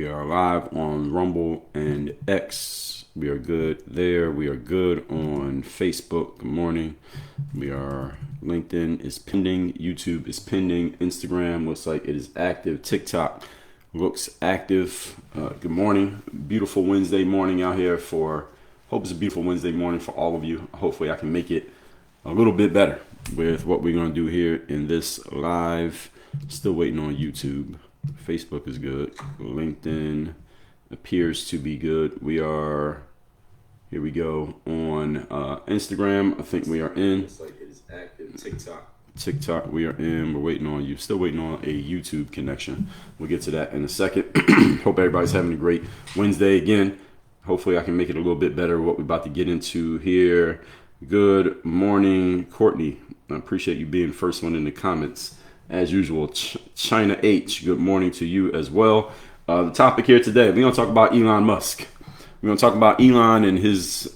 We are live on Rumble and X. We are good there. We are good on Facebook. Good morning. We are LinkedIn is pending. YouTube is pending. Instagram looks like it is active. TikTok looks active. Good morning. Beautiful Wednesday morning out here hope it's a beautiful Wednesday morning for all of you. Hopefully I can make it a little bit better with what we're going to do here in this live. Still waiting on YouTube. Facebook is good. LinkedIn appears to be good. Here we go on Instagram. I think we are in. It's like it is active. TikTok, we are in. We're waiting on you. Still waiting on a YouTube connection. We'll get to that in a second. Hope everybody's having a great Wednesday again. Hopefully I can make it a little bit better what we're about to get into here. Good morning, Courtney. I appreciate you being first one in the comments. As usual, China H, good morning to you as well. The topic here today, we're going to talk about Elon Musk. We're going to talk about Elon and his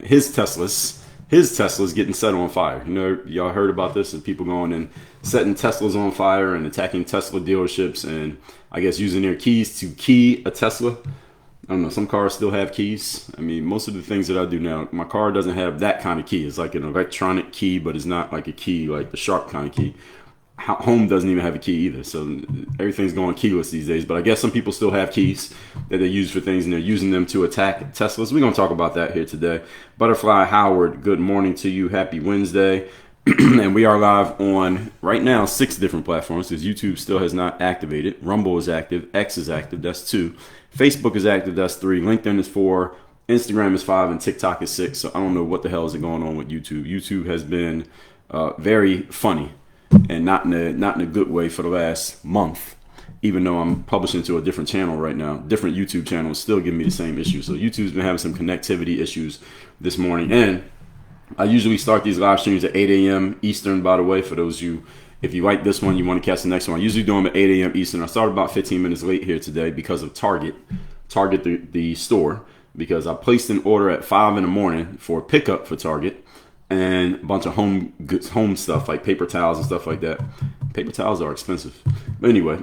Teslas. His Tesla's getting set on fire. You know, y'all heard about this, and people going and setting Teslas on fire and attacking Tesla dealerships and I guess using their keys to key a Tesla. I don't know, some cars still have keys. I mean, most of the things that I do now, my car doesn't have that kind of key. It's like an electronic key, but it's not like a key, like the sharp kind of key. Home doesn't even have a key either. So everything's going keyless these days. But I guess some people still have keys that they use for things, and they're using them to attack Teslas. We're going to talk about that here today. Butterfly Howard, good morning to you. Happy Wednesday. And we are live on, right now, 6 different platforms because YouTube still has not activated. Rumble is active. X is active. That's 2. Facebook is active. That's 3. LinkedIn is 4. Instagram is 5. And TikTok is 6. So I don't know what the hell is going on with YouTube. YouTube has been very funny and not in a good way for the last month. Even though I'm publishing to a different channel right now, different YouTube channels still giving me the same issues. So YouTube's been having some connectivity issues this morning. And I usually start these live streams at 8 a.m. Eastern, by the way, for those of you, if you like this one, you want to catch the next one. I usually do them at 8 a.m. Eastern. I started about 15 minutes late here today because of Target the store, because I placed an order at 5 in the morning for pickup for Target and a bunch of home goods, home stuff like paper towels and stuff like that. Paper towels are expensive. But anyway,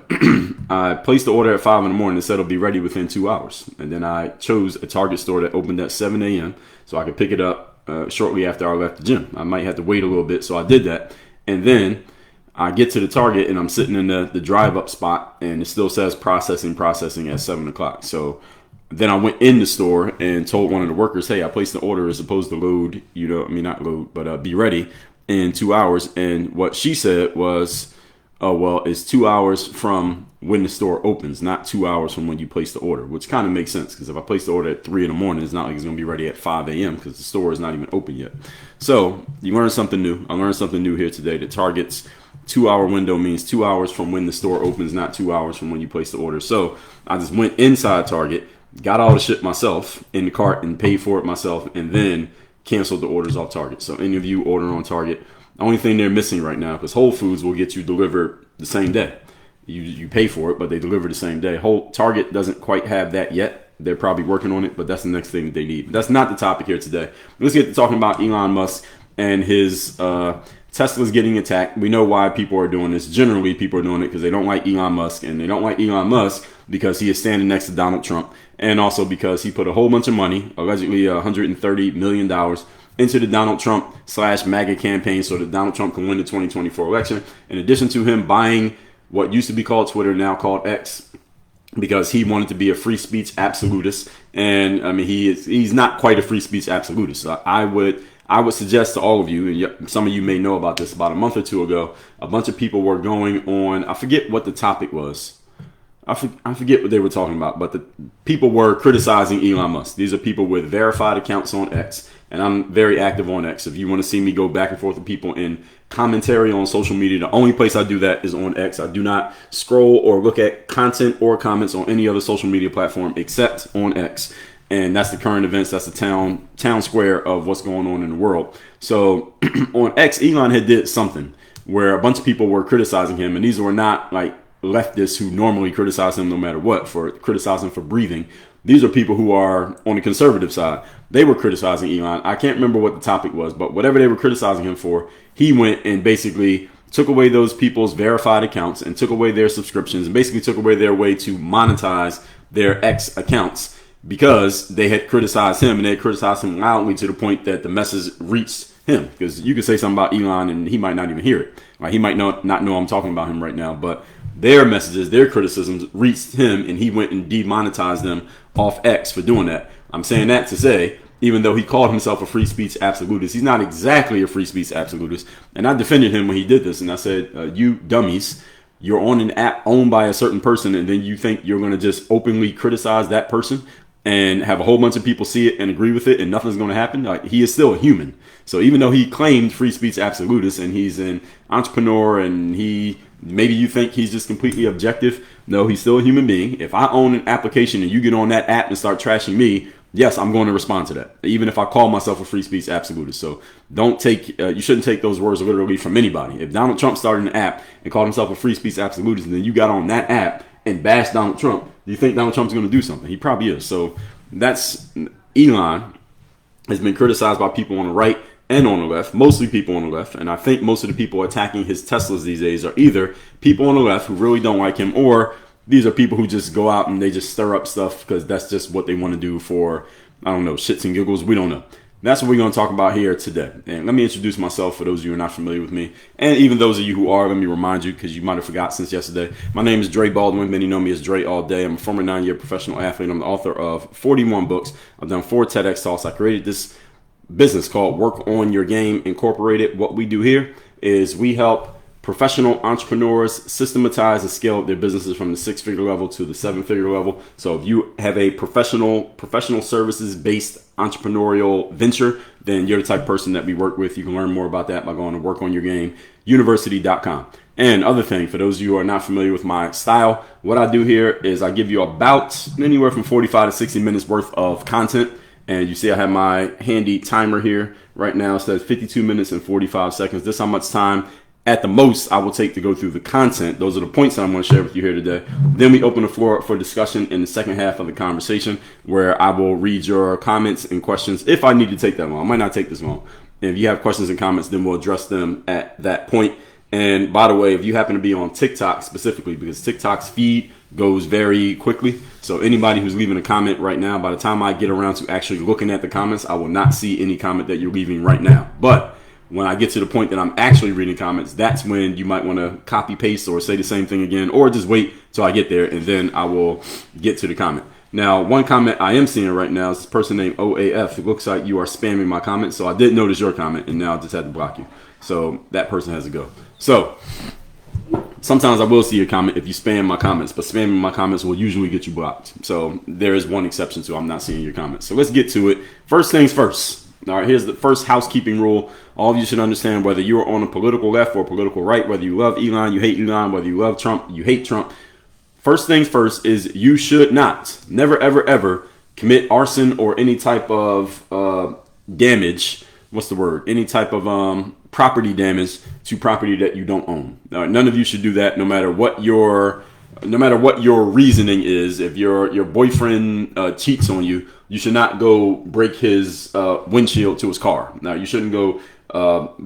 I placed the order at 5 in the morning and said it'll be ready within 2 hours. And then I chose a Target store that opened at 7 a.m. so I could pick it up shortly after I left the gym. I might have to wait a little bit, so I did that. And then I get to the Target and I'm sitting in the drive-up spot and it still says processing at 7 o'clock. So then I went in the store and told one of the workers, hey, I placed the order. It's supposed to load, not load, but be ready in 2 hours. And what she said was, oh, well, it's 2 hours from when the store opens, not 2 hours from when you place the order, which kind of makes sense because if I place the order at 3 in the morning, it's not like it's going to be ready at 5 a.m. because the store is not even open yet. So you learn something new. I learned something new here today. The Target's 2 hour window means 2 hours from when the store opens, not 2 hours from when you place the order. So I just went inside Target, got all the shit myself in the cart and paid for it myself, and then canceled the orders off Target. So any of you ordering on Target, the only thing they're missing right now, because Whole Foods will get you delivered the same day. You pay for it, but they deliver the same day. Target doesn't quite have that yet. They're probably working on it, but that's the next thing that they need. But that's not the topic here today. Let's get to talking about Elon Musk and his Tesla's getting attacked. We know why people are doing this. Generally, people are doing it because they don't like Elon Musk, and they don't like Elon Musk because he is standing next to Donald Trump, and also because he put a whole bunch of money, allegedly $130 million, into the Donald Trump / MAGA campaign so that Donald Trump can win the 2024 election. In addition to him buying what used to be called Twitter, now called X, because he wanted to be a free speech absolutist. And I mean, he's not quite a free speech absolutist. So I would suggest to all of you, and some of you may know about this, about a month or two ago, a bunch of people were going on, I forget what the topic was. I forget what they were talking about, but the people were criticizing Elon Musk. These are people with verified accounts on X, and I'm very active on X. If you want to see me go back and forth with people in commentary on social media, the only place I do that is on X. I do not scroll or look at content or comments on any other social media platform except on X. And that's the current events. That's the town square of what's going on in the world. So on X, Elon had did something where a bunch of people were criticizing him, and these were not like leftists who normally criticize him no matter what, for criticizing for breathing. These are people who are on the conservative side. They were criticizing Elon. I can't remember what the topic was, but whatever they were criticizing him for, he went and basically took away those people's verified accounts and took away their subscriptions and basically took away their way to monetize their X accounts because they had criticized him, and they had criticized him loudly to the point that the message reached him. Because you could say something about Elon and he might not even hear it. Like, he might not know I'm talking about him right now, but their messages, their criticisms reached him, and he went and demonetized them off X for doing that. I'm saying that to say, even though he called himself a free speech absolutist, he's not exactly a free speech absolutist. And I defended him when he did this, and I said, you dummies, you're on an app owned by a certain person, and then you think you're going to just openly criticize that person and have a whole bunch of people see it and agree with it and nothing's going to happen? Like, he is still a human. So even though he claimed free speech absolutist and he's an entrepreneur and maybe you think he's just completely objective, no, he's still a human being. If I own an application and you get on that app and start trashing me, yes, I'm going to respond to that, even if I call myself a free speech absolutist. So you shouldn't take those words literally from anybody. If Donald Trump started an app and called himself a free speech absolutist, and then you got on that app and bashed Donald Trump, do you think Donald Trump's going to do something? He probably is. So Elon has been criticized by people on the right and on the left, mostly people on the left. And I think most of the people attacking his Teslas these days are either people on the left who really don't like him, or these are people who just go out and they just stir up stuff because that's just what they want to do for, I don't know, shits and giggles. We don't know. That's what we're going to talk about here today. And let me introduce myself for those of you who are not familiar with me. And even those of you who are, let me remind you, because you might have forgot since yesterday. My name is Dre Baldwin. Many know me as DreAllDay. I'm a former 9-year professional athlete. I'm the author of 41 books. I've done 4 TEDx talks. I created this business called Work On Your Game Incorporated. What we do here is we help professional entrepreneurs systematize and scale up their businesses from the 6-figure level to the 7-figure level. So if you have a professional services based entrepreneurial venture, then you're the type of person that we work with. You can learn more about that by going to workonyourgameuniversity.com. And other thing, for those of you who are not familiar with my style, what I do here is I give you about anywhere from 45 to 60 minutes worth of content. And you see I have my handy timer here right now. It says 52 minutes and 45 seconds. This is how much time at the most I will take to go through the content. Those are the points that I'm going to share with you here today. Then we open the floor up for discussion in the second half of the conversation, where I will read your comments and questions if I need to take that long. I might not take this long. And if you have questions and comments, then we'll address them at that point. And by the way, if you happen to be on TikTok specifically, because TikTok's feed goes very quickly, so anybody who's leaving a comment right now, by the time I get around to actually looking at the comments, I will not see any comment that you're leaving right now. But when I get to the point that I'm actually reading comments, that's when you might want to copy paste or say the same thing again, or just wait till I get there and then I will get to the comment. Now, one comment I am seeing right now is this person named OAF. It looks like you are spamming my comment. So I did notice your comment, and now I just had to block you. So that person has to go. So sometimes I will see your comment if you spam my comments, but spamming my comments will usually get you blocked. So there is one exception to I'm not seeing your comments. So let's get to it. First things first. All right, here's the first housekeeping rule. All of you should understand, whether you're on a political left or political right, whether you love Elon, you hate Elon, whether you love Trump, you hate Trump. First things first is you should not, never, ever, ever commit arson or any type of damage. What's the word? Any type of property damage to property that you don't own. None of you should do that, no matter what your reasoning is. If your boyfriend cheats on you, you should not go break his windshield to his car. Now, you shouldn't go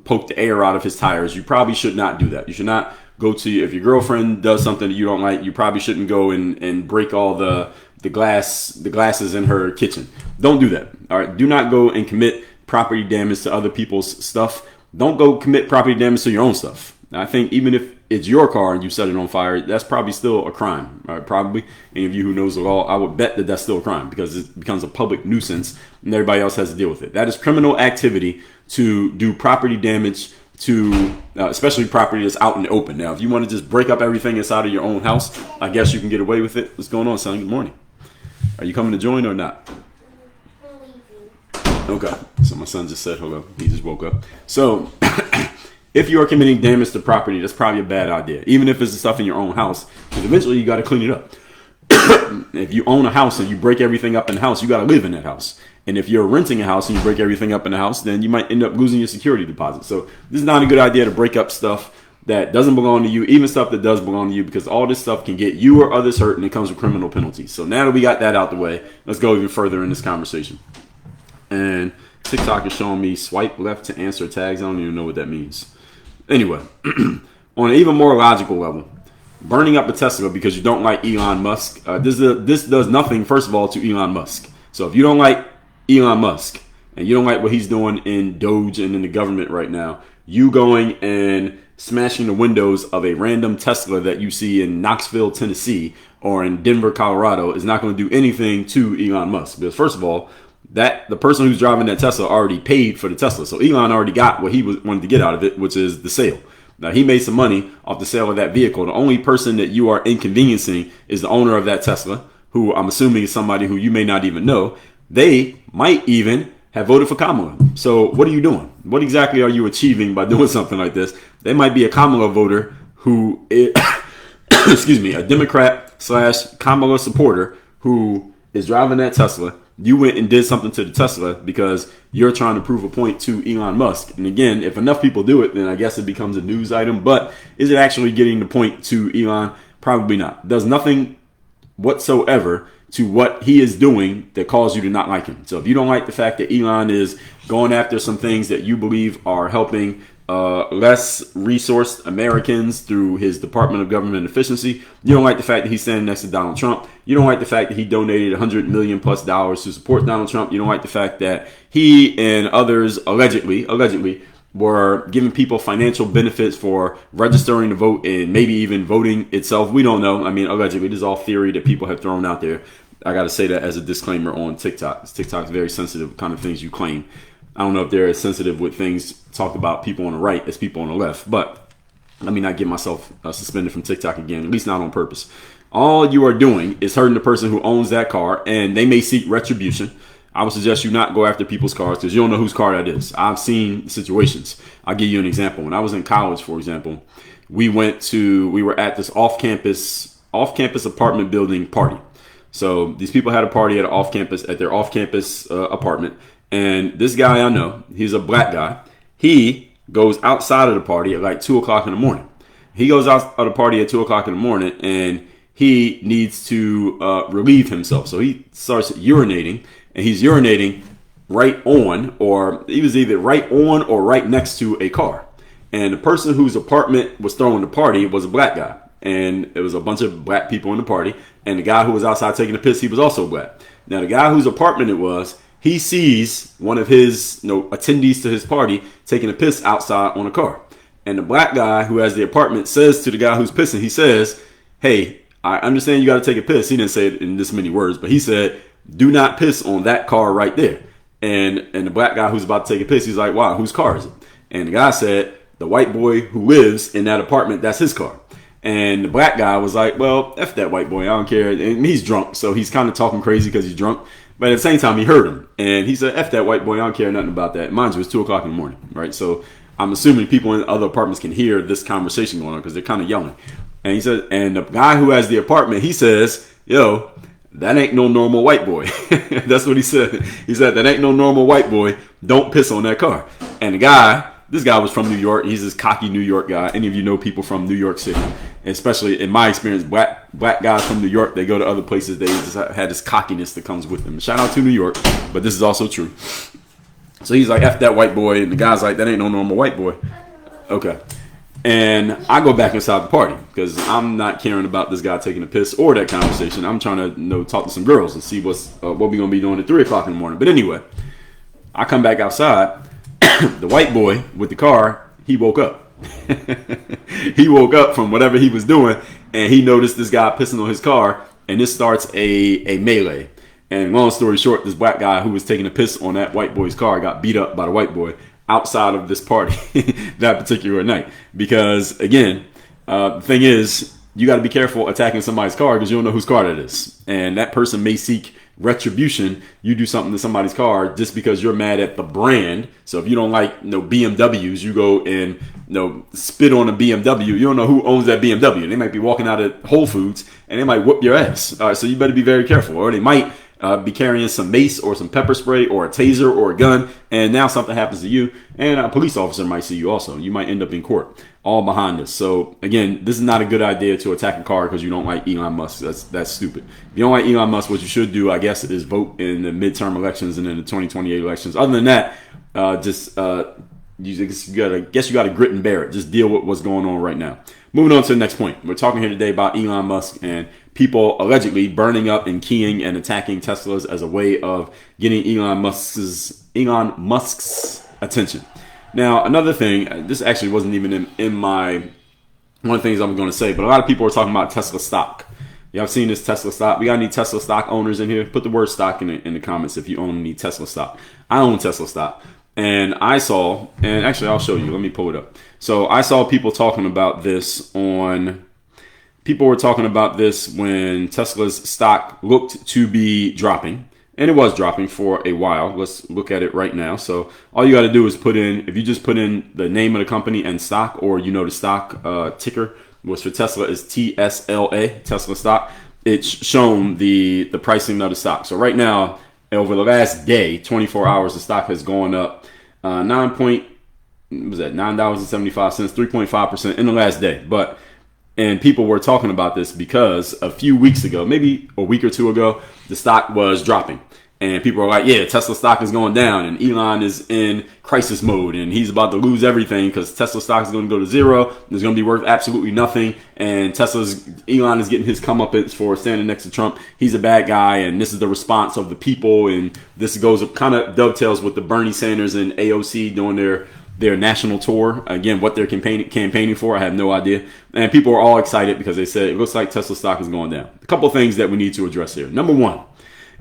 poke the air out of his tires. You probably should not do that. You should not go to, if your girlfriend does something that you don't like, you probably shouldn't go and break all the glasses in her kitchen. Don't do that. All right. Do not go and commit property damage to other people's stuff. Don't go commit property damage to your own stuff. Now, I think even if it's your car and you set it on fire, that's probably still a crime. All right, probably. Any of you who knows the law, I would bet that that's still a crime, because it becomes a public nuisance and everybody else has to deal with it. That is criminal activity to do property damage to, especially property that's out in the open. Now, if you want to just break up everything inside of your own house, I guess you can get away with it. What's going on, son? Good morning. Are you coming to join or not? Okay, so my son just said hello. He just woke up. So if you are committing damage to property, that's probably a bad idea, even if it's the stuff in your own house, because eventually you got to clean it up. If you own a house and you break everything up in the house, you got to live in that house. And if you're renting a house and you break everything up in the house, then you might end up losing your security deposit. So this is not a good idea to break up stuff that doesn't belong to you, even stuff that does belong to you, because all this stuff can get you or others hurt, and it comes with criminal penalties. So now that we got that out the way, let's go even further in this conversation. And TikTok is showing me swipe left to answer tags. I don't even know what that means. Anyway, on an even more logical level, burning up a Tesla because you don't like Elon Musk, this does nothing, first of all, to Elon Musk. So if you don't like Elon Musk and you don't like what he's doing in Doge and in the government right now, you going and smashing the windows of a random Tesla that you see in Knoxville, Tennessee, or in Denver, Colorado, is not going to do anything to Elon Musk. Because first of all, that the person who's driving that Tesla already paid for the Tesla. So Elon already got what he wanted to get out of it, which is the sale. Now, he made some money off the sale of that vehicle. The only person that you are inconveniencing is the owner of that Tesla, who I'm assuming is somebody who you may not even know. They might even have voted for Kamala. So what are you doing? What exactly are you achieving by doing something like this? They might be a Kamala voter who is, excuse me, a Democrat / Kamala supporter who is driving that Tesla. You went and did something to the Tesla because you're trying to prove a point to Elon Musk. And again, if enough people do it, then I guess it becomes a news item. But is it actually getting the point to Elon? Probably not. Does nothing whatsoever to what he is doing that cause you to not like him. So if you don't like the fact that Elon is going after some things that you believe are helping less resourced Americans through his Department of Government Efficiency, you don't like the fact that he's standing next to Donald Trump, you don't like the fact that he donated $100 million+ to support Donald Trump, you don't like the fact that he and others allegedly were giving people financial benefits for registering to vote and maybe even voting itself. We don't know. I mean, allegedly, this is all theory that people have thrown out there. I got to say that as a disclaimer on TikTok. TikTok's very sensitive kind of things you claim. I don't know if they're as sensitive with things talked about people on the right as people on the left, but let me not get myself suspended from TikTok again, at least not on purpose. All you are doing is hurting the person who owns that car, and they may seek retribution. I would suggest you not go after people's cars because you don't know whose car that is. I've seen situations. I'll give you an example. When I was in college, for example, we were at this off-campus apartment building party. So these people had a party at their off-campus apartment. And this guy I know, he's a black guy. He goes outside of the party at like 2 o'clock in the morning. He goes out of the party at 2 o'clock in the morning and he needs to relieve himself. So he starts urinating, and he's urinating right on, or he was either right on or right next to a car. And the person whose apartment was throwing the party was a black guy. And it was a bunch of black people in the party. And the guy who was outside taking a piss, he was also black. Now, the guy whose apartment it was, he sees one of his attendees to his party taking a piss outside on a car. And the black guy who has the apartment says to the guy who's pissing, he says, "Hey, I understand you got to take a piss." He didn't say it in this many words, but he said, "Do not piss on that car right there." And the black guy who's about to take a piss, he's like, "Wow, whose car is it?" And the guy said, "The white boy who lives in that apartment, that's his car." And the black guy was like, "Well, F that white boy, I don't care." And he's drunk, so he's kind of talking crazy because he's drunk. But at the same time, he heard him. And he said, "F that white boy, I don't care nothing about that." Mind you, it's 2 o'clock in the morning, right? So I'm assuming people in other apartments can hear this conversation going on because they're kind of yelling. And he said, and the guy who has the apartment, he says, "Yo, that ain't no normal white boy." That's what he said. He said, "That ain't no normal white boy. Don't piss on that car." And this guy was from New York. He's this cocky New York guy. Any of you know people from New York City, especially in my experience, black guys from New York, they go to other places, they just had this cockiness that comes with them. Shout out to New York, but this is also true. So he's like, "F that white boy," and the guy's like, "That ain't no normal white boy." Okay. And I go back inside the party because I'm not caring about this guy taking a piss or that conversation. I'm trying to talk to some girls and see what we're going to be doing at 3 o'clock in the morning. But anyway, I come back outside. The white boy with the car, he woke up. He woke up from whatever he was doing, and he noticed this guy pissing on his car, and this starts a melee. And long story short, this black guy who was taking a piss on that white boy's car got beat up by the white boy outside of this party that particular night. Because again, the thing is, you got to be careful attacking somebody's car because you don't know whose car that is. And that person may seek retribution. You do something to somebody's car just because you're mad at the brand. So if you don't like BMWs, you go and spit on a BMW. You don't know who owns that BMW. They might be walking out of Whole Foods and they might whoop your ass. All right, so you better be very careful. Or they might be carrying some mace or some pepper spray or a taser or a gun, and now something happens to you, and a police officer might see you also. You might end up in court, all behind this. So again, this is not a good idea to attack a car because you don't like Elon Musk. That's stupid. If you don't like Elon Musk, what you should do, I guess, is vote in the midterm elections and in the 2028 elections. Other than that, just guess you gotta grit and bear it. Just deal with what's going on right now. Moving on to the next point. We're talking here today about Elon Musk and people allegedly burning up and keying and attacking Teslas as a way of getting Elon Musk's attention. Now, another thing, this actually wasn't even in my one of the things I'm going to say, but a lot of people are talking about Tesla stock. Y'all have seen this Tesla stock? We got any Tesla stock owners in here? Put the word stock in the comments if you own any Tesla stock. I own Tesla stock. And I saw, and actually I'll show you. Let me pull it up. So I saw people talking about this people were talking about this when Tesla's stock looked to be dropping. And it was dropping for a while. Let's look at it right now. So all you got to do is if you just put in the name of the company and stock, or the stock ticker, which for Tesla is TSLA, Tesla stock, it's shown the pricing of the stock. So right now, over the last day, 24 hours, the stock has gone up $9.75, 3.5% in the last day. And people were talking about this because a few weeks ago, maybe a week or two ago, the stock was dropping. And people are like, yeah, Tesla stock is going down and Elon is in crisis mode and he's about to lose everything because Tesla stock is going to go to zero. It's going to be worth absolutely nothing. And Elon is getting his comeuppance for standing next to Trump. He's a bad guy. And this is the response of the people. And this kind of dovetails with the Bernie Sanders and AOC doing their national tour. Again, what they're campaigning for, I have no idea. And people are all excited because they said it looks like Tesla stock is going down. A couple of things that we need to address here. Number one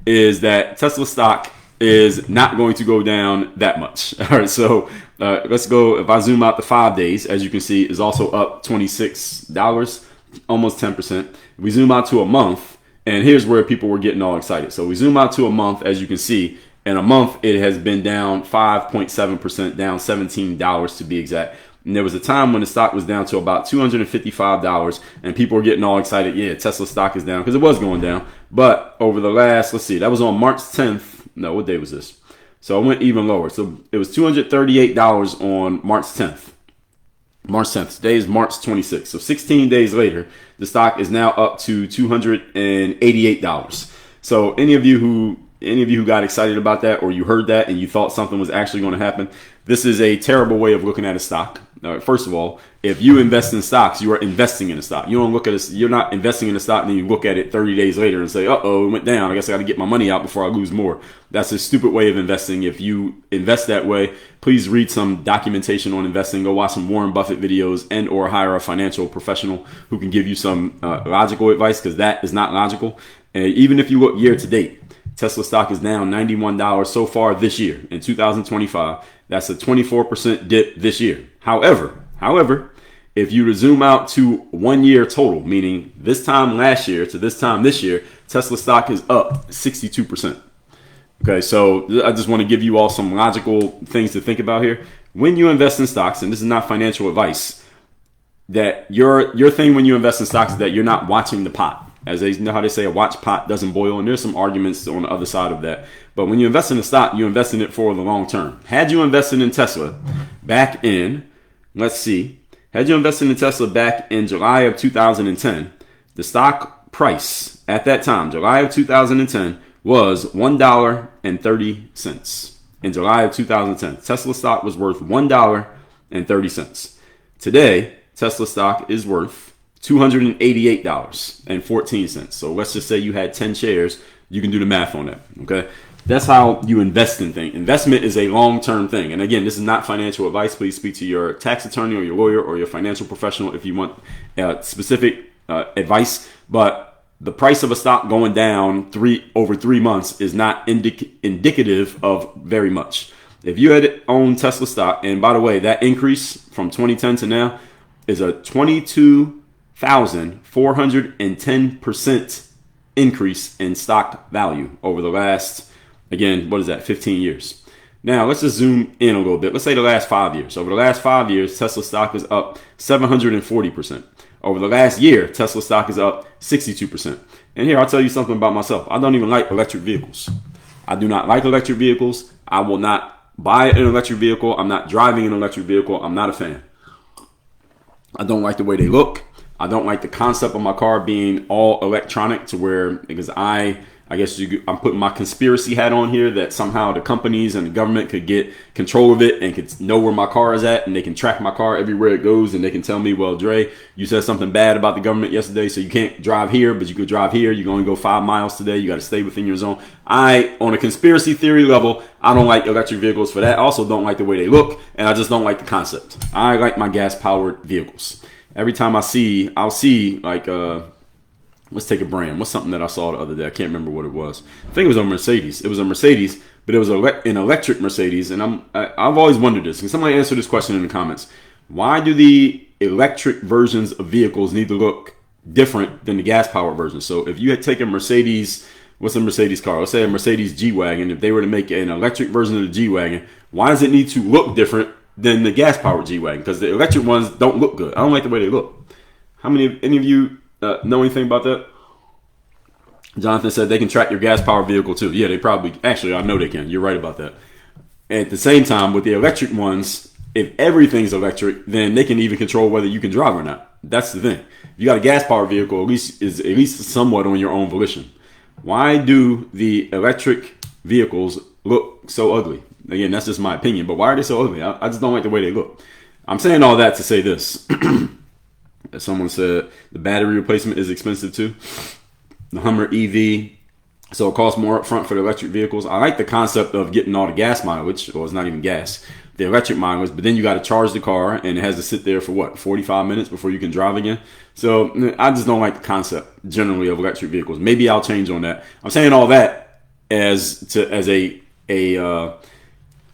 is that Tesla stock is not going to go down that much. All right, so let's go. If I zoom out to 5 days, as you can see, is also up $26, almost 10%. If we zoom out to a month, and here's where people were getting all excited. So we zoom out to a month, as you can see, in a month, it has been down 5.7%, down $17 to be exact. And there was a time when the stock was down to about $255, and people were getting all excited. Yeah, Tesla stock is down because it was going down. But over the last, let's see, that was on March 10th. No, what day was this? So it went even lower. So it was $238 on March 10th. March 10th. Today is March 26th. So 16 days later, the stock is now up to $288. So any of you who got excited about that, or you heard that and you thought something was actually going to happen, this is a terrible way of looking at a stock. First of all, if you invest in stocks, you are investing in a stock. You don't look at it. You're not investing in a stock and then you look at it 30 days later and say, uh-oh, it went down. I guess I got to get my money out before I lose more. That's a stupid way of investing. If you invest that way, please read some documentation on investing. Go watch some Warren Buffett videos and or hire a financial professional who can give you some logical advice, because that is not logical. And even if you look year to date, Tesla stock is down $91 so far this year in 2025. That's a 24% dip this year. However, if you zoom out to 1 year total, meaning this time last year to this time this year, Tesla stock is up 62%. Okay, so I just want to give you all some logical things to think about here. When you invest in stocks, and this is not financial advice, that your thing when you invest in stocks is that you're not watching the pot. As they know how they say, a watch pot doesn't boil, and there's some arguments on the other side of that. But when you invest in a stock, you invest in it for the long term. Had you invested in Tesla back in, had you invested in Tesla back in July of 2010, the stock price at that time, July of 2010, was $1.30. In July of 2010, Tesla stock was worth $1.30. Today, Tesla stock is worth $288.14. So let's just say you had 10 shares. You can do the math on that. Okay. That's how you invest in things. Investment is a long-term thing. And again, this is not financial advice. Please speak to your tax attorney or your lawyer or your financial professional if you want specific advice. But the price of a stock going down over 3 months is not indicative of very much. If you had owned Tesla stock, and by the way, that increase from 2010 to now is a 22,410% increase in stock value over the last, again, 15 years. Now, let's just zoom in a little bit. Let's say the last 5 years. Over the last 5 years, Tesla stock is up 740%. Over the last year, Tesla stock is up 62%. And here, I'll tell you something about myself. I don't even like electric vehicles. I do not like electric vehicles. I will not buy an electric vehicle. I'm not driving an electric vehicle. I'm not a fan. I don't like the way they look. I don't like the concept of my car being all electronic, to where, because I I guess I'm putting my conspiracy hat on here that somehow the companies and the government could get control of it and could know where my car is at, and they can track my car everywhere it goes, and they can tell me, well, Dre, you said something bad about the government yesterday, so you can't drive here, but you could drive here. You're going to go 5 miles today. You got to stay within your zone. On a conspiracy theory level, I don't like electric vehicles for that. I also don't like the way they look, and I just don't like the concept. I like my gas-powered vehicles. Every time I'll see like, let's take a brand. What's something that I saw the other day? I can't remember what it was. I think it was a Mercedes. It was a Mercedes, but it was an electric Mercedes. And I've always wondered this. Can somebody answer this question in the comments? Why do the electric versions of vehicles need to look different than the gas-powered versions? So if you had taken Mercedes, what's a Mercedes car? Let's say a Mercedes G-Wagon. If they were to make an electric version of the G-Wagon, why does it need to look different than the gas-powered G-Wagon? Because the electric ones don't look good. I don't like the way they look. Any of you know anything about that? Jonathan said they can track your gas-powered vehicle too. Yeah, they probably. Actually, I know they can. You're right about that. At the same time, with the electric ones, if everything's electric, then they can even control whether you can drive or not. That's the thing. If you got a gas-powered vehicle, at least somewhat on your own volition. Why do the electric vehicles look so ugly? Again, that's just my opinion, but why are they so ugly? I just don't like the way they look. I'm saying all that to say this. As someone said, the battery replacement is expensive too. The Hummer EV, so it costs more upfront for the electric vehicles. I like the concept of getting all the gas mileage, or it's not even gas, the electric mileage, but then you got to charge the car, and it has to sit there for 45 minutes before you can drive again. So I just don't like the concept generally of electric vehicles. Maybe I'll change on that. I'm saying all that as a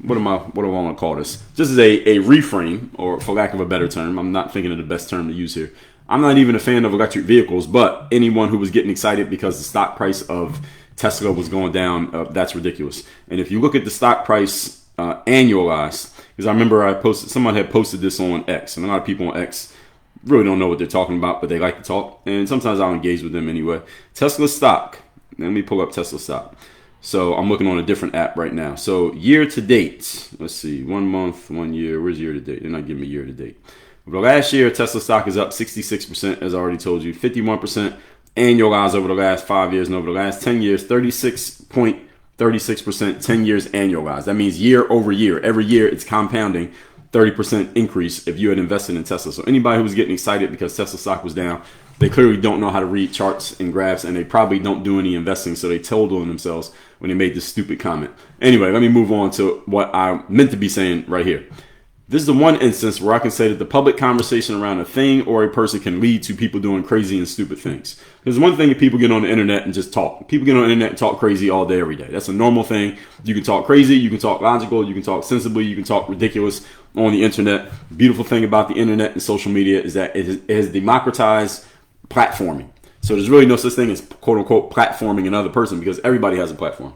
what do I want to call this? Just as a reframe, or for lack of a better term. I'm not thinking of the best term to use here. I'm not even a fan of electric vehicles, but anyone who was getting excited because the stock price of Tesla was going down, that's ridiculous. And if you look at the stock price annualized, because I remember someone had posted this on X, and a lot of people on X really don't know what they're talking about, but they like to talk, and sometimes I'll engage with them anyway. Tesla stock. Let me pull up Tesla stock. So I'm looking on a different app right now. So year to date, let's see, 1 month, 1 year. Where's year to date? They're not giving me year to date. Over the last year, Tesla stock is up 66%, as I already told you, 51% annualized over the last 5 years, and over the last 10 years, 36.36%, 10 years annualized. That means year over year. Every year, it's compounding 30% increase if you had invested in Tesla. So anybody who was getting excited because Tesla stock was down, they clearly don't know how to read charts and graphs, and they probably don't do any investing, so they told on themselves when they made this stupid comment. Anyway, let me move on to what I meant to be saying right here. This is the one instance where I can say that the public conversation around a thing or a person can lead to people doing crazy and stupid things. There's one thing if people get on the internet and just talk. People get on the internet and talk crazy all day, every day. That's a normal thing. You can talk crazy, you can talk logical, you can talk sensibly, you can talk ridiculous on the internet. The beautiful thing about the internet and social media is that it has democratized platforming. So there's really no such thing as quote unquote platforming another person, because everybody has a platform.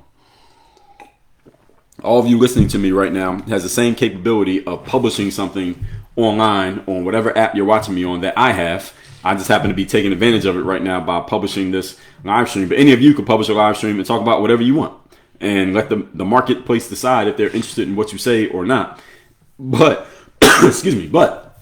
All of you listening to me right now has the same capability of publishing something online on whatever app you're watching me on that I have. I just happen to be taking advantage of it right now by publishing this live stream. But any of you could publish a live stream and talk about whatever you want and let the marketplace decide if they're interested in what you say or not. But, excuse me, but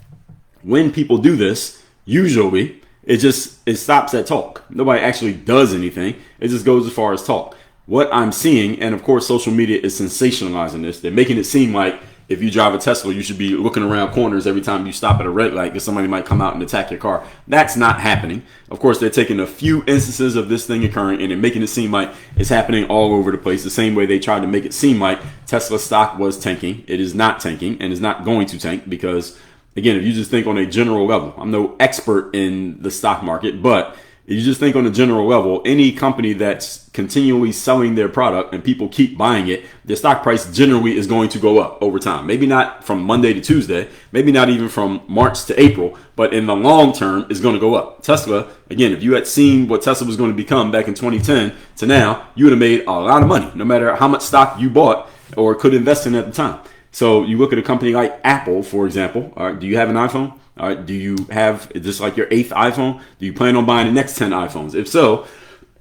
when people do this, usually it stops at talk. Nobody actually does anything. It just goes as far as talk. What I'm seeing, and of course social media is sensationalizing this. They're making it seem like if you drive a Tesla, you should be looking around corners every time you stop at a red light because somebody might come out and attack your car. That's not happening. Of course, they're taking a few instances of this thing occurring and they're making it seem like it's happening all over the place, the same way they tried to make it seem like Tesla stock was tanking. It is not tanking and is not going to tank because, again, if you just think on a general level, I'm no expert in the stock market, but if you just think on a general level, any company that's continually selling their product and people keep buying it, their stock price generally is going to go up over time. Maybe not from Monday to Tuesday, maybe not even from March to April, but in the long term, it's going to go up. Tesla, again, if you had seen what Tesla was going to become back in 2010 to now, you would have made a lot of money, no matter how much stock you bought or could invest in at the time. So you look at a company like Apple, for example. Do you have an iPhone? All right, do you have, is this like your 8th iPhone? Do you plan on buying the next 10 iPhones? If so,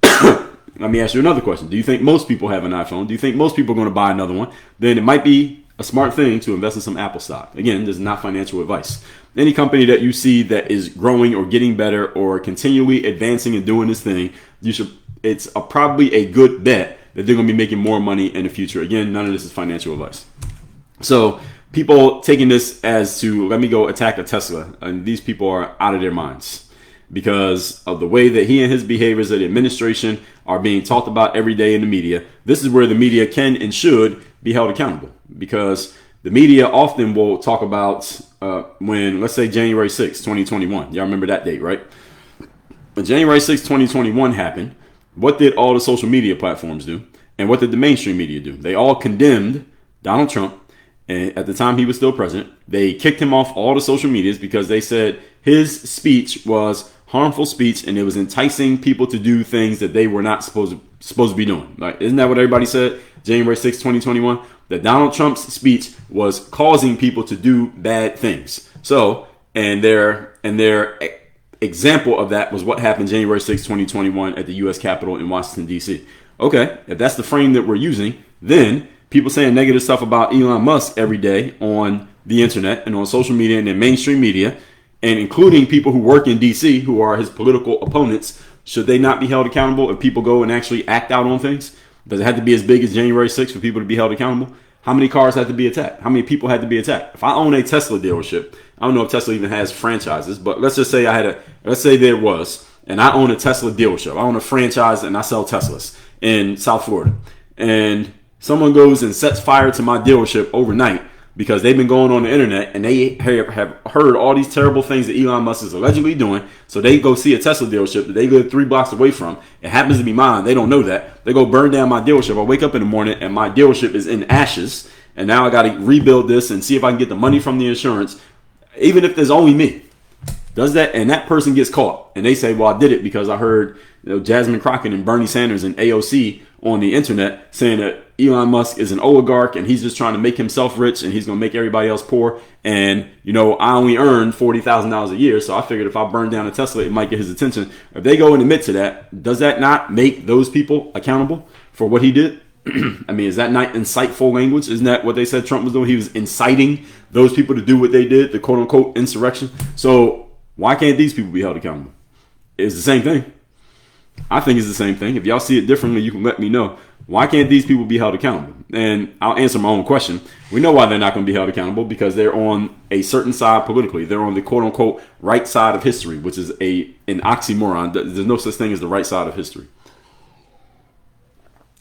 let me ask you another question. Do you think most people have an iPhone? Do you think most people are going to buy another one? Then it might be a smart thing to invest in some Apple stock. Again, this is not financial advice. Any company that you see that is growing or getting better or continually advancing and doing this thing, you should it's probably a good bet that they're going to be making more money in the future. Again, none of this is financial advice. So people taking this as to, let me go attack a Tesla. And these people are out of their minds because of the way that he and his behaviors of the administration are being talked about every day in the media. This is where the media can and should be held accountable, because the media often will talk about when, let's say, January 6, 2021. Y'all remember that date, right? When January 6, 2021 happened, what did all the social media platforms do? And what did the mainstream media do? They all condemned Donald Trump. And at the time he was still president, they kicked him off all the social medias because they said his speech was harmful speech and it was enticing people to do things that they were not supposed to be doing. Like, isn't that what everybody said? January 6, 2021, that Donald Trump's speech was causing people to do bad things. So, and their example of that was what happened January 6, 2021 at the U.S. Capitol in Washington, D.C. Okay, if that's the frame that we're using, then people saying negative stuff about Elon Musk every day on the internet and on social media and in mainstream media, and including people who work in D.C. who are his political opponents, should they not be held accountable if people go and actually act out on things? Does it have to be as big as January 6th for people to be held accountable? How many cars had to be attacked? How many people had to be attacked? If I own a Tesla dealership, I don't know if Tesla even has franchises, but let's just say let's say there was, and I own a Tesla dealership. I own a franchise and I sell Teslas in South Florida. And someone goes and sets fire to my dealership overnight because they've been going on the internet and they have heard all these terrible things that Elon Musk is allegedly doing. So they go see a Tesla dealership that they live 3 blocks away from. It happens to be mine. They don't know that. They go burn down my dealership. I wake up in the morning and my dealership is in ashes. And now I got to rebuild this and see if I can get the money from the insurance, even if there's only me. Does that, and that person gets caught. And they say, well, I did it because I heard Jasmine Crockett and Bernie Sanders and AOC on the internet saying that Elon Musk is an oligarch and he's just trying to make himself rich and he's going to make everybody else poor. And, I only earn $40,000 a year. So I figured if I burn down a Tesla, it might get his attention. If they go and admit to that, does that not make those people accountable for what he did? I mean, is that not insightful language? Isn't that what they said Trump was doing? He was inciting those people to do what they did, the quote unquote insurrection. So why can't these people be held accountable? It's the same thing. I think it's the same thing. If y'all see it differently, you can let me know. Why can't these people be held accountable? And I'll answer my own question. We know why they're not going to be held accountable, because they're on a certain side politically. They're on the quote unquote right side of history, which is an oxymoron. There's no such thing as the right side of history.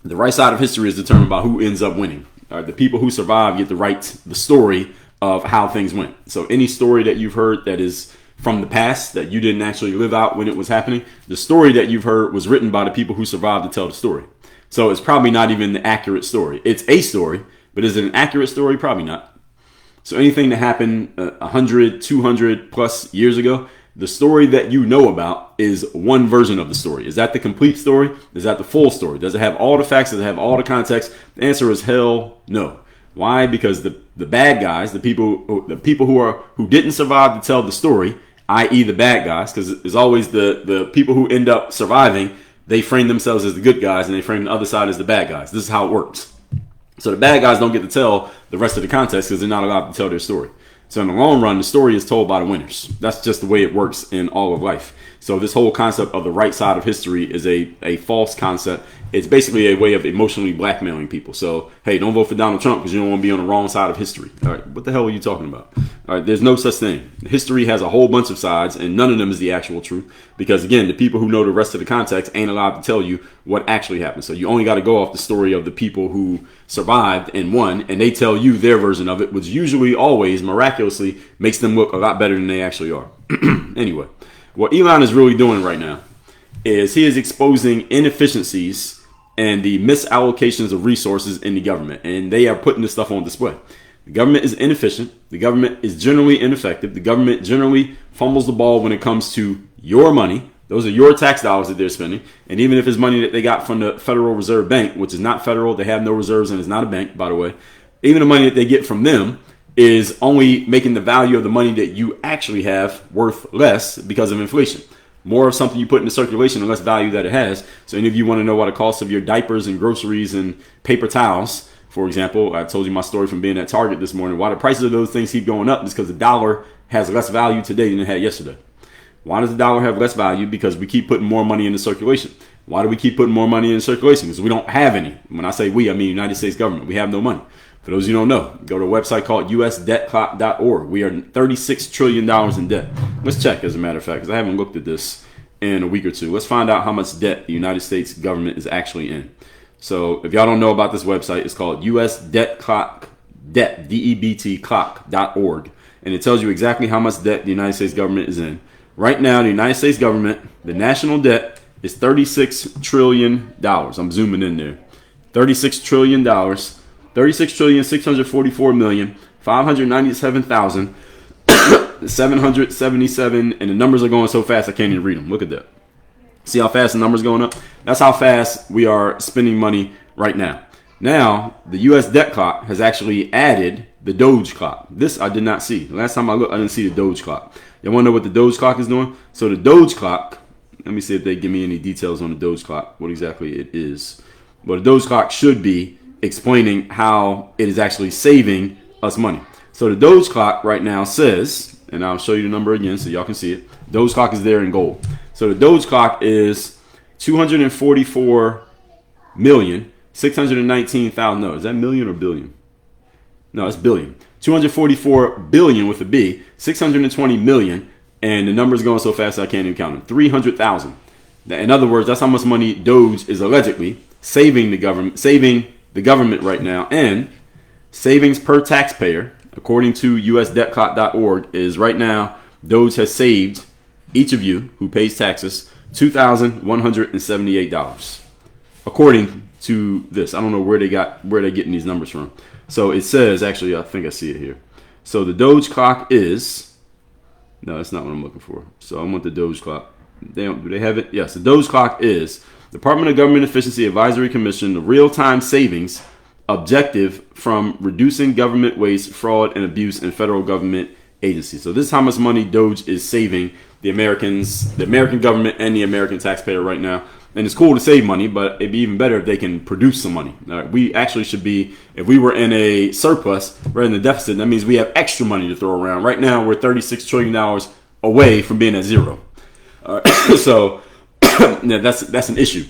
The right side of history is determined by who ends up winning. The people who survive get to write the story of how things went. So any story that you've heard that is from the past that you didn't actually live out when it was happening, the story that you've heard was written by the people who survived to tell the story. So it's probably not even the accurate story. It's a story, but is it an accurate story? Probably not. So anything that happened 100, 200 plus years ago, the story that you know about is one version of the story. Is that the complete story? Is that the full story? Does it have all the facts? Does it have all the context? The answer is hell no. Why? Because the bad guys, the people who didn't survive to tell the story, i.e. the bad guys, because it's always the people who end up surviving, they frame themselves as the good guys and they frame the other side as the bad guys. This is how it works. So the bad guys don't get to tell the rest of the context because they're not allowed to tell their story. So in the long run, the story is told by the winners. That's just the way it works in all of life. So this whole concept of the right side of history is a false concept. It's basically a way of emotionally blackmailing people. So, hey, don't vote for Donald Trump because you don't want to be on the wrong side of history. All right, what the hell are you talking about? All right, there's no such thing. History has a whole bunch of sides, and none of them is the actual truth. Because, again, the people who know the rest of the context ain't allowed to tell you what actually happened. So you only got to go off the story of the people who survived and won, and they tell you their version of it, which usually always miraculously makes them look a lot better than they actually are. Anyway, what Elon is really doing right now is he is exposing inefficiencies and the misallocations of resources in the government. And they are putting this stuff on display. The government is inefficient. The government is generally ineffective. The government generally fumbles the ball when it comes to your money. Those are your tax dollars that they're spending. And even if it's money that they got from the Federal Reserve Bank, which is not federal, they have no reserves and it's not a bank, by the way. Even the money that they get from them is only making the value of the money that you actually have worth less because of inflation. More of something you put into circulation, the less value that it has. So any of you want to know what the cost of your diapers and groceries and paper towels, for example, I told you my story from being at Target this morning. Why the prices of those things keep going up is because the dollar has less value today than it had yesterday. Why does the dollar have less value? Because we keep putting more money into circulation. Why do we keep putting more money in circulation? Because we don't have any. When I say we, I mean United States government. We have no money. For those of you who don't know, go to a website called usdebtclock.org. We are $36 trillion in debt. Let's check, as a matter of fact, because I haven't looked at this in a week or two. Let's find out how much debt the United States government is actually in. So if y'all don't know about this website, it's called usdebtclock.org. And it tells you exactly how much debt the United States government is in. Right now, the United States government, the national debt is $36 trillion. I'm zooming in there. $36 trillion. $36,644,597,777, and the numbers are going so fast I can't even read them. Look at that. See how fast the numbers going up? That's how fast we are spending money right now. Now, the U.S. debt clock has actually added the Doge clock. This I did not see. Last time I looked, I didn't see the Doge clock. Y'all want to know what the Doge clock is doing? So the Doge clock, let me see if they give me any details on the Doge clock, what exactly it is. But the Doge clock should be explaining how it is actually saving us money. So the Doge clock right now says, and I'll show you the number again so y'all can see it. Doge clock is there in gold. So the Doge clock is 244,619,000. No, is that million or billion? No, it's billion. 244 billion with a B, 620 million, and the number's going so fast I can't even count them. 300,000. In other words, that's how much money Doge is allegedly saving the government right now, and savings per taxpayer, according to usdebtclock.org, is right now Doge has saved each of you who pays taxes $2,178. According to this, I don't know where they're getting these numbers from. So it says, actually, I think I see it here. So the Doge clock is, no, that's not what I'm looking for. So I want the Doge clock. Do they have it? Yes, the Doge clock is Department of Government Efficiency Advisory Commission, the real-time savings objective from reducing government waste, fraud, and abuse in federal government agencies. So this is how much money Doge is saving the American government and the American taxpayer right now. And it's cool to save money, but it'd be even better if they can produce some money. We actually should be, if we were in a surplus rather than a deficit, that means we have extra money to throw around. Right now, we're $36 trillion away from being at zero. So yeah, that's an issue.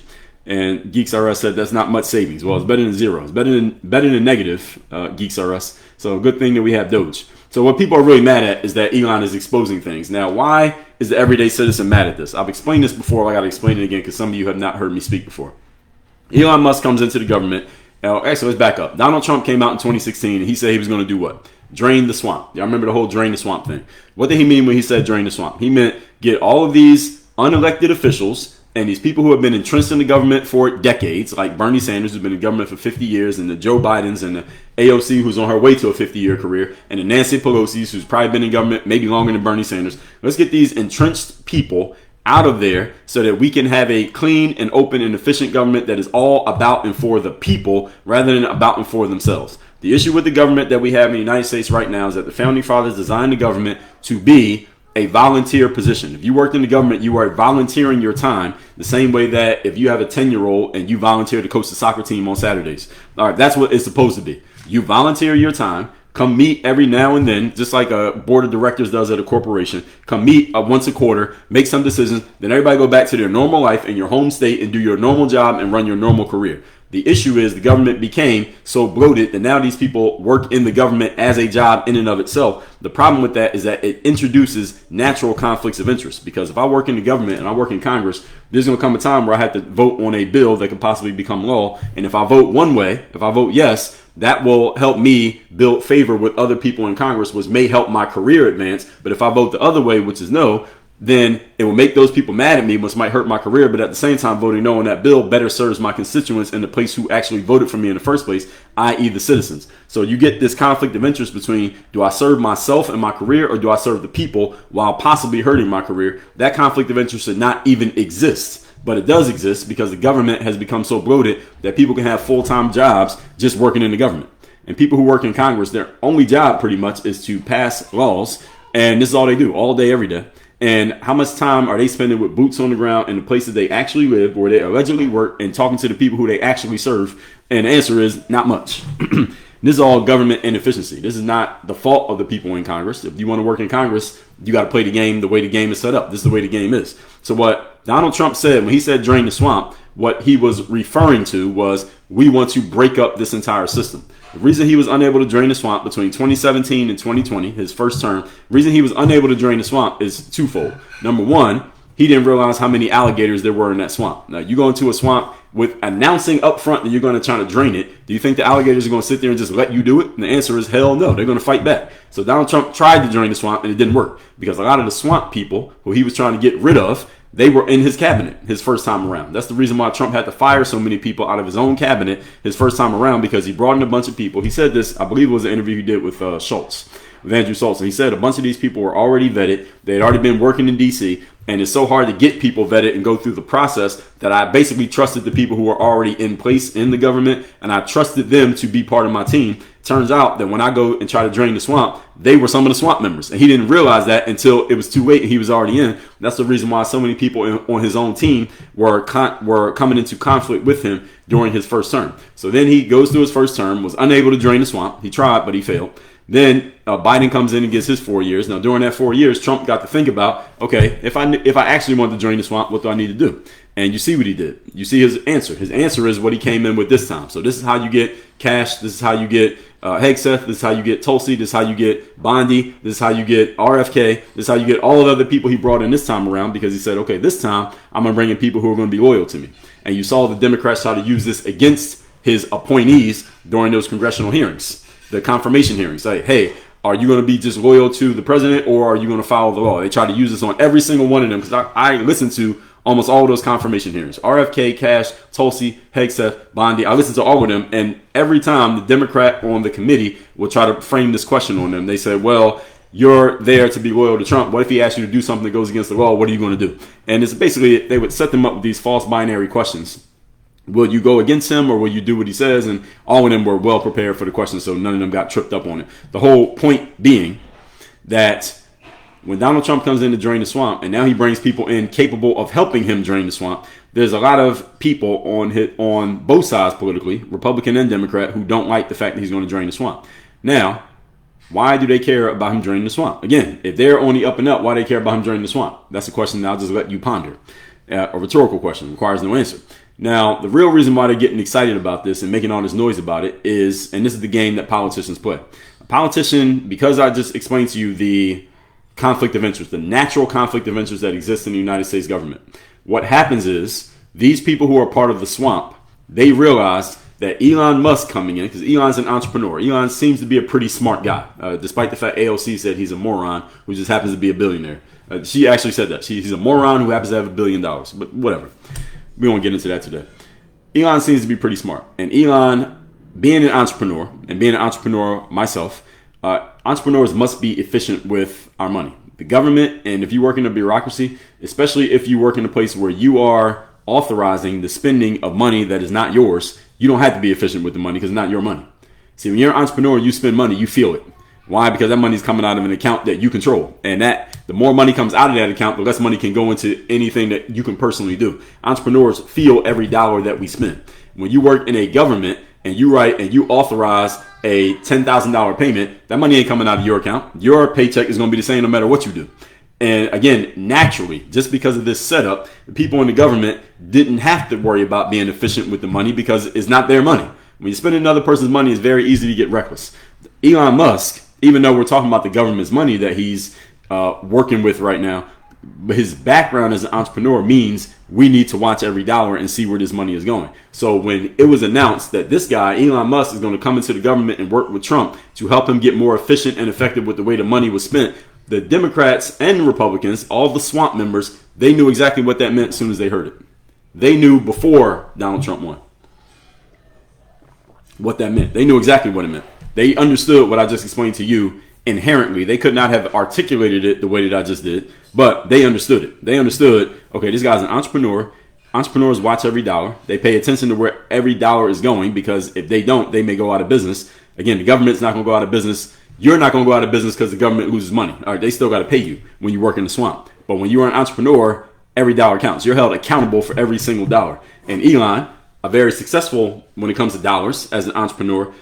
And Geeks R Us said that's not much savings. Well, it's better than zero. It's better than negative, Geeks R Us. So good thing that we have Doge. So what people are really mad at is that Elon is exposing things. Now, why is the everyday citizen mad at this? I've explained this before. I got to explain it again because some of you have not heard me speak before. Elon Musk comes into the government. Actually, let's back up. Donald Trump came out in 2016 and he said he was going to do what? Drain the swamp. Y'all remember the whole drain the swamp thing? What did he mean when he said drain the swamp? He meant get all of these unelected officials and these people who have been entrenched in the government for decades, like Bernie Sanders, who's been in government for 50 years, and the Joe Bidens, and the AOC, who's on her way to a 50-year career, and the Nancy Pelosi's, who's probably been in government maybe longer than Bernie Sanders. Let's get these entrenched people out of there so that we can have a clean and open and efficient government that is all about and for the people rather than about and for themselves. The issue with the government that we have in the United States right now is that the Founding Fathers designed the government to be a volunteer position. If you worked in the government, you are volunteering your time the same way that if you have a 10-year-old and you volunteer to coach the soccer team on Saturdays. All right, that's what it's supposed to be. You volunteer your time, come meet every now and then, just like a board of directors does at a corporation. Come meet once a quarter, make some decisions, then everybody go back to their normal life in your home state and do your normal job and run your normal career. The issue is the government became so bloated that now these people work in the government as a job in and of itself. The problem with that is that it introduces natural conflicts of interest. Because if I work in the government and I work in Congress, there's going to come a time where I have to vote on a bill that could possibly become law. And if I vote one way, if I vote yes, that will help me build favor with other people in Congress, which may help my career advance. But if I vote the other way, which is no, then it will make those people mad at me, which might hurt my career. But at the same time, voting no on that bill better serves my constituents in the place who actually voted for me in the first place, i.e. the citizens. So you get this conflict of interest between, do I serve myself and my career, or do I serve the people while possibly hurting my career? That conflict of interest should not even exist. But it does exist because the government has become so bloated that people can have full-time jobs just working in the government. And people who work in Congress, their only job pretty much is to pass laws. And this is all they do all day, every day. And how much time are they spending with boots on the ground in the places they actually live, where they allegedly work, and talking to the people who they actually serve? And the answer is not much. This is all government inefficiency. This is not the fault of the people in Congress. If you want to work in Congress, you got to play the game the way the game is set up. This is the way the game is. So what Donald Trump said when he said drain the swamp, what he was referring to was we want to break up this entire system. The reason he was unable to drain the swamp between 2017 and 2020, his first term, the reason he was unable to drain the swamp is twofold. Number one, he didn't realize how many alligators there were in that swamp. Now, you go into a swamp with announcing up front that you're going to try to drain it. Do you think the alligators are going to sit there and just let you do it? And the answer is hell no. They're going to fight back. So Donald Trump tried to drain the swamp and it didn't work because a lot of the swamp people who he was trying to get rid of, they were in his cabinet his first time around. That's the reason why Trump had to fire so many people out of his own cabinet his first time around, because he brought in a bunch of people. He said this, I believe it was an interview he did with Andrew Schultz. And he said a bunch of these people were already vetted. They had already been working in D.C., and it's so hard to get people vetted and go through the process that I basically trusted the people who were already in place in the government, and I trusted them to be part of my team. Turns out that when I go and try to drain the swamp, they were some of the swamp members. And he didn't realize that until it was too late and he was already in. That's the reason why so many people on his own team were coming into conflict with him during his first term. So then he goes through his first term, was unable to drain the swamp. He tried, but he failed. Then Biden comes in and gets his 4 years. Now, during that 4 years, Trump got to think about, okay, if I actually want to drain the swamp, what do I need to do? And you see what he did. You see his answer. His answer is what he came in with this time. So this is how you get Cash. This is how you get Hegseth. This is how you get Tulsi. This is how you get Bondi. This is how you get RFK. This is how you get all of the other people he brought in this time around, because he said, okay, this time I'm going to bring in people who are going to be loyal to me. And you saw the Democrats try to use this against his appointees during those congressional hearings, the confirmation hearings. Like, hey, are you going to be just loyal to the president, or are you going to follow the law? They try to use this on every single one of them, because I listened to almost all of those confirmation hearings. RFK, Cash, Tulsi, Hegseth, Bondi. I listened to all of them, and every time the Democrat on the committee would try to frame this question on them, they said, well, you're there to be loyal to Trump. What if he asks you to do something that goes against the law? What are you going to do? And it's basically, they would set them up with these false binary questions. Will you go against him, or will you do what he says? And all of them were well prepared for the question, so none of them got tripped up on it. The whole point being that when Donald Trump comes in to drain the swamp, and now he brings people in capable of helping him drain the swamp, there's a lot of people on both sides politically, Republican and Democrat, who don't like the fact that he's going to drain the swamp. Now, why do they care about him draining the swamp? Again, if they're on the up and up, why do they care about him draining the swamp? That's a question that I'll just let you ponder. A rhetorical question, requires no answer. Now, the real reason why they're getting excited about this and making all this noise about it is, and this is the game that politicians play. A politician, because I just explained to you the conflict of interest, the natural conflict of interest that exists in the United States government. What happens is these people who are part of the swamp, they realize that Elon Musk coming in, because Elon's an entrepreneur. Elon seems to be a pretty smart guy, despite the fact AOC said he's a moron who just happens to be a billionaire. She actually said that. He's a moron who happens to have $1 billion, but whatever. We won't get into that today. Elon seems to be pretty smart. And Elon, being an entrepreneur, and being an entrepreneur myself, entrepreneurs must be efficient with our money. The government, and if you work in a bureaucracy, especially if you work in a place where you are authorizing the spending of money that is not yours, you don't have to be efficient with the money because it's not your money. See, when you're an entrepreneur, you spend money, you feel it. Why? Because that money is coming out of an account that you control. And that the more money comes out of that account, the less money can go into anything that you can personally do. Entrepreneurs feel every dollar that we spend. When you work in a government and you write and you authorize a $10,000 payment, that money ain't coming out of your account. Your paycheck is going to be the same no matter what you do. And again, naturally, just because of this setup, the people in the government didn't have to worry about being efficient with the money because it's not their money. When you spend another person's money, it's very easy to get reckless. Elon Musk, even though we're talking about the government's money that he's working with right now, but his background as an entrepreneur means we need to watch every dollar and see where this money is going. So when it was announced that this guy, Elon Musk, is going to come into the government and work with Trump to help him get more efficient and effective with the way the money was spent, the Democrats and the Republicans, all the swamp members, they knew exactly what that meant as soon as they heard it. They knew before Donald Trump won what that meant. They knew exactly what it meant. They understood what I just explained to you inherently. They could not have articulated it the way that I just did, but they understood it. They understood, okay, this guy's an entrepreneur. Entrepreneurs watch every dollar. They pay attention to where every dollar is going, because if they don't, they may go out of business. Again, the government's not going to go out of business. You're not going to go out of business because the government loses money. All right, they still got to pay you when you work in the swamp. But when you're an entrepreneur, every dollar counts. You're held accountable for every single dollar. And Elon, a very successful when it comes to dollars as an entrepreneur,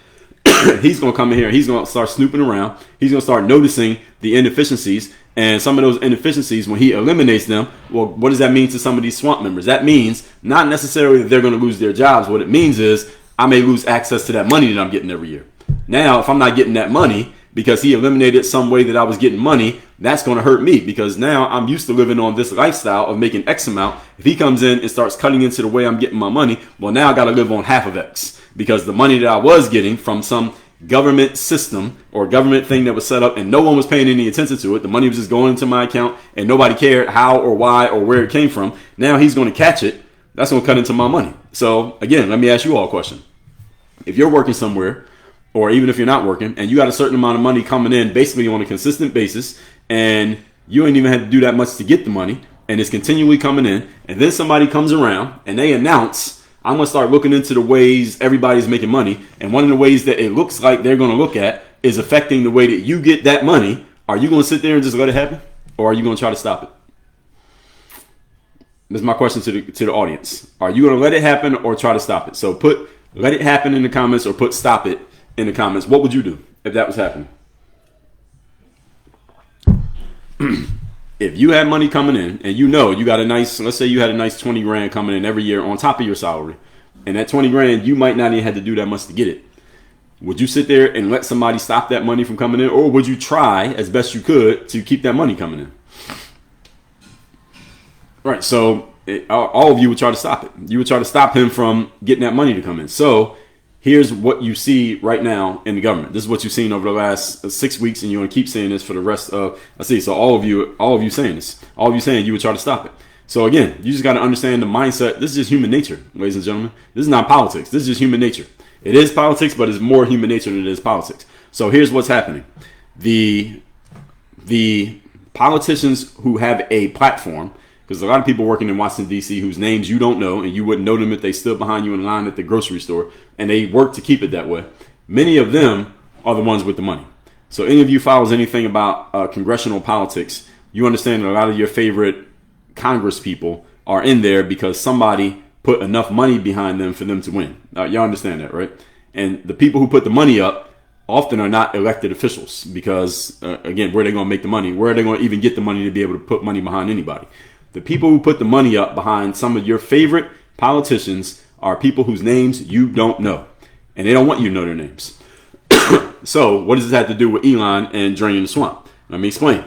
He's going to come in here. He's going to start snooping around. He's going to start noticing the inefficiencies. And some of those inefficiencies, when he eliminates them, well, what does that mean to some of these swamp members? That means not necessarily that they're going to lose their jobs. What it means is I may lose access to that money that I'm getting every year. Now, if I'm not getting that money because he eliminated some way that I was getting money, that's going to hurt me because now I'm used to living on this lifestyle of making X amount. If he comes in and starts cutting into the way I'm getting my money, well, now I got to live on half of X because the money that I was getting from some government system or government thing that was set up and no one was paying any attention to it. The money was just going into my account and nobody cared how or why or where it came from. Now he's going to catch it. That's going to cut into my money. So again, let me ask you all a question. If you're working somewhere, or even if you're not working and you got a certain amount of money coming in basically on a consistent basis and you ain't even had to do that much to get the money and it's continually coming in, and then somebody comes around and they announce, I'm going to start looking into the ways everybody's making money, and one of the ways that it looks like they're going to look at is affecting the way that you get that money. Are you going to sit there and just let it happen, or are you going to try to stop it? That's my question to the audience. Are you going to let it happen or try to stop it? So put let it happen in the comments or put stop it in the comments. What would you do if that was happening? If you had money coming in and you got a nice, let's say you had a nice 20 grand coming in every year on top of your salary, and that 20 grand, you might not even have to do that much to get it. Would you sit there and let somebody stop that money from coming in, or would you try as best you could to keep that money coming in? Right. So all of you would try to stop it. You would try to stop him from getting that money to come in. So here's what you see right now in the government. This is what you've seen over the last 6 weeks, and you're going to keep saying this for the rest of, so all of you saying this, all of you saying you would try to stop it. So again, you just got to understand the mindset. This is just human nature, ladies and gentlemen. This is not politics. This is just human nature. It is politics, but it's more human nature than it is politics. So here's what's happening. The politicians who have a platform, because a lot of people working in Washington, D.C. whose names you don't know, and you wouldn't know them if they stood behind you in line at the grocery store, and they work to keep it that way. Many of them are the ones with the money. So any of you follows anything about congressional politics, you understand that a lot of your favorite Congress people are in there because somebody put enough money behind them for them to win. Y'all understand that, right? And the people who put the money up often are not elected officials because, again, where are they going to make the money? Where are they going to even get the money to be able to put money behind anybody? The people who put the money up behind some of your favorite politicians are people whose names you don't know. And they don't want you to know their names. So what does this have to do with Elon and draining the swamp? Let me explain.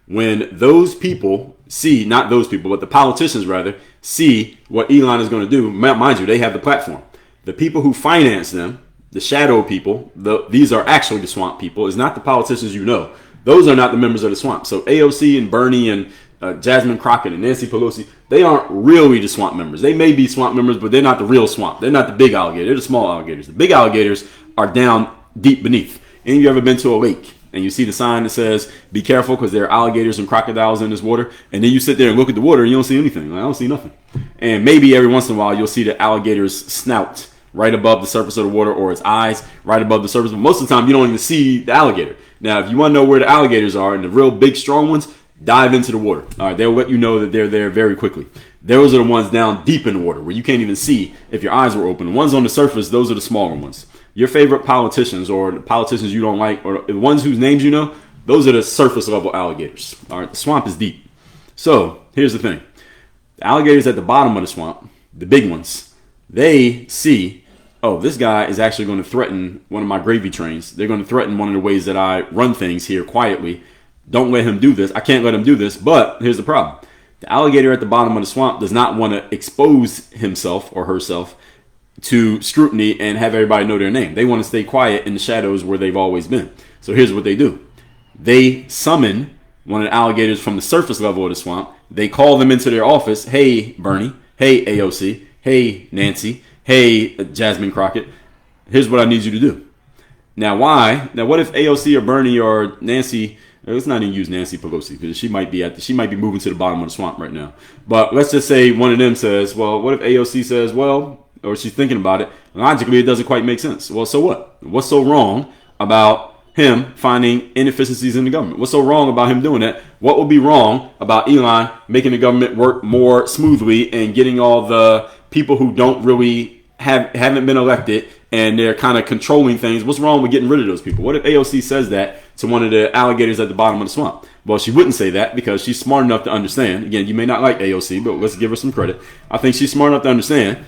When those people see, not those people, but the politicians rather, see what Elon is going to do, mind you, they have the platform. The people who finance them, the shadow people, these are actually the swamp people. It's not the politicians you know. Those are not the members of the swamp. So AOC and Bernie and Jasmine Crockett and Nancy Pelosi, they aren't really the swamp members. They may be swamp members, but they're not the real swamp. They're not the big alligator. They're the small alligators. The big alligators are down deep beneath. Any of you ever been to a lake and you see the sign that says, be careful because there are alligators and crocodiles in this water, and then you sit there and look at the water and you don't see anything. Like, I don't see nothing. And maybe every once in a while you'll see the alligator's snout right above the surface of the water, or its eyes right above the surface. But most of the time you don't even see the alligator. Now, if you want to know where the alligators are and the real big strong ones, dive into the water. All right, they'll let you know that they're there very quickly. Those are the ones down deep in the water where you can't even see if your eyes were open. The ones on the surface, those are the smaller ones. Your favorite politicians or the politicians you don't like or the ones whose names you know, those are the surface level alligators. All right, the swamp is deep. So here's the thing. The alligators at the bottom of the swamp, the big ones, they see, oh, this guy is actually going to threaten one of my gravy trains. They're going to threaten one of the ways that I run things here quietly. Don't let him do this. I can't let him do this. But here's the problem. The alligator at the bottom of the swamp does not want to expose himself or herself to scrutiny and have everybody know their name. They want to stay quiet in the shadows where they've always been. So here's what they do. They summon one of the alligators from the surface level of the swamp. They call them into their office. Hey, Bernie. Hey, AOC. Hey, Nancy. Hey, Jasmine Crockett. Here's what I need you to do. Now, why? Now, what if AOC or Bernie or Nancy... Let's not even use Nancy Pelosi because she might be moving to the bottom of the swamp right now. But let's just say one of them says, well, what if AOC says, well, or she's thinking about it, logically it doesn't quite make sense. Well, so what? What's so wrong about him finding inefficiencies in the government? What's so wrong about him doing that? What would be wrong about Elon making the government work more smoothly and getting all the people who don't really haven't been elected and they're kind of controlling things. What's wrong with getting rid of those people? What if AOC says that to one of the alligators at the bottom of the swamp? Well, she wouldn't say that because she's smart enough to understand. Again, you may not like AOC, but let's give her some credit. I think she's smart enough to understand.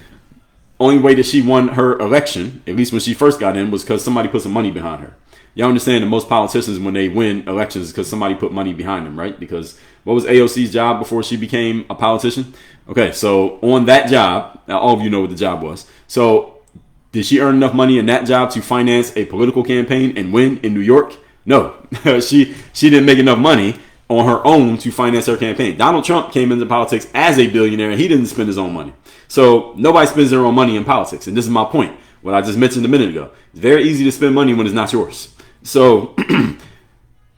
Only way that she won her election, at least when she first got in, was because somebody put some money behind her. Y'all understand that most politicians, when they win elections, is because somebody put money behind them, right? Because what was AOC's job before she became a politician? Okay, so on that job, now all of you know what the job was. So did she earn enough money in that job to finance a political campaign and win in New York? No, she didn't make enough money on her own to finance her campaign. Donald Trump came into politics as a billionaire, and he didn't spend his own money. So nobody spends their own money in politics. And this is my point, what I just mentioned a minute ago. It's very easy to spend money when it's not yours. So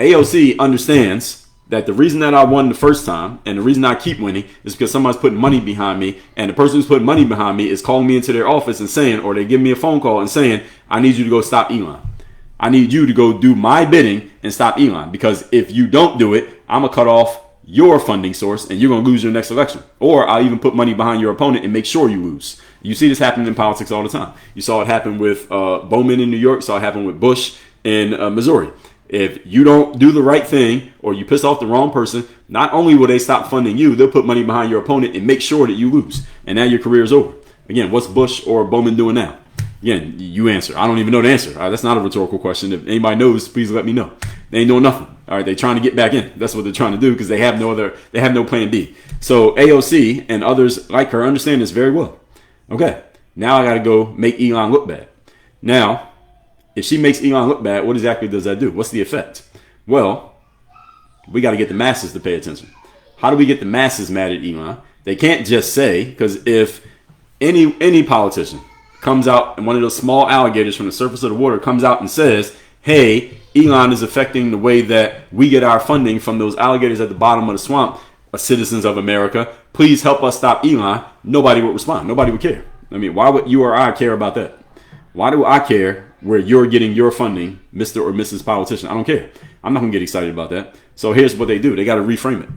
AOC understands that the reason that I won the first time and the reason I keep winning is because somebody's putting money behind me, and the person who's putting money behind me is calling me into their office and saying, or they give me a phone call and saying, I need you to go stop Elon. I need you to go do my bidding and stop Elon, because if you don't do it, I'm going to cut off your funding source and you're going to lose your next election. Or I'll even put money behind your opponent and make sure you lose. You see this happening in politics all the time. You saw it happen with Bowman in New York. You saw it happen with Bush in Missouri. If you don't do the right thing or you piss off the wrong person, not only will they stop funding you, they'll put money behind your opponent and make sure that you lose. And now your career is over. Again, what's Bush or Bowman doing now? Again, you answer. I don't even know the answer. All right, that's not a rhetorical question. If anybody knows, please let me know. They ain't doing nothing. All right, they're trying to get back in. That's what they're trying to do because they have no plan B. So AOC and others like her understand this very well. Okay, now I got to go make Elon look bad. Now, if she makes Elon look bad, what exactly does that do? What's the effect? Well, we got to get the masses to pay attention. How do we get the masses mad at Elon? They can't just say, because if any politician comes out and one of those small alligators from the surface of the water comes out and says, hey, Elon is affecting the way that we get our funding from those alligators at the bottom of the swamp, citizens of America, please help us stop Elon, nobody would respond. Nobody would care. I mean, why would you or I care about that? Why do I care where you're getting your funding, Mr. or Mrs. Politician? I don't care. I'm not going to get excited about that. So here's what they do. They got to reframe it.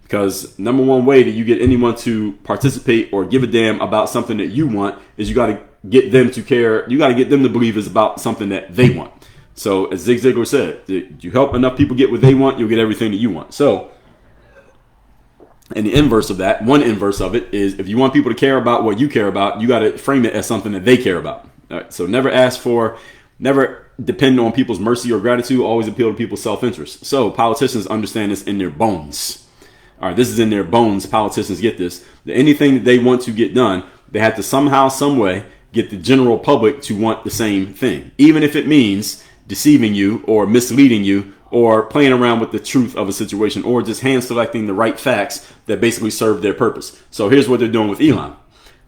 Because number one way that you get anyone to participate or give a damn about something that you want is you got to get them to care. You got to get them to believe it's about something that they want. So as Zig Ziglar said, you help enough people get what they want, you'll get everything that you want. So, and the inverse of that, one inverse of it is if you want people to care about what you care about, you got to frame it as something that they care about. All right, so never depend on people's mercy or gratitude, always appeal to people's self-interest. So politicians understand this in their bones. All right, this is in their bones. Politicians get this. That anything that they want to get done, they have to somehow, some way, get the general public to want the same thing. Even if it means deceiving you or misleading you or playing around with the truth of a situation or just hand selecting the right facts that basically serve their purpose. So here's what they're doing with Elon.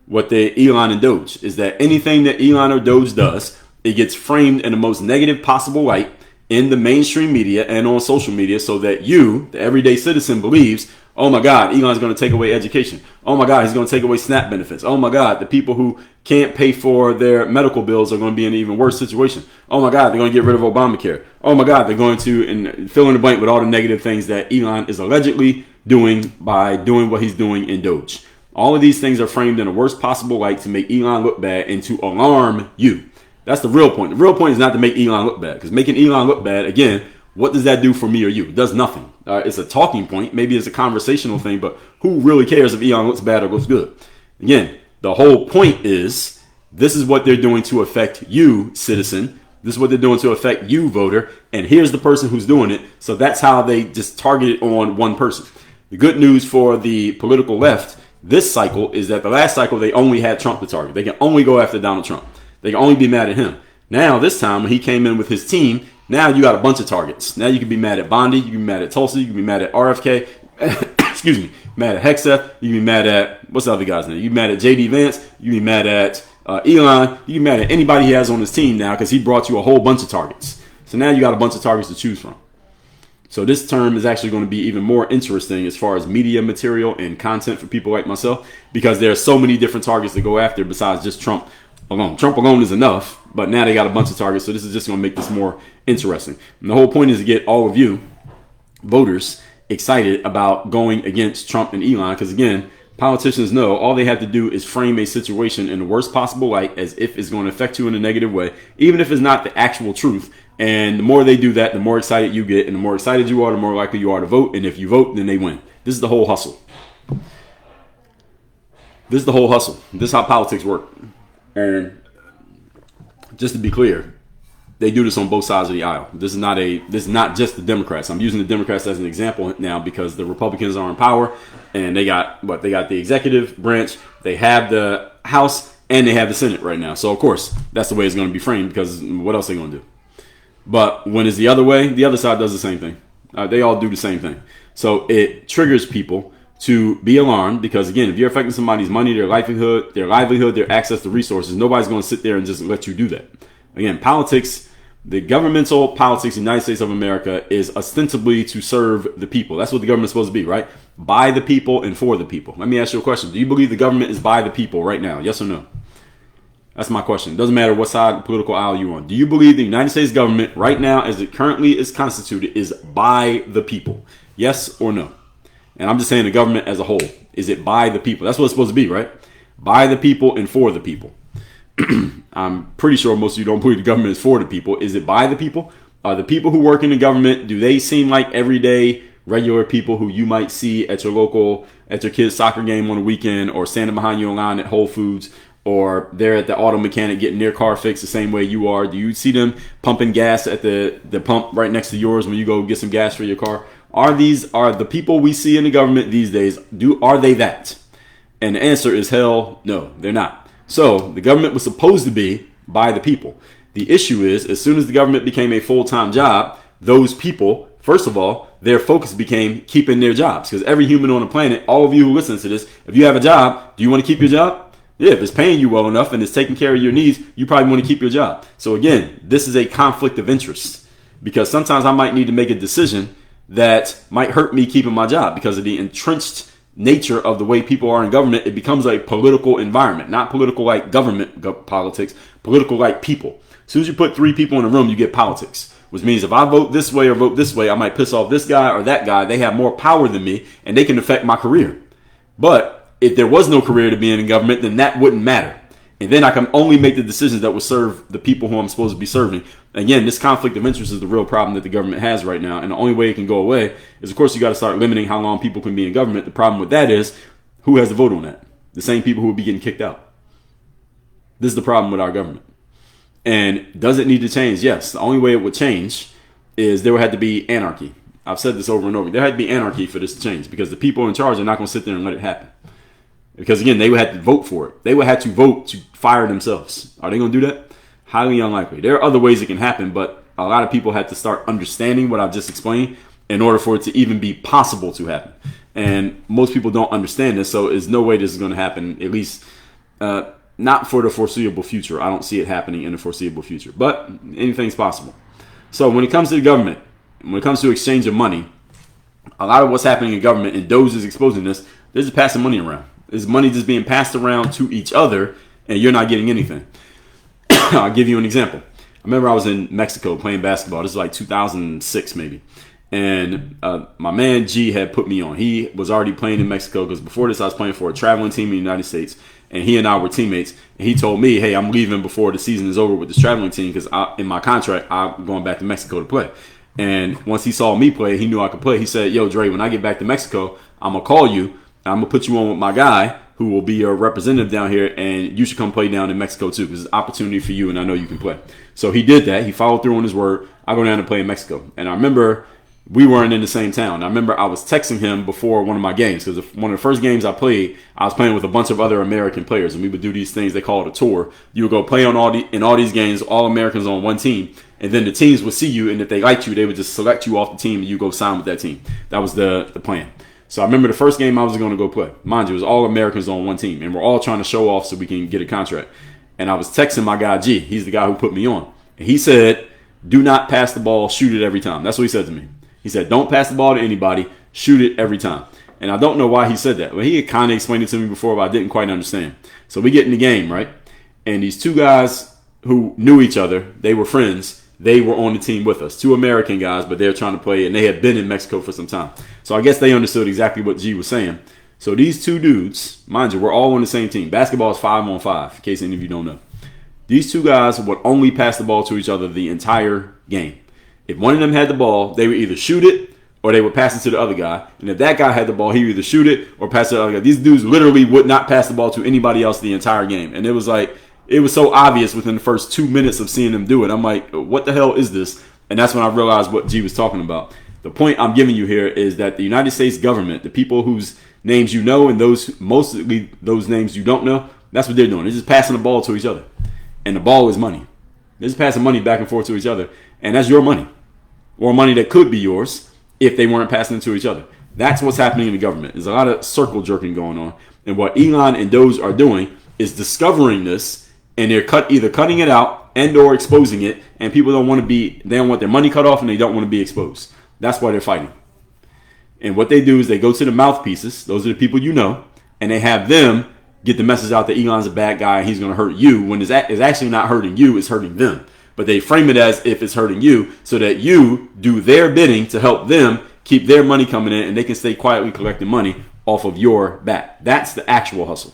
Elon and Doge is that anything that Elon or Doge does, it gets framed in the most negative possible light in the mainstream media and on social media so that you, the everyday citizen, believes, oh my God, Elon's going to take away education. Oh my God, he's going to take away SNAP benefits. Oh my God, the people who can't pay for their medical bills are going to be in an even worse situation. Oh my God, they're going to get rid of Obamacare. Oh my God, they're going to and fill in the blank with all the negative things that Elon is allegedly doing by doing what he's doing in Doge. All of these things are framed in the worst possible light to make Elon look bad and to alarm you. That's the real point. The real point is not to make Elon look bad, because making Elon look bad, again, what does that do for me or you? It does nothing. It's a talking point. Maybe it's a conversational thing, but who really cares if Elon looks bad or looks good? Again, the whole point is this is what they're doing to affect you, citizen. This is what they're doing to affect you, voter. And here's the person who's doing it. So that's how they just target it on one person. The good news for the political left this cycle is that the last cycle, they only had Trump to target. They can only go after Donald Trump. They can only be mad at him. Now, this time, when he came in with his team, now you got a bunch of targets. Now you can be mad at Bondi. You can be mad at Tulsi. You can be mad at RFK. Excuse me. Mad at Hexeth. You can be mad at, what's the other guy's name? You can be mad at JD Vance. You can be mad at Elon. You can be mad at anybody he has on his team now because he brought you a whole bunch of targets. So now you got a bunch of targets to choose from. So this term is actually going to be even more interesting as far as media material and content for people like myself, because there are so many different targets to go after besides just Trump alone. Trump alone is enough, but now they got a bunch of targets. So this is just going to make this more interesting. And the whole point is to get all of you voters excited about going against Trump and Elon, because again, Politicians know all they have to do is frame a situation in the worst possible light as if it's going to affect you in a negative way, even if it's not the actual truth. And the more they do that, the more excited you get. And the more excited you are, the more likely you are to vote. And if you vote, then they win. This is the whole hustle. This is how politics work. And just to be clear, they do this on both sides of the aisle. This is not just the Democrats. I'm using the Democrats as an example now because the Republicans are in power and they got the executive branch, they have the House, and they have the Senate right now. So of course, that's the way it's going to be framed because what else are they going to do? But when it's the other way, the other side does the same thing. They all do the same thing. So it triggers people to be alarmed because, again, if you're affecting somebody's money, their livelihood, their access to resources, nobody's going to sit there and just let you do that. Again, politics, the governmental politics of the United States of America is ostensibly to serve the people. That's what the government's supposed to be, right? By the people and for the people. Let me ask you a question. Do you believe the government is by the people right now? Yes or no? That's my question. It doesn't matter what side of the political aisle you're on. Do you believe the United States government right now, as it currently is constituted, is by the people? Yes or no? And I'm just saying the government as a whole. Is it by the people? That's what it's supposed to be, right? By the people and for the people. I'm pretty sure most of you don't believe the government is for the people. Is it by the people? Are the people who work in the government, do they seem like everyday regular people who you might see at your kid's soccer game on the weekend, or standing behind you in line at Whole Foods, or they're at the auto mechanic getting their car fixed the same way you are? Do you see them pumping gas at the pump right next to yours when you go get some gas for your car? Are the people we see in the government these days, are they that? And the answer is hell no, they're not. So the government was supposed to be by the people. The issue is, as soon as the government became a full-time job, those people, first of all, their focus became keeping their jobs. Because every human on the planet, all of you who listen to this, if you have a job, do you want to keep your job? Yeah, if it's paying you well enough and it's taking care of your needs, you probably want to keep your job. So again, this is a conflict of interest. Because sometimes I might need to make a decision that might hurt me keeping my job because of the entrenched nature of the way people are in government. It becomes a political environment, not political like government politics, political like people. As soon as you put three people in a room, you get politics, which means if I vote this way or vote this way, I might piss off this guy or that guy. They have more power than me and they can affect my career. But if there was no career to be in government, then that wouldn't matter. And then I can only make the decisions that will serve the people who I'm supposed to be serving. Again, this conflict of interest is the real problem that the government has right now. And the only way it can go away is, of course, you got to start limiting how long people can be in government. The problem with that is, who has the vote on that? The same people who will be getting kicked out. This is the problem with our government. And does it need to change? Yes. The only way it would change is there would have to be anarchy. I've said this over and over. There had to be anarchy for this to change because the people in charge are not going to sit there and let it happen. Because, again, they would have to vote for it. They would have to vote to fire themselves. Are they going to do that? Highly unlikely. There are other ways it can happen, but a lot of people have to start understanding what I've just explained in order for it to even be possible to happen. And most people don't understand this, so there's no way this is going to happen, at least not for the foreseeable future. I don't see it happening in the foreseeable future, but anything's possible. So when it comes to the government, when it comes to exchange of money, a lot of what's happening in government, and Doge is exposing this, they're just passing money around. There's money just being passed around to each other, and you're not getting anything. I'll give you an example. I remember I was in Mexico playing basketball. This was like 2006 maybe. And my man G had put me on. He was already playing in Mexico because before this I was playing for a traveling team in the United States. And he and I were teammates. And he told me, hey, I'm leaving before the season is over with this traveling team because in my contract, I'm going back to Mexico to play. And once he saw me play, he knew I could play. He said, yo, Dre, when I get back to Mexico, I'm going to call you. I'm going to put you on with my guy who will be your representative down here, and you should come play down in Mexico too because it's an opportunity for you, and I know you can play. So he did that. He followed through on his word. I go down and play in Mexico. And I remember we weren't in the same town. I remember I was texting him before one of my games because one of the first games I played, I was playing with a bunch of other American players, and we would do these things they call it a tour. You would go play on all these games, all Americans on one team, and then the teams would see you, and if they liked you, they would just select you off the team, and you go sign with that team. That was the plan. So I remember the first game I was going to go play. Mind you, it was all Americans on one team, and we're all trying to show off so we can get a contract. And I was texting my guy G. He's the guy who put me on. And he said, do not pass the ball, shoot it every time. That's what he said to me. He said, don't pass the ball to anybody, shoot it every time. And I don't know why he said that. But he had kind of explained it to me before, but I didn't quite understand. So we get in the game, right? And these two guys who knew each other, they were friends. They were on the team with us. Two American guys, but they were trying to play, and they had been in Mexico for some time. So I guess they understood exactly what G was saying. So these two dudes, mind you, we're all on the same team. Basketball is 5-on-5, in case any of you don't know. These two guys would only pass the ball to each other the entire game. If one of them had the ball, they would either shoot it or they would pass it to the other guy. And if that guy had the ball, he would either shoot it or pass it to the other guy. These dudes literally would not pass the ball to anybody else the entire game. And it was so obvious within the first 2 minutes of seeing them do it. I'm like, what the hell is this? And that's when I realized what G was talking about. The point I'm giving you here is that the United States government, the people whose names you know and mostly those names you don't know, that's what they're doing. They're just passing the ball to each other. And the ball is money. They're just passing money back and forth to each other. And that's your money. Or money that could be yours if they weren't passing it to each other. That's what's happening in the government. There's a lot of circle jerking going on. And what Elon and Doge are doing is discovering this, and they're either cutting it out and or exposing it, and people don't want their money cut off and they don't want to be exposed. That's why they're fighting. And what they do is they go to the mouthpieces, those are the people you know, and they have them get the message out that Elon's a bad guy and he's going to hurt you, when it's actually not hurting you, it's hurting them. But they frame it as if it's hurting you so that you do their bidding to help them keep their money coming in and they can stay quietly collecting money off of your back. That's the actual hustle.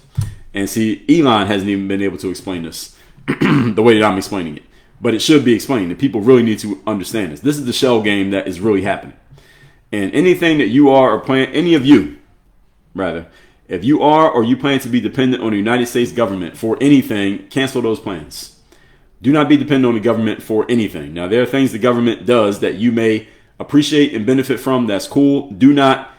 And see, Elon hasn't even been able to explain this the way that I'm explaining it. But it should be explained. And people really need to understand this. This is the shell game that is really happening. And anything that you are or plan, any of you, rather, if you are or you plan to be dependent on the United States government for anything, cancel those plans. Do not be dependent on the government for anything. Now, there are things the government does that you may appreciate and benefit from. That's cool. Do not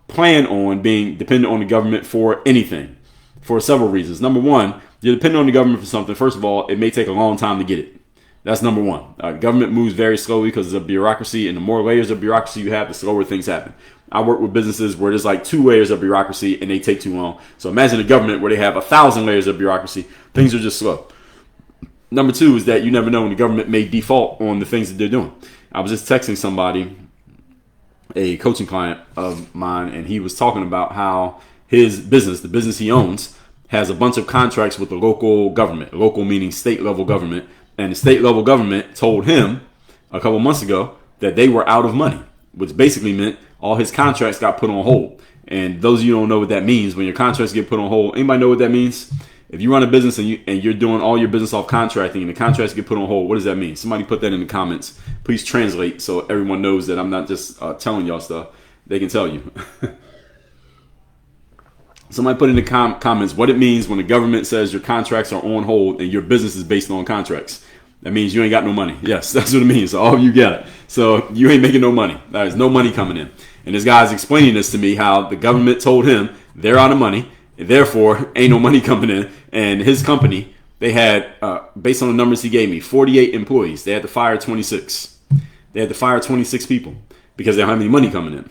plan on being dependent on the government for anything for several reasons. Number one, you're dependent on the government for something. First of all, it may take a long time to get it. That's number one. Government moves very slowly because of bureaucracy, and the more layers of bureaucracy you have, the slower things happen. I work with businesses where there's like 2 layers of bureaucracy and they take too long. So imagine a government where they have 1,000 layers of bureaucracy. Things are just slow. Number two is that you never know when the government may default on the things that they're doing. I was just texting somebody, a coaching client of mine, and he was talking about how his business, the business he owns, has a bunch of contracts with the local government, local meaning state level government. And the state level government told him a couple months ago that they were out of money, which basically meant all his contracts got put on hold. And those of you who don't know what that means, when your contracts get put on hold, anybody know what that means? If you run a business and you're doing all your business off contracting and the contracts get put on hold, what does that mean? Somebody put that in the comments. Please translate so everyone knows that I'm not just telling y'all stuff. They can tell you. Somebody put in the comments what it means when the government says your contracts are on hold and your business is based on contracts. That means you ain't got no money. Yes, that's what it means. So all you get it. So you ain't making no money. There's no money coming in. And this guy's explaining this to me, how the government told him they're out of money, and therefore ain't no money coming in. And his company, they had, based on the numbers he gave me, 48 employees. They had to fire 26. They had to fire 26 people because they don't have any money coming in.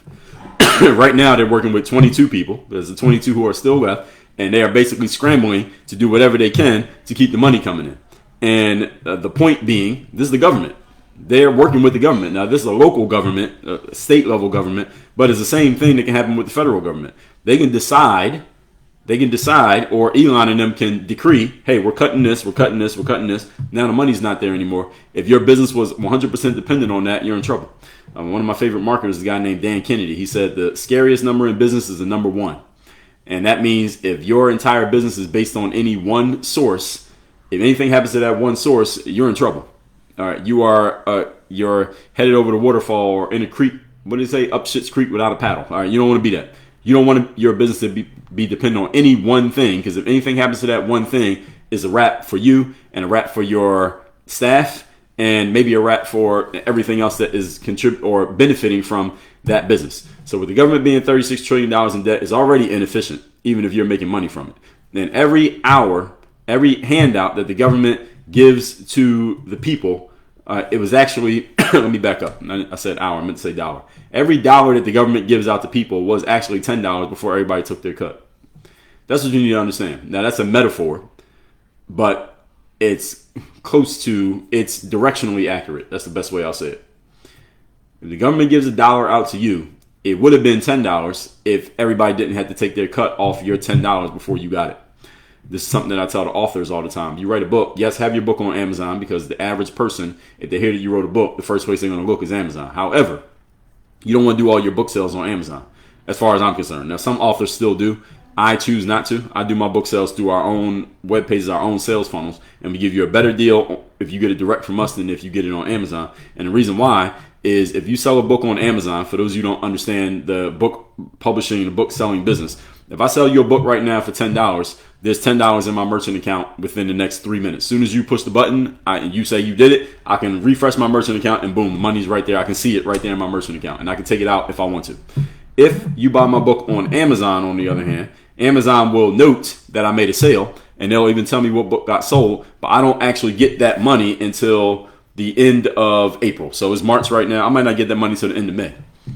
Right now, they're working with 22 people. There's the 22 who are still left, and they are basically scrambling to do whatever they can to keep the money coming in. And the point being, this is the government. They're working with the government. Now, this is a local government, state level government, but it's the same thing that can happen with the federal government. They can decide, or Elon and them can decree, hey, we're cutting this, we're cutting this, we're cutting this. Now the money's not there anymore. If your business was 100% dependent on that, you're in trouble. One of my favorite marketers is a guy named Dan Kennedy. He said the scariest number in business is the number 1. And that means if your entire business is based on any one source, if anything happens to that one source, you're in trouble. All right, you're headed over the waterfall or in a creek. What do they say? Up shit's creek without a paddle. All right, you don't want to be that. You don't want your business to be dependent on any one thing, because if anything happens to that one thing, it's a wrap for you and a wrap for your staff and maybe a wrap for everything else that is or benefiting from that business. So with the government being $36 trillion in debt is already inefficient, even if you're making money from it. Then every hour, every handout that the government gives to the people, it was actually, let me back up. I said hour, I meant to say dollar. Every dollar that the government gives out to people was actually $10 before everybody took their cut. That's what you need to understand. Now, that's a metaphor, but it's it's directionally accurate. That's the best way I'll say it. If the government gives $1 out to you, it would have been $10 if everybody didn't have to take their cut off your $10 before you got it. This is something that I tell the authors all the time. You write a book, yes, have your book on Amazon, because the average person, if they hear that you wrote a book, the first place they're going to look is Amazon. However, you don't want to do all your book sales on Amazon. as far as I'm concerned. Now, some authors still do. I choose not to. I do my book sales through our own web pages, our own sales funnels, and we give you a better deal if you get it direct from us than if you get it on Amazon. And the reason why is if you sell a book on Amazon, for those of you who don't understand the book publishing and the book selling business, if I sell you a book right now for $10, there's $10 in my merchant account within the next 3 minutes. As soon as you push the button and you say you did it, I can refresh my merchant account and boom, money's right there. I can see it right there in my merchant account and I can take it out if I want to. If you buy my book on Amazon, on the other hand, Amazon will note that I made a sale and they'll even tell me what book got sold, but I don't actually get that money until the end of April. So it's March right now. I might not get that money till the end of May.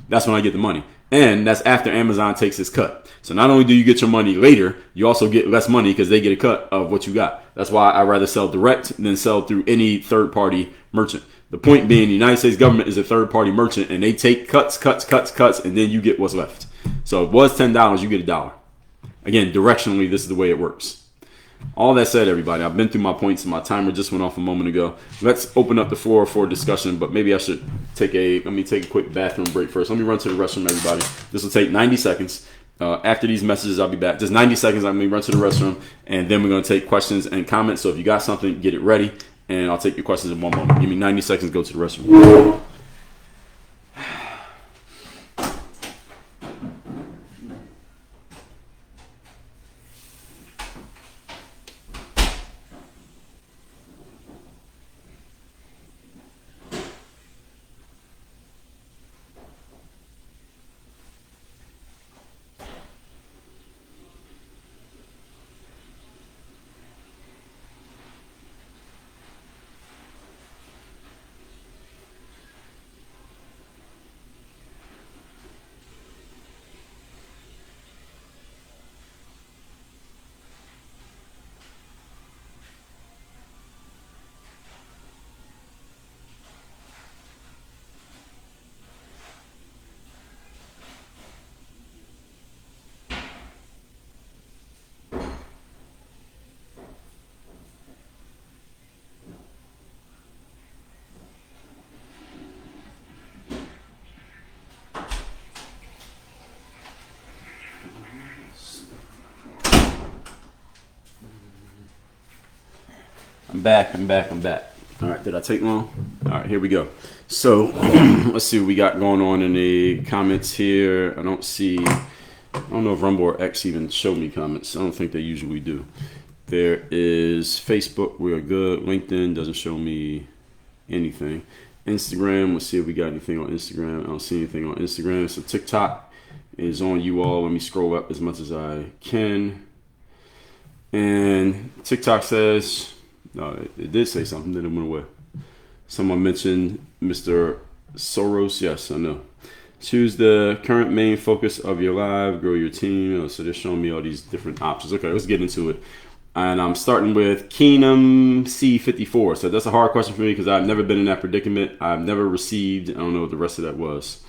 That's when I get the money. And that's after Amazon takes its cut. So not only do you get your money later, you also get less money because they get a cut of what you got. That's why I rather sell direct than sell through any third-party merchant. The point being, the United States government is a third-party merchant, and they take cuts, and then you get what's left. So if it was $10, you get $1. Again, directionally, this is the way it works. All that said, everybody, I've been through my points and my timer just went off a moment ago. Let's open up the floor for discussion, but maybe I should take a quick bathroom break first. Let me run to the restroom, everybody. This will take 90 seconds. After these messages, I'll be back. Just 90 seconds, I'm going to run to the restroom, and then we're going to take questions and comments. So if you got something, get it ready, and I'll take your questions in one moment. Give me 90 seconds to go to the restroom. I'm back. All right, did I take long? All right, here we go. So let's see what we got going on in the comments here. I don't know if Rumble or X even show me comments. I don't think they usually do. There is Facebook, we are good. LinkedIn doesn't show me anything. Instagram, let's see if we got anything on Instagram. I don't see anything on Instagram. So TikTok is on you all. Let me scroll up as much as I can. And TikTok says, no, it did say something, then it went away. Someone mentioned Mr. Soros. Yes, I know. Choose the current main focus of your live, grow your team. So they're showing me all these different options. Okay, let's get into it. And I'm starting with Keenum C54. So that's a hard question for me because I've never been in that predicament. I've never received, I don't know what the rest of that was.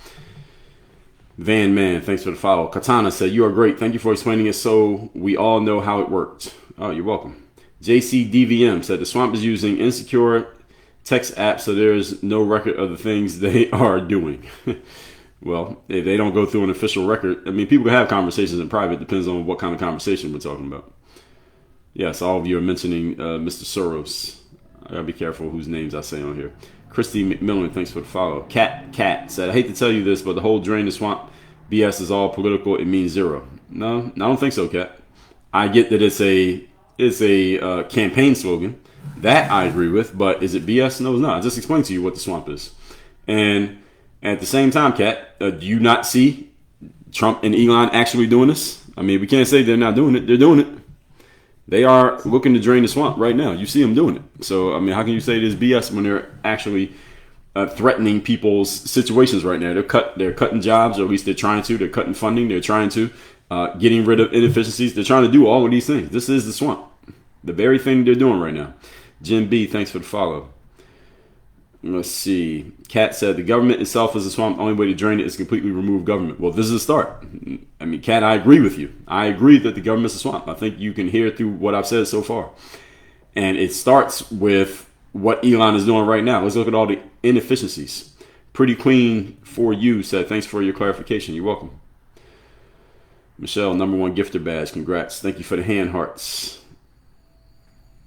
Van Man, thanks for the follow. Katana said, you are great. Thank you for explaining it so we all know how it worked. Oh, you're welcome. JCDVM said, the swamp is using insecure text apps, so there's no record of the things they are doing. Well, if they don't go through an official record, I mean, people can have conversations in private. Depends on what kind of conversation we're talking about. Yes, all of you are mentioning Mr. Soros. I gotta be careful whose names I say on here. Christy McMillan, thanks for the follow. Cat said, I hate to tell you this, but the whole drain the swamp BS is all political. It means zero. No, I don't think so, Cat. I get that it's a campaign slogan. That I agree with, but is it BS? No, it's not. I just explained to you what the swamp is. And at the same time, Kat, do you not see Trump and Elon actually doing this? I mean, we can't say they're not doing it. They're doing it. They are looking to drain the swamp right now. You see them doing it. So, I mean, how can you say this BS when they're actually threatening people's situations right now? They're cutting jobs, or at least they're trying to. They're cutting funding. They're trying to. Getting rid of inefficiencies. They're trying to do all of these things. This is the swamp. The very thing they're doing right now. Jim B, thanks for the follow. Let's see. Kat said, the government itself is a swamp. The only way to drain it is completely remove government. Well, this is a start. I mean, Kat, I agree with you. I agree that the government's a swamp. I think you can hear through what I've said so far. And it starts with what Elon is doing right now. Let's look at all the inefficiencies. Pretty Queen for you said, thanks for your clarification. You're welcome. Michelle, #1 gifter badge. Congrats. Thank you for the hand hearts.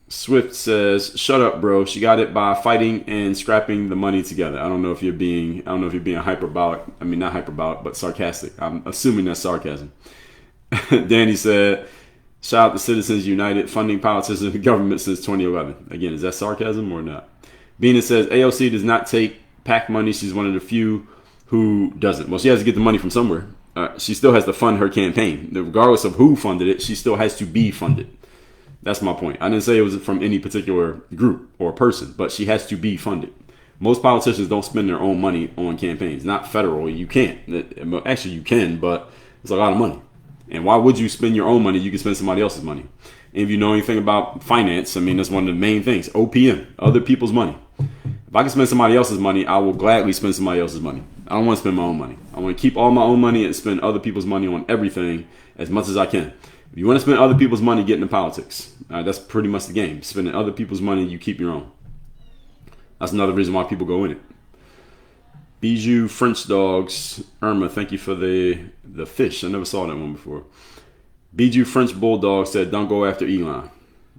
Swift says, "Shut up, bro. She got it by fighting and scrapping the money together." I don't know if you're being hyperbolic. I mean, not hyperbolic, but sarcastic. I'm assuming that's sarcasm. Danny said, "Shout out to Citizens United, funding politicians and government since 2011." Again, is that sarcasm or not? Bina says, "AOC does not take PAC money. She's one of the few who doesn't." Well, she has to get the money from somewhere. She still has to fund her campaign. Regardless of who funded it, she still has to be funded. That's my point. I didn't say it was from any particular group or person, but she has to be funded. Most politicians don't spend their own money on campaigns. Not federal. You can't. Actually, you can, but it's a lot of money. And why would you spend your own money? You can spend somebody else's money. And if you know anything about finance, I mean, that's one of the main things. OPM, other people's money. If I can spend somebody else's money, I will gladly spend somebody else's money. I don't want to spend my own money. I want to keep all my own money and spend other people's money on everything as much as I can. If you want to spend other people's money, get into politics. That's pretty much the game. Spending other people's money, you keep your own. That's another reason why people go in it. Bijou French Dogs. Irma, thank you for the fish. I never saw that one before. Bijou French Bulldog said, "Don't go after Elon."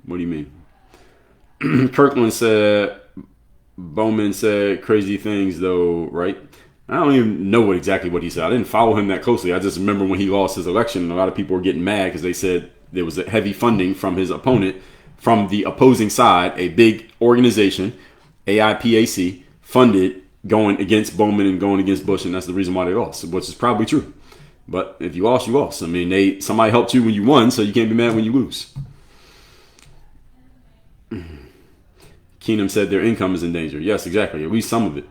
What do you mean? Kirkland said, Bowman said crazy things though, right? I don't even know exactly what he said. I didn't follow him that closely. I just remember when he lost his election, and a lot of people were getting mad because they said there was a heavy funding from his opponent, from the opposing side, a big organization, AIPAC, funded going against Bowman and going against Bush, and that's the reason why they lost, which is probably true. But if you lost, you lost. I mean, somebody helped you when you won, so you can't be mad when you lose. Keenum said their income is in danger. Yes, exactly. At least some of it.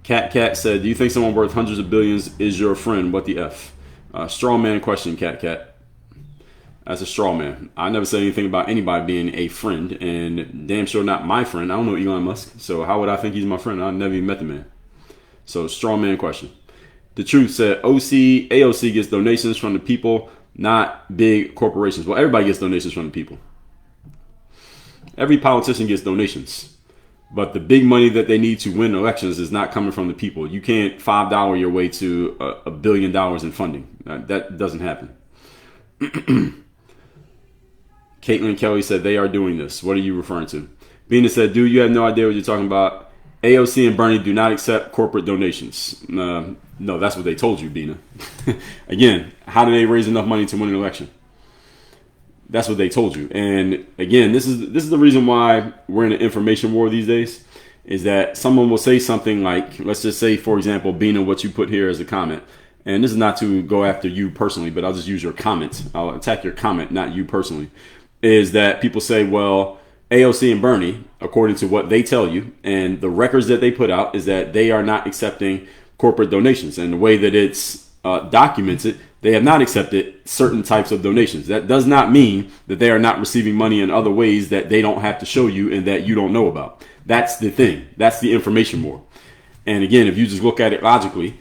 Cat said, "Do you think someone worth hundreds of billions is your friend? What the F?" Straw man question, Cat. That's a straw man. I never said anything about anybody being a friend, and damn sure not my friend. I don't know Elon Musk, so how would I think he's my friend? I never even met the man. So, straw man question. The Truth said, AOC gets donations from the people, not big corporations. Well, everybody gets donations from the people. Every politician gets donations. But the big money that they need to win elections is not coming from the people. You can't $5 your way to $1 billion in funding. That doesn't happen. Caitlin Kelly said they are doing this. What are you referring to? Bina said, "Dude, you have no idea what you're talking about. AOC and Bernie do not accept corporate donations." No, that's what they told you, Bina. Again, how do they raise enough money to win an election? That's what they told you. And again, this is the reason why we're in an information war these days, is that someone will say something like, let's just say, for example, Bina, what you put here as a comment. And this is not to go after you personally, but I'll just use your comment. I'll attack your comment, not you personally. Is that people say, well, AOC and Bernie, according to what they tell you, and the records that they put out, is that they are not accepting corporate donations. And the way that it's documented, they have not accepted certain types of donations. That does not mean that they are not receiving money in other ways that they don't have to show you and that you don't know about. That's the thing. That's the information war. And again, if you just look at it logically,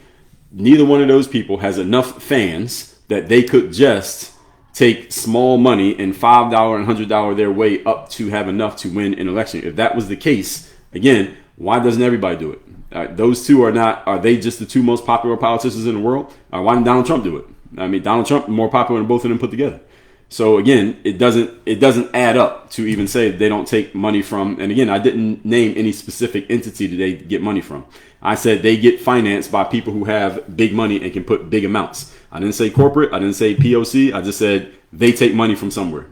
neither one of those people has enough fans that they could just take small money and $5 and $100 their way up to have enough to win an election. If that was the case, again, why doesn't everybody do it? Those two are they just the two most popular politicians in the world? Why didn't Donald Trump do it? I mean, Donald Trump more popular than both of them put together. So again, it doesn't add up to even say they don't take money from. And again, I didn't name any specific entity that they get money from. I said they get financed by people who have big money and can put big amounts. I didn't say corporate. I didn't say POC. I just said they take money from somewhere.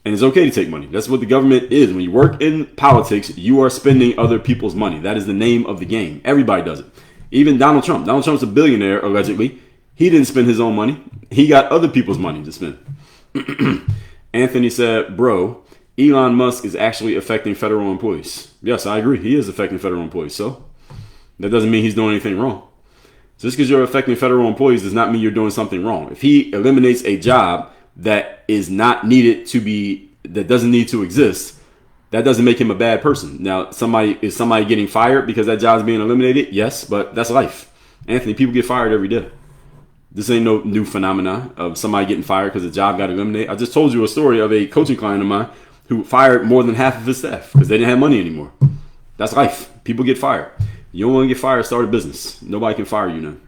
And it's okay to take money. That's what the government is. When you work in politics, you are spending other people's money. That is the name of the game. Everybody does it. Even Donald Trump. Donald Trump's a billionaire, allegedly. He didn't spend his own money. He got other people's money to spend. Anthony said, "Bro, Elon Musk is actually affecting federal employees." Yes, I agree. He is affecting federal employees. So that doesn't mean he's doing anything wrong. Just because you're affecting federal employees does not mean you're doing something wrong. If he eliminates a job that is not needed to be, that doesn't need to exist, that doesn't make him a bad person. Now, is somebody getting fired because that job is being eliminated? Yes, but that's life. Anthony, people get fired every day. This ain't no new phenomena of somebody getting fired because the job got eliminated. I just told you a story of a coaching client of mine who fired more than half of his staff because they didn't have money anymore. That's life. People get fired. You don't want to get fired, start a business. Nobody can fire you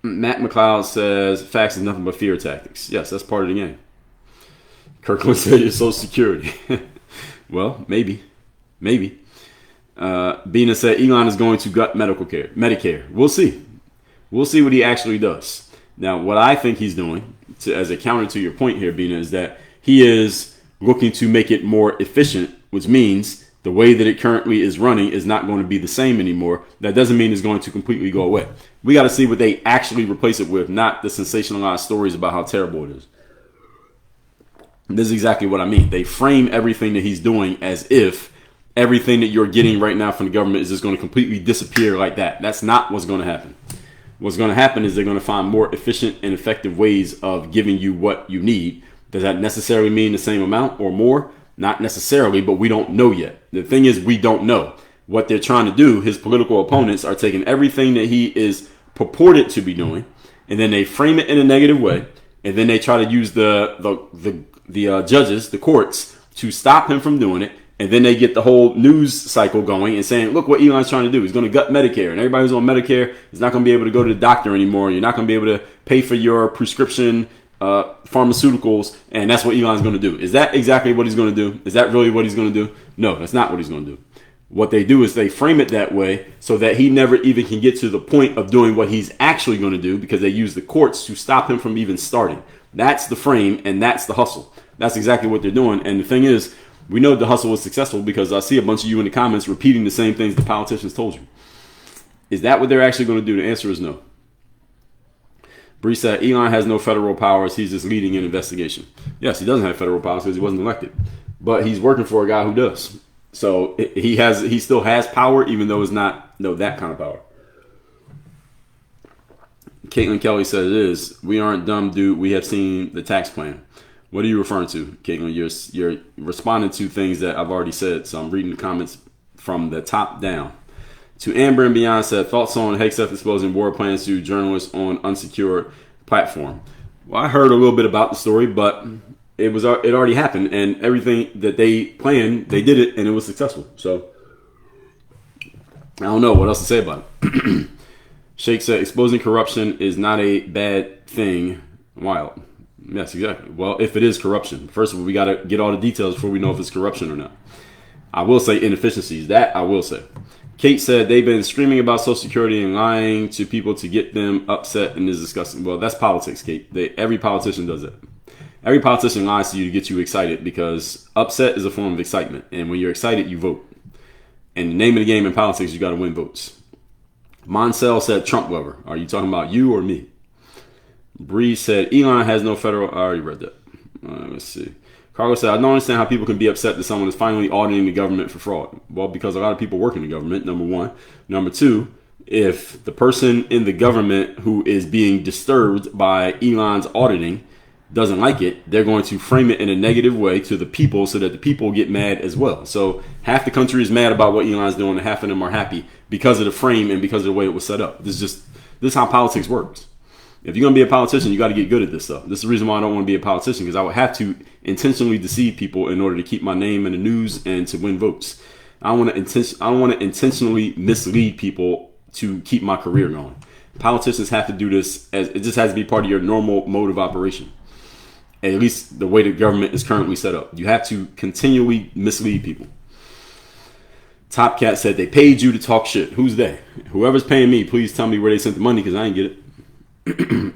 Matt McLeod says, facts is nothing but fear tactics. Yes, that's part of the game. Kirkland said your Social Security. Well, maybe. Bina said Elon is going to gut Medicare. We'll see. We'll see what he actually does. Now, what I think he's doing, as a counter to your point here, Bina, is that he is looking to make it more efficient, which means the way that it currently is running is not going to be the same anymore. That doesn't mean it's going to completely go away. We got to see what they actually replace it with, not the sensationalized stories about how terrible it is. This is exactly what I mean. They frame everything that he's doing as if everything that you're getting right now from the government is just going to completely disappear like that. That's not what's going to happen. What's going to happen is they're going to find more efficient and effective ways of giving you what you need. Does that necessarily mean the same amount or more? Not necessarily, but we don't know yet. The thing is, we don't know. What they're trying to do, his political opponents are taking everything that he is purported to be doing, and then they frame it in a negative way, and then they try to use the judges, the courts, to stop him from doing it. And then they get the whole news cycle going and saying, look what Elon's trying to do. He's going to gut Medicare. And everybody who's on Medicare is not going to be able to go to the doctor anymore. You're not going to be able to pay for your prescription pharmaceuticals. And that's what Elon's going to do. Is that exactly what he's going to do? Is that really what he's going to do? No, that's not what he's going to do. What they do is they frame it that way so that he never even can get to the point of doing what he's actually going to do, because they use the courts to stop him from even starting. That's the frame, and that's the hustle. That's exactly what they're doing. And the thing is, we know the hustle was successful because I see a bunch of you in the comments repeating the same things the politicians told you. Is that what they're actually going to do? The answer is no. Bree said Elon has no federal powers. He's just leading an investigation. Yes, he doesn't have federal powers because he wasn't elected. But he's working for a guy who does. So he still has power, even though it's not that kind of power. Caitlin Kelly says it is. We aren't dumb, dude. We have seen the tax plan. What are you referring to, Caitlin? You're responding to things that I've already said, so I'm reading the comments from the top down. To Amber and Beyond said, thoughts on Hegseth exposing war plans to journalists on unsecured platform. Well, I heard a little bit about the story, but it already happened, and everything that they planned, they did it, and it was successful. So I don't know what else to say about it. Sheikh said, exposing corruption is not a bad thing. Wild. Yes, exactly. Well, if it is corruption, first of all, we got to get all the details before we know if it's corruption or not. I will say inefficiencies. That I will say. Kate said they've been screaming about Social Security and lying to people to get them upset and is disgusting. Well, that's politics, Kate. Every politician does it. Every politician lies to you to get you excited, because upset is a form of excitement. And when you're excited, you vote. And the name of the game in politics, you got to win votes. Monsell said Trump lover. Are you talking about you or me? Bree said Elon has no federal. I already read that. Let's see. Cargo said, I don't understand how people can be upset that someone is finally auditing the government for fraud. Well, because a lot of people work in the government, number one. Number two, if the person in the government who is being disturbed by Elon's auditing doesn't like it, they're going to frame it in a negative way to the people so that the people get mad as well. So half the country is mad about what Elon's doing, and half of them are happy because of the frame and because of the way it was set up. This is how politics works. If you're going to be a politician, you got to get good at this stuff. This is the reason why I don't want to be a politician, because I would have to intentionally deceive people in order to keep my name in the news and to win votes. I don't want to intentionally mislead people to keep my career going. Politicians have to do this as it just has to be part of your normal mode of operation. At least the way the government is currently set up. You have to continually mislead people. Top Cat said they paid you to talk shit. Who's they? Whoever's paying me, please tell me where they sent the money, because I ain't get it.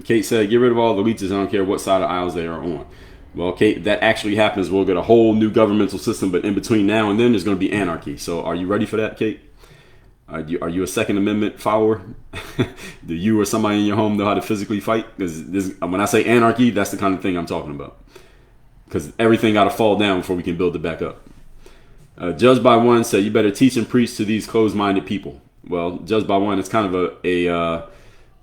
Kate said, get rid of all the leeches. I don't care what side of aisles they are on. Well, Kate, that actually happens. We'll get a whole new governmental system, but in between now and then, there's going to be anarchy. So are you ready for that, Kate? Are you a Second Amendment follower? Do you or somebody in your home know how to physically fight? Because when I say anarchy, that's the kind of thing I'm talking about. Because everything got to fall down before we can build it back up. Judged by One said, you better teach and preach to these closed-minded people. Well, Judged by One is kind of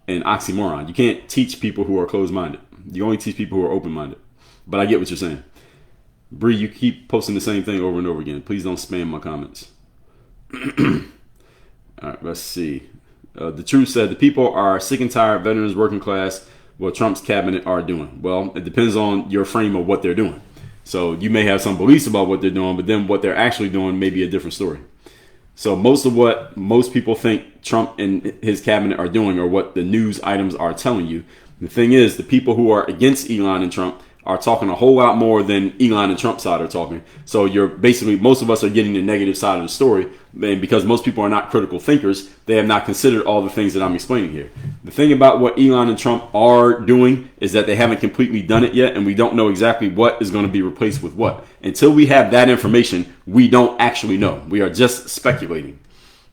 an oxymoron. You can't teach people who are closed-minded. You only teach people who are open-minded. But I get what you're saying. Bree, you keep posting the same thing over and over again. Please don't spam my comments. All right, let's see. The Truth said the people are sick and tired, veterans, working class, what Trump's cabinet are doing. Well, it depends on your frame of what they're doing. So you may have some beliefs about what they're doing, but then what they're actually doing may be a different story. So most of what most people think Trump and his cabinet are doing or what the news items are telling you. The thing is, the people who are against Elon and Trump are talking a whole lot more than Elon and Trump's side are talking. So you're basically, most of us are getting the negative side of the story. And because most people are not critical thinkers, they have not considered all the things that I'm explaining here. The thing about what Elon and Trump are doing is that they haven't completely done it yet. And we don't know exactly what is going to be replaced with what. Until we have that information, we don't actually know. We are just speculating.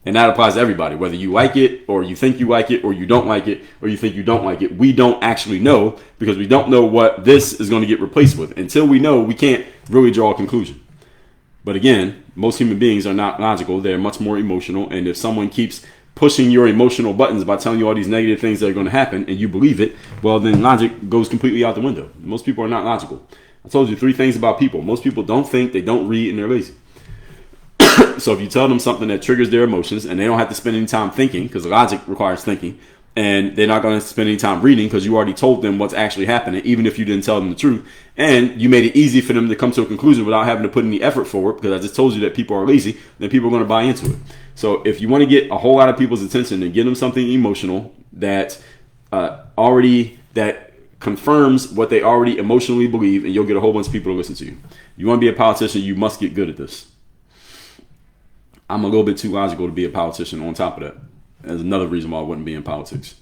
And that applies to everybody, whether you like it or you think you like it or you don't like it or you think you don't like it. We don't actually know because we don't know what this is going to get replaced with. Until we know, we can't really draw a conclusion. But again, most human beings are not logical. They're much more emotional. And if someone keeps pushing your emotional buttons by telling you all these negative things that are going to happen and you believe it, well, then logic goes completely out the window. Most people are not logical. I told you 3 things about people. Most people don't think, they don't read, and they're lazy. So if you tell them something that triggers their emotions and they don't have to spend any time thinking, because logic requires thinking, and they're not going to spend any time reading because you already told them what's actually happening, even if you didn't tell them the truth, and you made it easy for them to come to a conclusion without having to put any effort forward, because I just told you that people are lazy, then people are going to buy into it. So if you want to get a whole lot of people's attention and give them something emotional that that confirms what they already emotionally believe, and you'll get a whole bunch of people to listen to you. You want to be a politician, you must get good at this. I'm a little bit too logical to be a politician on top of that. That's another reason why I wouldn't be in politics.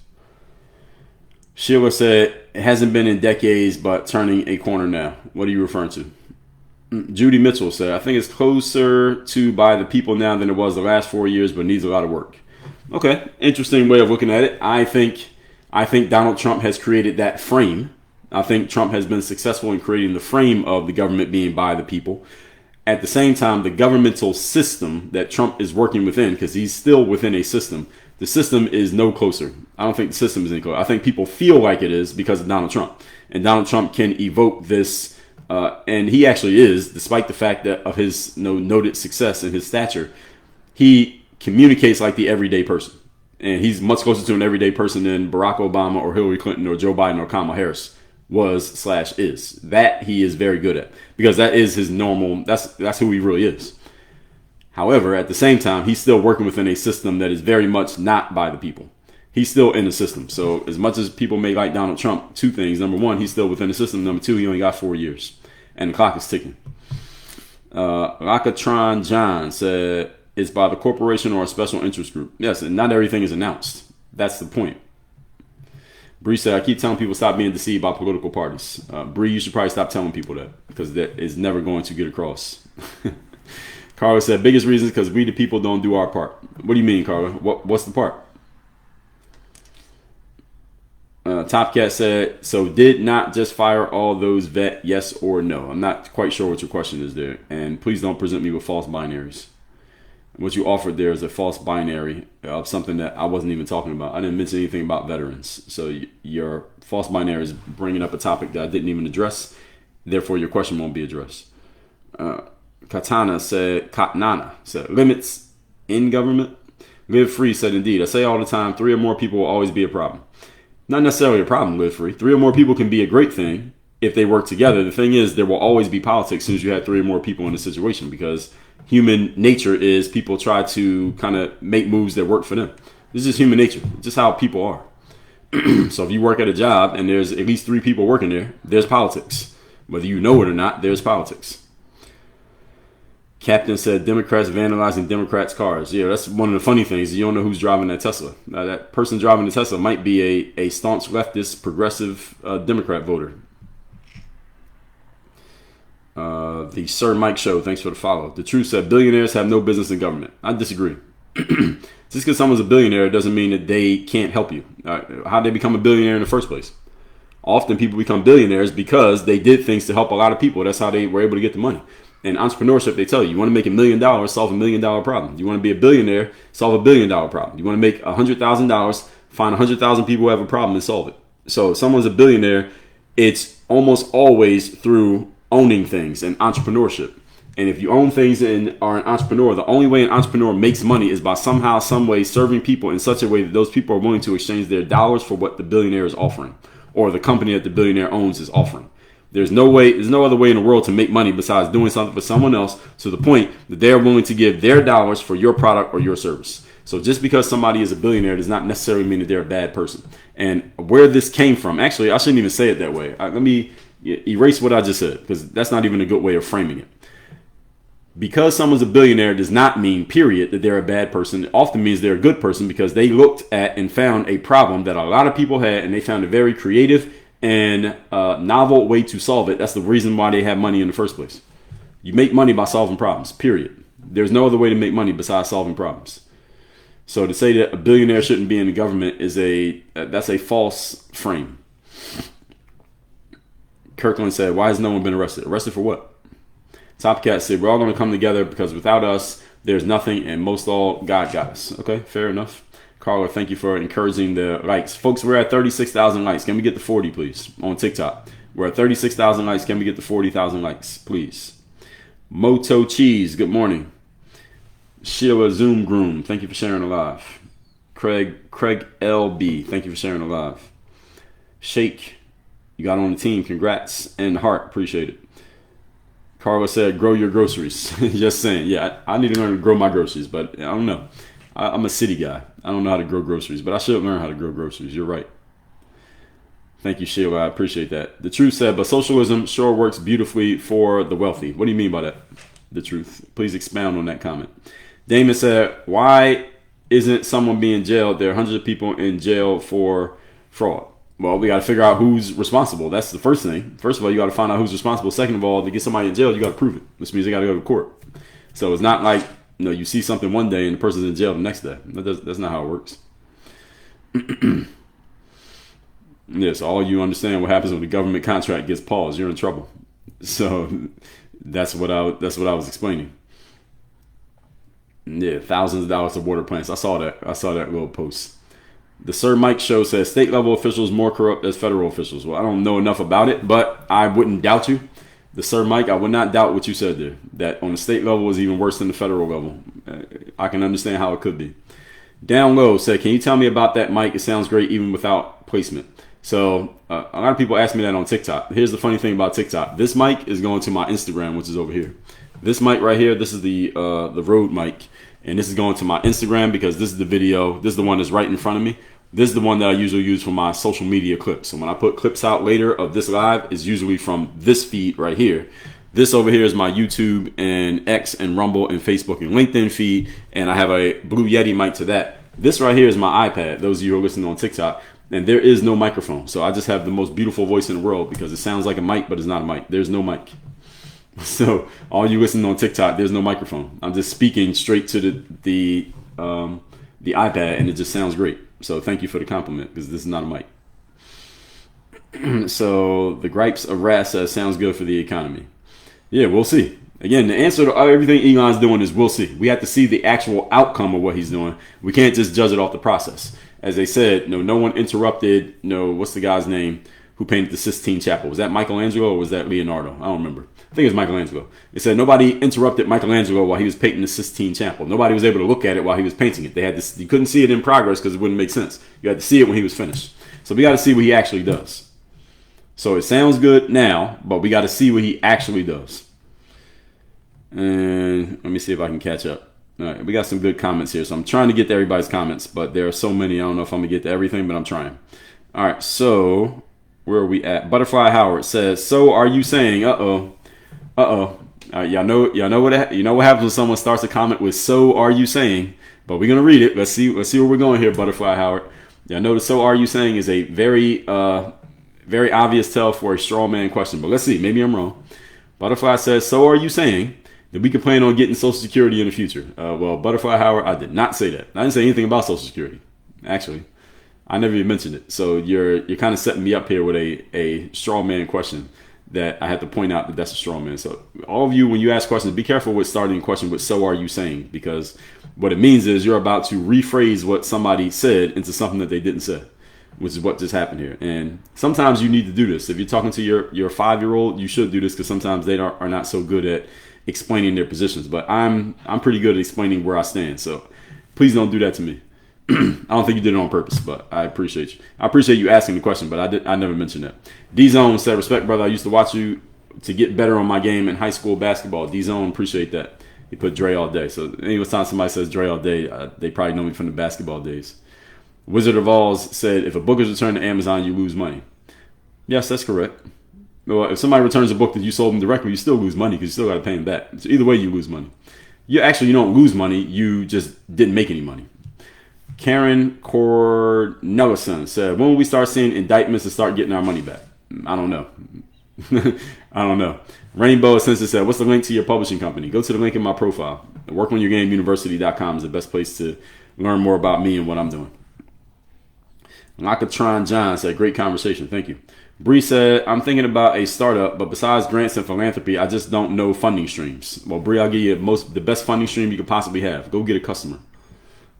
Sheila said, it hasn't been in decades, but turning a corner now. What are you referring to? Judy Mitchell said, I think it's closer to by the people now than it was the last 4 years, but needs a lot of work. Okay, interesting way of looking at it. I think Donald Trump has created that frame. I think Trump has been successful in creating the frame of the government being by the people. At the same time, the governmental system that Trump is working within, because he's still within a system, the system is no closer. I don't think the system is any closer. I think people feel like it is because of Donald Trump. And Donald Trump can evoke this, and he actually is, despite the fact that of his noted success and his stature, he communicates like the everyday person. And he's much closer to an everyday person than Barack Obama or Hillary Clinton or Joe Biden or Kamala Harris was/is. That he is very good at, because that is his normal, that's who he really is. However, at the same time, he's still working within a system that is very much not by the people. He's still in the system. So as much as people may like Donald Trump, 2 things. Number 1, he's still within the system. Number 2, he only got 4 years. And the clock is ticking. Lakatron John said, it's by the corporation or a special interest group. Yes, and not everything is announced. That's the point. Bree said, I keep telling people stop being deceived by political parties. Bree, you should probably stop telling people that, because that is never going to get across. Carla said, biggest reason is because we the people don't do our part. What do you mean, Carla? What's the part? Top Cat said, so did not just fire all those vet, yes or no? I'm not quite sure what your question is there. And please don't present me with false binaries. What you offered there is a false binary of something that I wasn't even talking about. I didn't mention anything about veterans. So your false binary is bringing up a topic that I didn't even address. Therefore, your question won't be addressed. Katnana said, limits in government. Live Free said, indeed. I say all the time, 3 or more people will always be a problem. Not necessarily a problem, Live Free. 3 or more people can be a great thing if they work together. The thing is, there will always be politics as soon as you have 3 or more people in a situation, because human nature is people try to kind of make moves that work for them. This is human nature. It's just how people are. So if you work at a job and there's at least 3 people working there, there's politics. Whether you know it or not, there's politics. Captain said Democrats vandalizing Democrats' cars. Yeah, that's one of the funny things. You don't know who's driving that Tesla. That person driving the Tesla might be a staunch leftist, progressive Democrat voter. The Sir Mike Show, thanks for the follow. The Truth said billionaires have no business in government. I disagree. Just because someone's a billionaire doesn't mean that they can't help you. How'd they become a billionaire in the first place? Often people become billionaires because they did things to help a lot of people. That's how they were able to get the money. In entrepreneurship, they tell you want to make $1 million, solve $1 million problem. You want to be a billionaire, solve $1 billion problem. You want to make $100,000, find 100,000 people who have a problem and solve it. So if someone's a billionaire, it's almost always through owning things and entrepreneurship. And if you own things and are an entrepreneur, the only way an entrepreneur makes money is by somehow, some way serving people in such a way that those people are willing to exchange their dollars for what the billionaire is offering, or the company that the billionaire owns is offering. There's no other way in the world to make money besides doing something for someone else to the point that they're willing to give their dollars for your product or your service. So just because somebody is a billionaire does not necessarily mean that they're a bad person. And where this came from, actually, I shouldn't even say it that way. Let me erase what I just said, because that's not even a good way of framing it. Because someone's a billionaire does not mean, period, that they're a bad person. It often means they're a good person because they looked at and found a problem that a lot of people had, and they found a very creative and novel way to solve it. That's the reason why they have money in the first place. You make money by solving problems, period. There's no other way to make money besides solving problems. So to say that a billionaire shouldn't be in the government that's a false frame. Kirkland said, why has no one been arrested? Arrested for what? Top Cat said, we're all going to come together because without us, there's nothing, and most all, God got us. Okay, fair enough. Carla, thank you for encouraging the likes. Folks, we're at 36,000 likes. Can we get to 40, please, on TikTok? We're at 36,000 likes. Can we get to 40,000 likes, please? Moto Cheese, good morning. Sheila Zoom Groom, thank you for sharing the live. Craig LB, thank you for sharing the live. Shake, you got on the team, congrats. And Heart, appreciate it. Carla said, grow your groceries. Just saying, yeah, I need to learn to grow my groceries, but I don't know. I'm a city guy. I don't know how to grow groceries, but I should learn how to grow groceries. You're right. Thank you, Sheila. I appreciate that. The Truth said, but socialism sure works beautifully for the wealthy. What do you mean by that? The Truth. Please expound on that comment. Damon said, why isn't someone being jailed? There are hundreds of people in jail for fraud. Well, we got to figure out who's responsible. That's the first thing. First of all, you got to find out who's responsible. Second of all, to get somebody in jail, you got to prove it, which means they got to go to court. So it's not like, you see something one day and the person's in jail the next day. That's not how it works. Yeah, so all you understand what happens when the government contract gets paused, you're in trouble. So that's what I was explaining. Yeah, thousands of dollars of water plants. I saw that little post. The Sir Mike show says state level officials more corrupt as federal officials. Well, I don't know enough about it, but I wouldn't doubt you. The Sir Mike, I would not doubt what you said there. That on the state level is even worse than the federal level. I can understand how it could be. Down Low said, can you tell me about that mic? It sounds great even without placement. So a lot of people ask me that on TikTok. Here's the funny thing about TikTok. This mic is going to my Instagram, which is over here. This mic right here, this is the Rode mic. And this is going to my Instagram because this is the video. This is the one that's right in front of me. This is the one that I usually use for my social media clips. So when I put clips out later of this live, it's usually from this feed right here. This over here is my YouTube and X and Rumble and Facebook and LinkedIn feed. And I have a Blue Yeti mic to that. This right here is my iPad, those of you who are listening on TikTok. And there is no microphone. So I just have the most beautiful voice in the world because it sounds like a mic, but it's not a mic. There's no mic. So all you listening on TikTok, there's no microphone. I'm just speaking straight to the iPad, and it just sounds great. So thank you for the compliment because this is not a mic. So the gripes of Ras says sounds good for the economy. Yeah, we'll see. Again, the answer to everything Elon's doing is we'll see. We have to see the actual outcome of what he's doing. We can't just judge it off the process. As they said, no one interrupted. What's the guy's name who painted the Sistine Chapel? Was that Michelangelo or was that Leonardo? I don't remember. I think it was Michelangelo. It said nobody interrupted Michelangelo while he was painting the Sistine Chapel. Nobody was able to look at it while he was painting it. You couldn't see it in progress because it wouldn't make sense. You had to see it when he was finished. So we got to see what he actually does. So it sounds good now, but we got to see what he actually does. And let me see if I can catch up. All right, we got some good comments here. So I'm trying to get to everybody's comments, but there are so many. I don't know if I'm going to get to everything, but I'm trying. All right, so where are we at? Butterfly Howard says, so are you saying, uh-oh. Y'all know what happens when someone starts a comment with "so are you saying?" But we're gonna read it. Let's see where we're going here, Butterfly Howard. Y'all know the "so are you saying" is a very obvious tell for a straw man question. But let's see. Maybe I'm wrong. Butterfly says, "So are you saying that we can plan on getting Social Security in the future?" Well, Butterfly Howard, I did not say that. I didn't say anything about Social Security. Actually, I never even mentioned it. So you're kind of setting me up here with a straw man question that I have to point out that that's a straw man. So all of you, when you ask questions, be careful with starting a question with "so are you saying?" because what it means is you're about to rephrase what somebody said into something that they didn't say, which is what just happened here. And sometimes you need to do this. If you're talking to your 5-year-old, you should do this because sometimes they are not so good at explaining their positions. But I'm pretty good at explaining where I stand. So please don't do that to me. I don't think you did it on purpose, but I appreciate you. I appreciate you asking the question, but I never mentioned that. D-Zone said, respect, brother. I used to watch you to get better on my game in high school basketball. D-Zone, appreciate that. He put DreAllDay. So anytime somebody says DreAllDay, they probably know me from the basketball days. Wizard of Oz said, if a book is returned to Amazon, you lose money. Yes, that's correct. Well, if somebody returns a book that you sold them directly, you still lose money because you still got to pay them back. So either way, you lose money. You don't lose money. You just didn't make any money. Karen Cornelison said, when will we start seeing indictments and start getting our money back? I don't know. I don't know. Rainbow Essential said, what's the link to your publishing company? Go to the link in my profile. WorkOnYourGameUniversity.com is the best place to learn more about me and what I'm doing. Lakatron John said, great conversation. Thank you. Bree said, I'm thinking about a startup, but besides grants and philanthropy, I just don't know funding streams. Well, Bree, I'll give you the best funding stream you could possibly have. Go get a customer.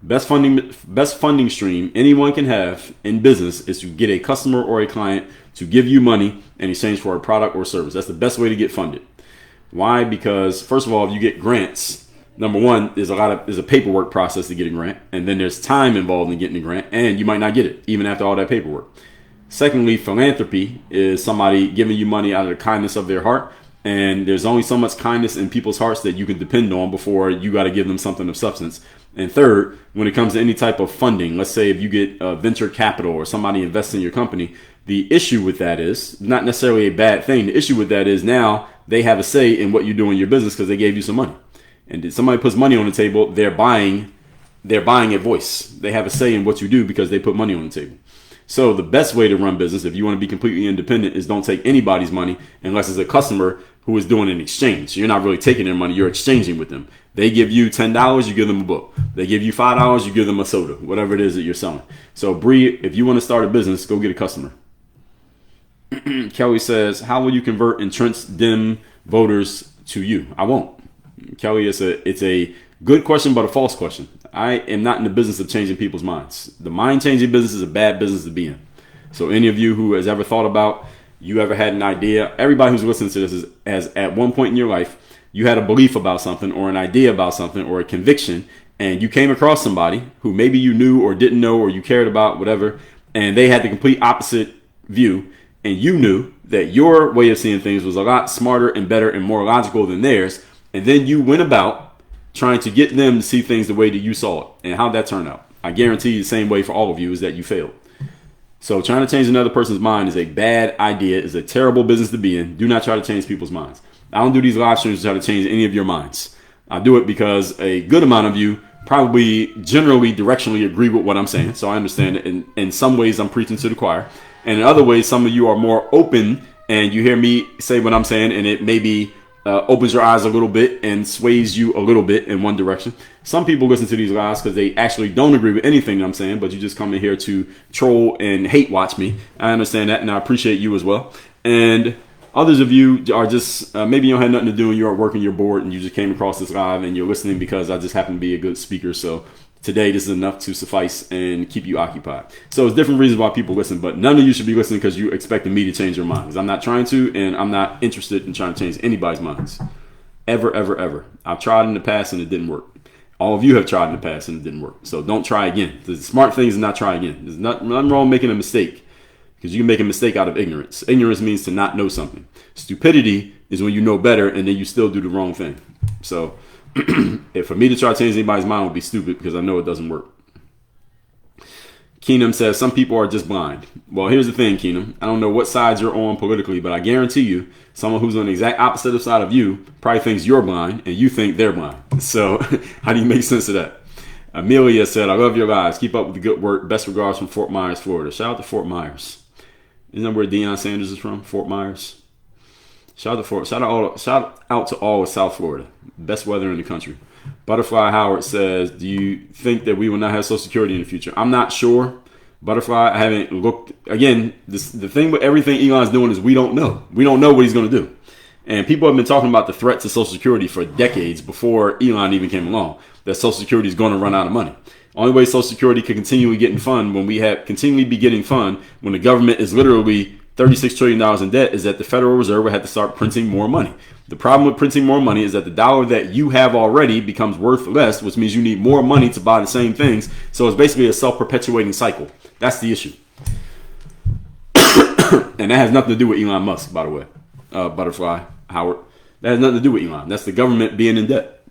Best funding stream anyone can have in business is to get a customer or a client to give you money in exchange for a product or service. That's the best way to get funded. Why? Because first of all, if you get grants, number one, there's a paperwork process to get a grant, and then there's time involved in getting a grant, and you might not get it even after all that paperwork. Secondly, philanthropy is somebody giving you money out of the kindness of their heart, and there's only so much kindness in people's hearts that you can depend on before you got to give them something of substance. And third, when it comes to any type of funding, let's say if you get venture capital or somebody invests in your company, the issue with that is not necessarily a bad thing. The issue with that is now they have a say in what you do in your business because they gave you some money. And if somebody puts money on the table, they're buying a voice. They have a say in what you do because they put money on the table. So the best way to run business, if you want to be completely independent, is don't take anybody's money unless it's a customer who is doing an exchange. So you're not really taking their money, you're exchanging with them. They give you $10, you give them a book. They give you $5, you give them a soda, whatever it is that you're selling. So Bree, if you want to start a business, go get a customer. Kelly says, how will you convert entrenched Dem voters to you? I won't. Kelly, it's a good question, but a false question. I am not in the business of changing people's minds. The mind-changing business is a bad business to be in. So any of you who has ever thought about, you ever had an idea, everybody who's listening to this has at one point in your life, you had a belief about something or an idea about something or a conviction, and you came across somebody who maybe you knew or didn't know or you cared about, whatever, and they had the complete opposite view, and you knew that your way of seeing things was a lot smarter and better and more logical than theirs, and then you went about trying to get them to see things the way that you saw it. And how'd that turn out? I guarantee you the same way for all of you is that you failed. So trying to change another person's mind is a bad idea, is a terrible business to be in. Do not try to change people's minds. I don't do these live streams to try to change any of your minds. I do it because a good amount of you probably generally directionally agree with what I'm saying. So I understand it. In some ways I'm preaching to the choir. And in other ways, some of you are more open and you hear me say what I'm saying and it maybe opens your eyes a little bit and sways you a little bit in one direction. Some people listen to these lives because they actually don't agree with anything I'm saying, but you just come in here to troll and hate watch me. I understand that, and I appreciate you as well. And others of you are just, maybe you don't have nothing to do and you're at work and you're bored and you just came across this live and you're listening because I just happen to be a good speaker. So today, this is enough to suffice and keep you occupied. So it's different reasons why people listen, but none of you should be listening because you're expecting me to change your minds. I'm not trying to, and I'm not interested in trying to change anybody's minds. Ever, ever, ever. I've tried in the past and it didn't work. All of you have tried in the past and it didn't work. So don't try again. The smart thing is not try again. There's nothing wrong making a mistake because you can make a mistake out of ignorance. Ignorance means to not know something. Stupidity is when you know better and then you still do the wrong thing. So if for me to try to change anybody's mind would be stupid because I know it doesn't work. Keenum says, some people are just blind. Well, here's the thing, Keenum. I don't know what sides you're on politically, but I guarantee you, someone who's on the exact opposite side of you probably thinks you're blind and you think they're blind. So how do you make sense of that? Amelia said, I love your guys. Keep up with the good work. Best regards from Fort Myers, Florida. Shout out to Fort Myers. Isn't that where Deion Sanders is from? Fort Myers. Shout out to all of South Florida. Best weather in the country. Butterfly Howard says, do you think that we will not have Social Security in the future? I'm not sure. Butterfly, I haven't looked. Again, the thing with everything Elon's doing is we don't know. We don't know what he's going to do. And people have been talking about the threat to Social Security for decades before Elon even came along, that Social Security is going to run out of money. Only way Social Security can continually be getting fund when the government is literally $36 trillion in debt is that the Federal Reserve would have to start printing more money. The problem with printing more money is that the dollar that you have already becomes worth less, which means you need more money to buy the same things. So it's basically a self-perpetuating cycle. That's the issue. And that has nothing to do with Elon Musk, by the way. Butterfly, Howard. That has nothing to do with Elon. That's the government being in debt.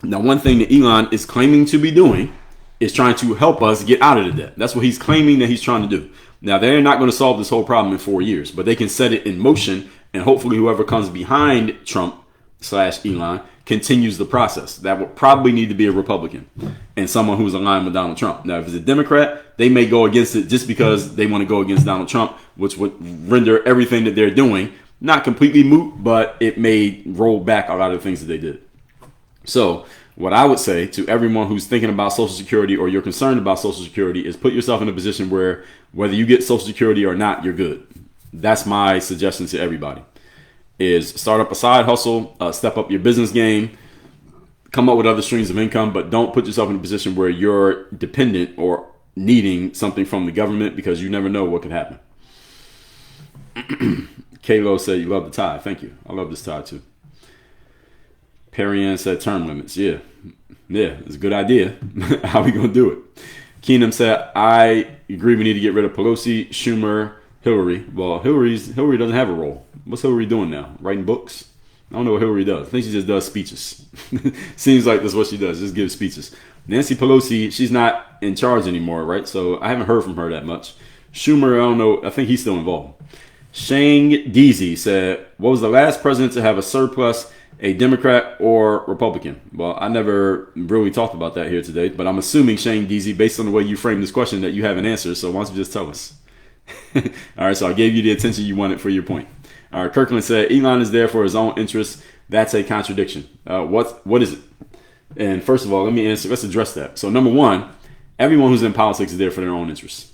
Now, one thing that Elon is claiming to be doing is trying to help us get out of the debt. That's what he's claiming that he's trying to do. Now, they're not going to solve this whole problem in 4 years, but they can set it in motion, and hopefully whoever comes behind Trump/Elon continues the process. That would probably need to be a Republican and someone who's aligned with Donald Trump. Now, if it's a Democrat, they may go against it just because they want to go against Donald Trump, which would render everything that they're doing not completely moot, but it may roll back a lot of the things that they did. So what I would say to everyone who's thinking about Social Security or you're concerned about Social Security is put yourself in a position where whether you get Social Security or not, you're good. That's my suggestion to everybody. Is start up a side hustle, step up your business game, come up with other streams of income, but don't put yourself in a position where you're dependent or needing something from the government because you never know what could happen. Kalo said you love the tie. Thank you. I love this tie too. Perrian said term limits. Yeah, it's a good idea. How are we going to do it? Keenum said, I agree we need to get rid of Pelosi, Schumer, Hillary. Well, Hillary doesn't have a role. What's Hillary doing now? Writing books? I don't know what Hillary does. I think she just does speeches. Seems like that's what she does. Just gives speeches. Nancy Pelosi, she's not in charge anymore, right? So I haven't heard from her that much. Schumer, I don't know. I think he's still involved. Shane Deasy said, what was the last president to have a surplus, a Democrat or Republican? Well, I never really talked about that here today, but I'm assuming, Shane Deasy, based on the way you framed this question, that you have an answer. So why don't you just tell us? All right, so I gave you the attention you wanted for your point. All right, Kirkland said, Elon is there for his own interests. That's a contradiction. What is it? And first of all, let's address that. So number one, everyone who's in politics is there for their own interests.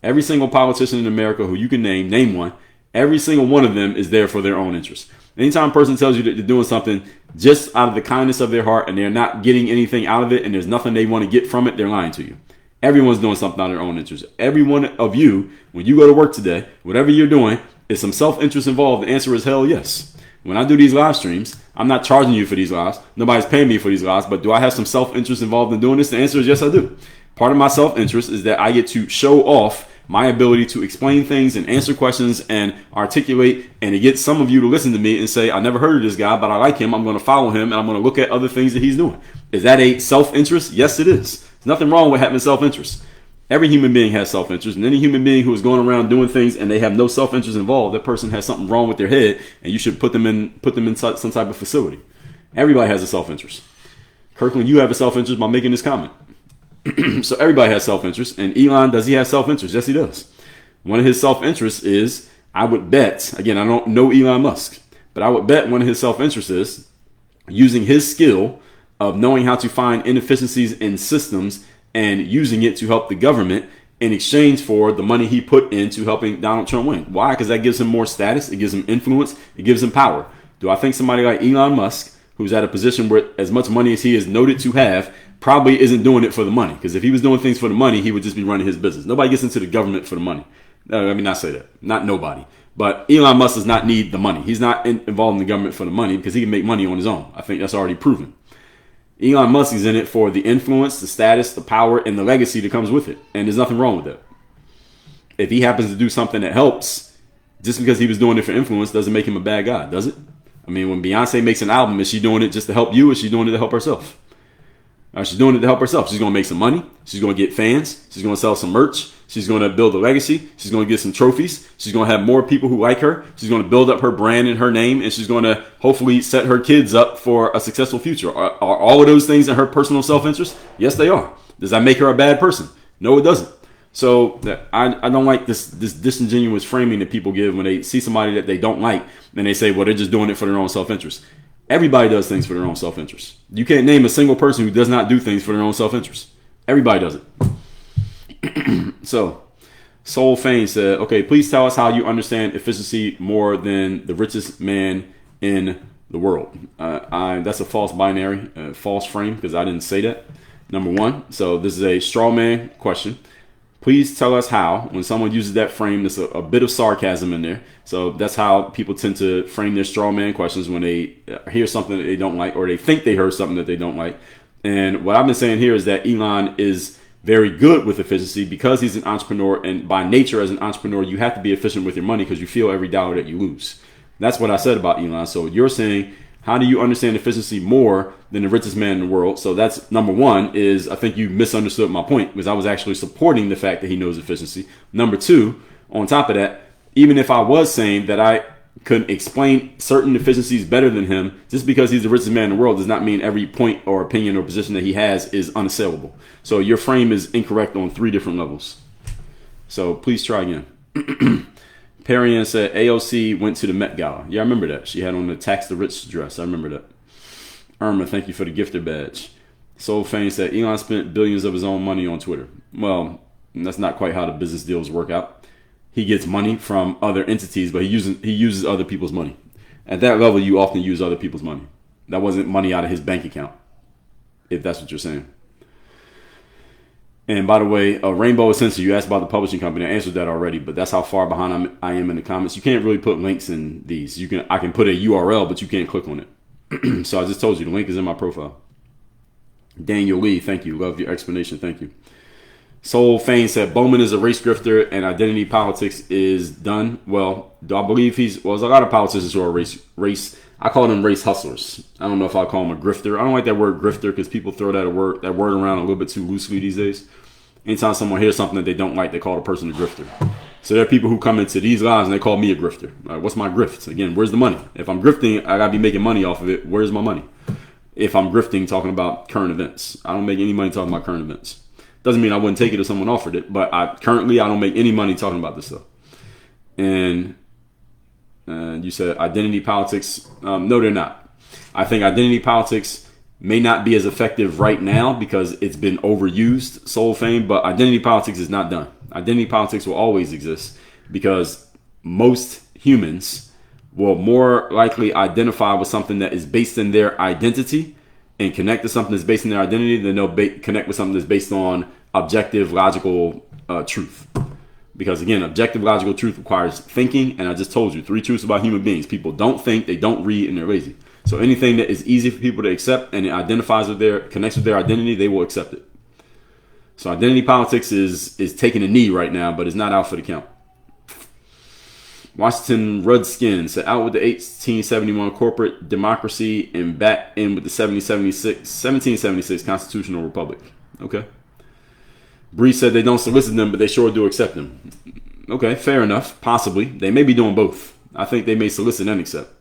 Every single politician in America who you can name one, every single one of them is there for their own interests. Anytime a person tells you that they're doing something just out of the kindness of their heart and they're not getting anything out of it and there's nothing they want to get from it, they're lying to you. Everyone's doing something out of their own interest. Every one of you, when you go to work today, whatever you're doing, is some self-interest involved? The answer is hell yes. When I do these live streams, I'm not charging you for these lives. Nobody's paying me for these lives, but do I have some self-interest involved in doing this? The answer is yes, I do. Part of my self-interest is that I get to show off my ability to explain things and answer questions and articulate and to get some of you to listen to me and say, I never heard of this guy, but I like him. I'm going to follow him and I'm going to look at other things that he's doing. Is that a self-interest? Yes, it is. There's nothing wrong with having self-interest. Every human being has self-interest, and any human being who is going around doing things and they have no self-interest involved, that person has something wrong with their head, and you should put them in some type of facility. Everybody has a self-interest. Kirkland, you have a self-interest by making this comment. So everybody has self-interest, and Elon, does he have self-interest? Yes, he does. One of his self-interests is, I would bet, again, I don't know Elon Musk, but I would bet one of his self-interests is using his skill of knowing how to find inefficiencies in systems and using it to help the government in exchange for the money he put into helping Donald Trump win. Why? Because that gives him more status. It gives him influence. It gives him power. Do I think somebody like Elon Musk, who's at a position where as much money as he is noted to have, probably isn't doing it for the money? Because if he was doing things for the money, he would just be running his business. Nobody gets into the government for the money. Let me not say that. Not nobody. But Elon Musk does not need the money. He's not involved in the government for the money because he can make money on his own. I think that's already proven. Elon Musk is in it for the influence, the status, the power, and the legacy that comes with it. And there's nothing wrong with that. If he happens to do something that helps, just because he was doing it for influence doesn't make him a bad guy, does it? I mean, when Beyonce makes an album, is she doing it just to help you, or is she doing it to help herself? She's doing it to help herself. She's going to make some money. She's going to get fans. She's going to sell some merch. She's going to build a legacy. She's going to get some trophies. She's going to have more people who like her. She's going to build up her brand and her name, and she's going to hopefully set her kids up for a successful future. Are all of those things in her personal self-interest? Yes, they are. Does that make her a bad person? No, it doesn't. So I don't like this disingenuous framing that people give when they see somebody that they don't like, and they say, well, they're just doing it for their own self-interest. Everybody does things for their own self-interest. You can't name a single person who does not do things for their own self-interest. Everybody does it. So, Soul Fane said, okay, please tell us how you understand efficiency more than the richest man in the world. That's a false binary, false frame, because I didn't say that. Number one. So this is a straw man question. Please tell us how. When someone uses that frame, there's a bit of sarcasm in there. So that's how people tend to frame their straw man questions when they hear something that they don't like, or they think they heard something that they don't like. And what I've been saying here is that Elon is very good with efficiency because he's an entrepreneur. And by nature, as an entrepreneur, you have to be efficient with your money because you feel every dollar that you lose. That's what I said about Elon. So you're saying, how do you understand efficiency more than the richest man in the world? So that's number one, is I think you misunderstood my point, because I was actually supporting the fact that he knows efficiency. Number two, on top of that, even if I was saying that I could explain certain efficiencies better than him, just because he's the richest man in the world does not mean every point or opinion or position that he has is unassailable. So your frame is incorrect on 3 different levels. So please try again. Perrian said AOC went to the Met Gala. Yeah, I remember that. She had on the Tax the Rich dress. I remember that. Irma, thank you for the gifter badge. Soul Fane said Elon spent billions of his own money on Twitter. Well, that's not quite how the business deals work out. He gets money from other entities, but he uses other people's money. At that level, you often use other people's money. That wasn't money out of his bank account, if that's what you're saying. And by the way, Rainbow Essential, you asked about the publishing company. I answered that already, but that's how far behind I am in the comments. You can't really put links in these. I can put a URL, but you can't click on it. So I just told you, the link is in my profile. Daniel Lee, thank you. Love your explanation. Thank you. Soul Fane said Bowman is a race grifter and identity politics is done. Well, do I believe there's a lot of politicians who are race. I call them race hustlers. I don't know if I'll call them a grifter. I don't like that word grifter because people throw that word around a little bit too loosely these days. Anytime someone hears something that they don't like, they call the person a grifter. So there are people who come into these lives and they call me a grifter. What's my grift? Again, where's the money? If I'm grifting, I gotta be making money off of it. Where's my money? If I'm grifting, talking about current events, I don't make any money talking about current events. Doesn't mean I wouldn't take it if someone offered it, but I don't make any money talking about this stuff. And you said identity politics. No, they're not. I think identity politics may not be as effective right now because it's been overused, Soul Fame, but identity politics is not done. Identity politics will always exist because most humans will more likely identify with something that is based in their identity and connect to something that's based in their identity than they'll connect with something that's based on objective, logical truth. Because again, objective, logical truth requires thinking, and I just told you 3 truths about human beings. People don't think, they don't read, and they're lazy. So anything that is easy for people to accept and it identifies with connects with their identity, they will accept it. So identity politics is taking a knee right now, but it's not out for the count. Washington Redskins said out with the 1871 corporate democracy and back in with the 1776 constitutional republic. Okay. Bree said they don't solicit them, but they sure do accept them. Okay, fair enough. Possibly. They may be doing both. I think they may solicit and accept.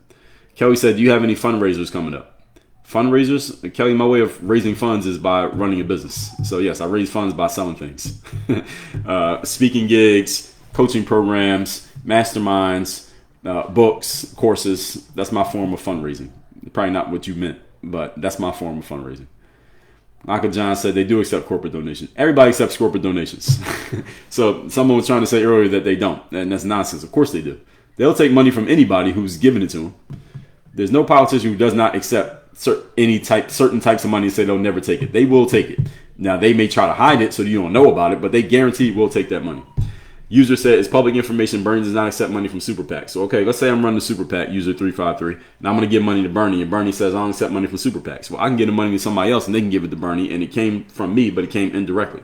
Kelly said, do you have any fundraisers coming up? Fundraisers? Kelly, my way of raising funds is by running a business. So yes, I raise funds by selling things. Speaking gigs, coaching programs, masterminds, books, courses. That's my form of fundraising. Probably not what you meant, but that's my form of fundraising. Michael John said they do accept corporate donations. Everybody accepts corporate donations. So someone was trying to say earlier that they don't, and that's nonsense. Of course they do. They'll take money from anybody who's giving it to them. There's no politician who does not accept certain types of money and say they'll never take it. They will take it. Now, they may try to hide it so you don't know about it, but they guarantee will take that money. User said, it's public information. Bernie does not accept money from super PACs. So, okay, let's say I'm running the super PAC, user 353, and I'm going to give money to Bernie, and Bernie says, I don't accept money from super PACs. Well, I can give the money to somebody else, and they can give it to Bernie, and it came from me, but it came indirectly.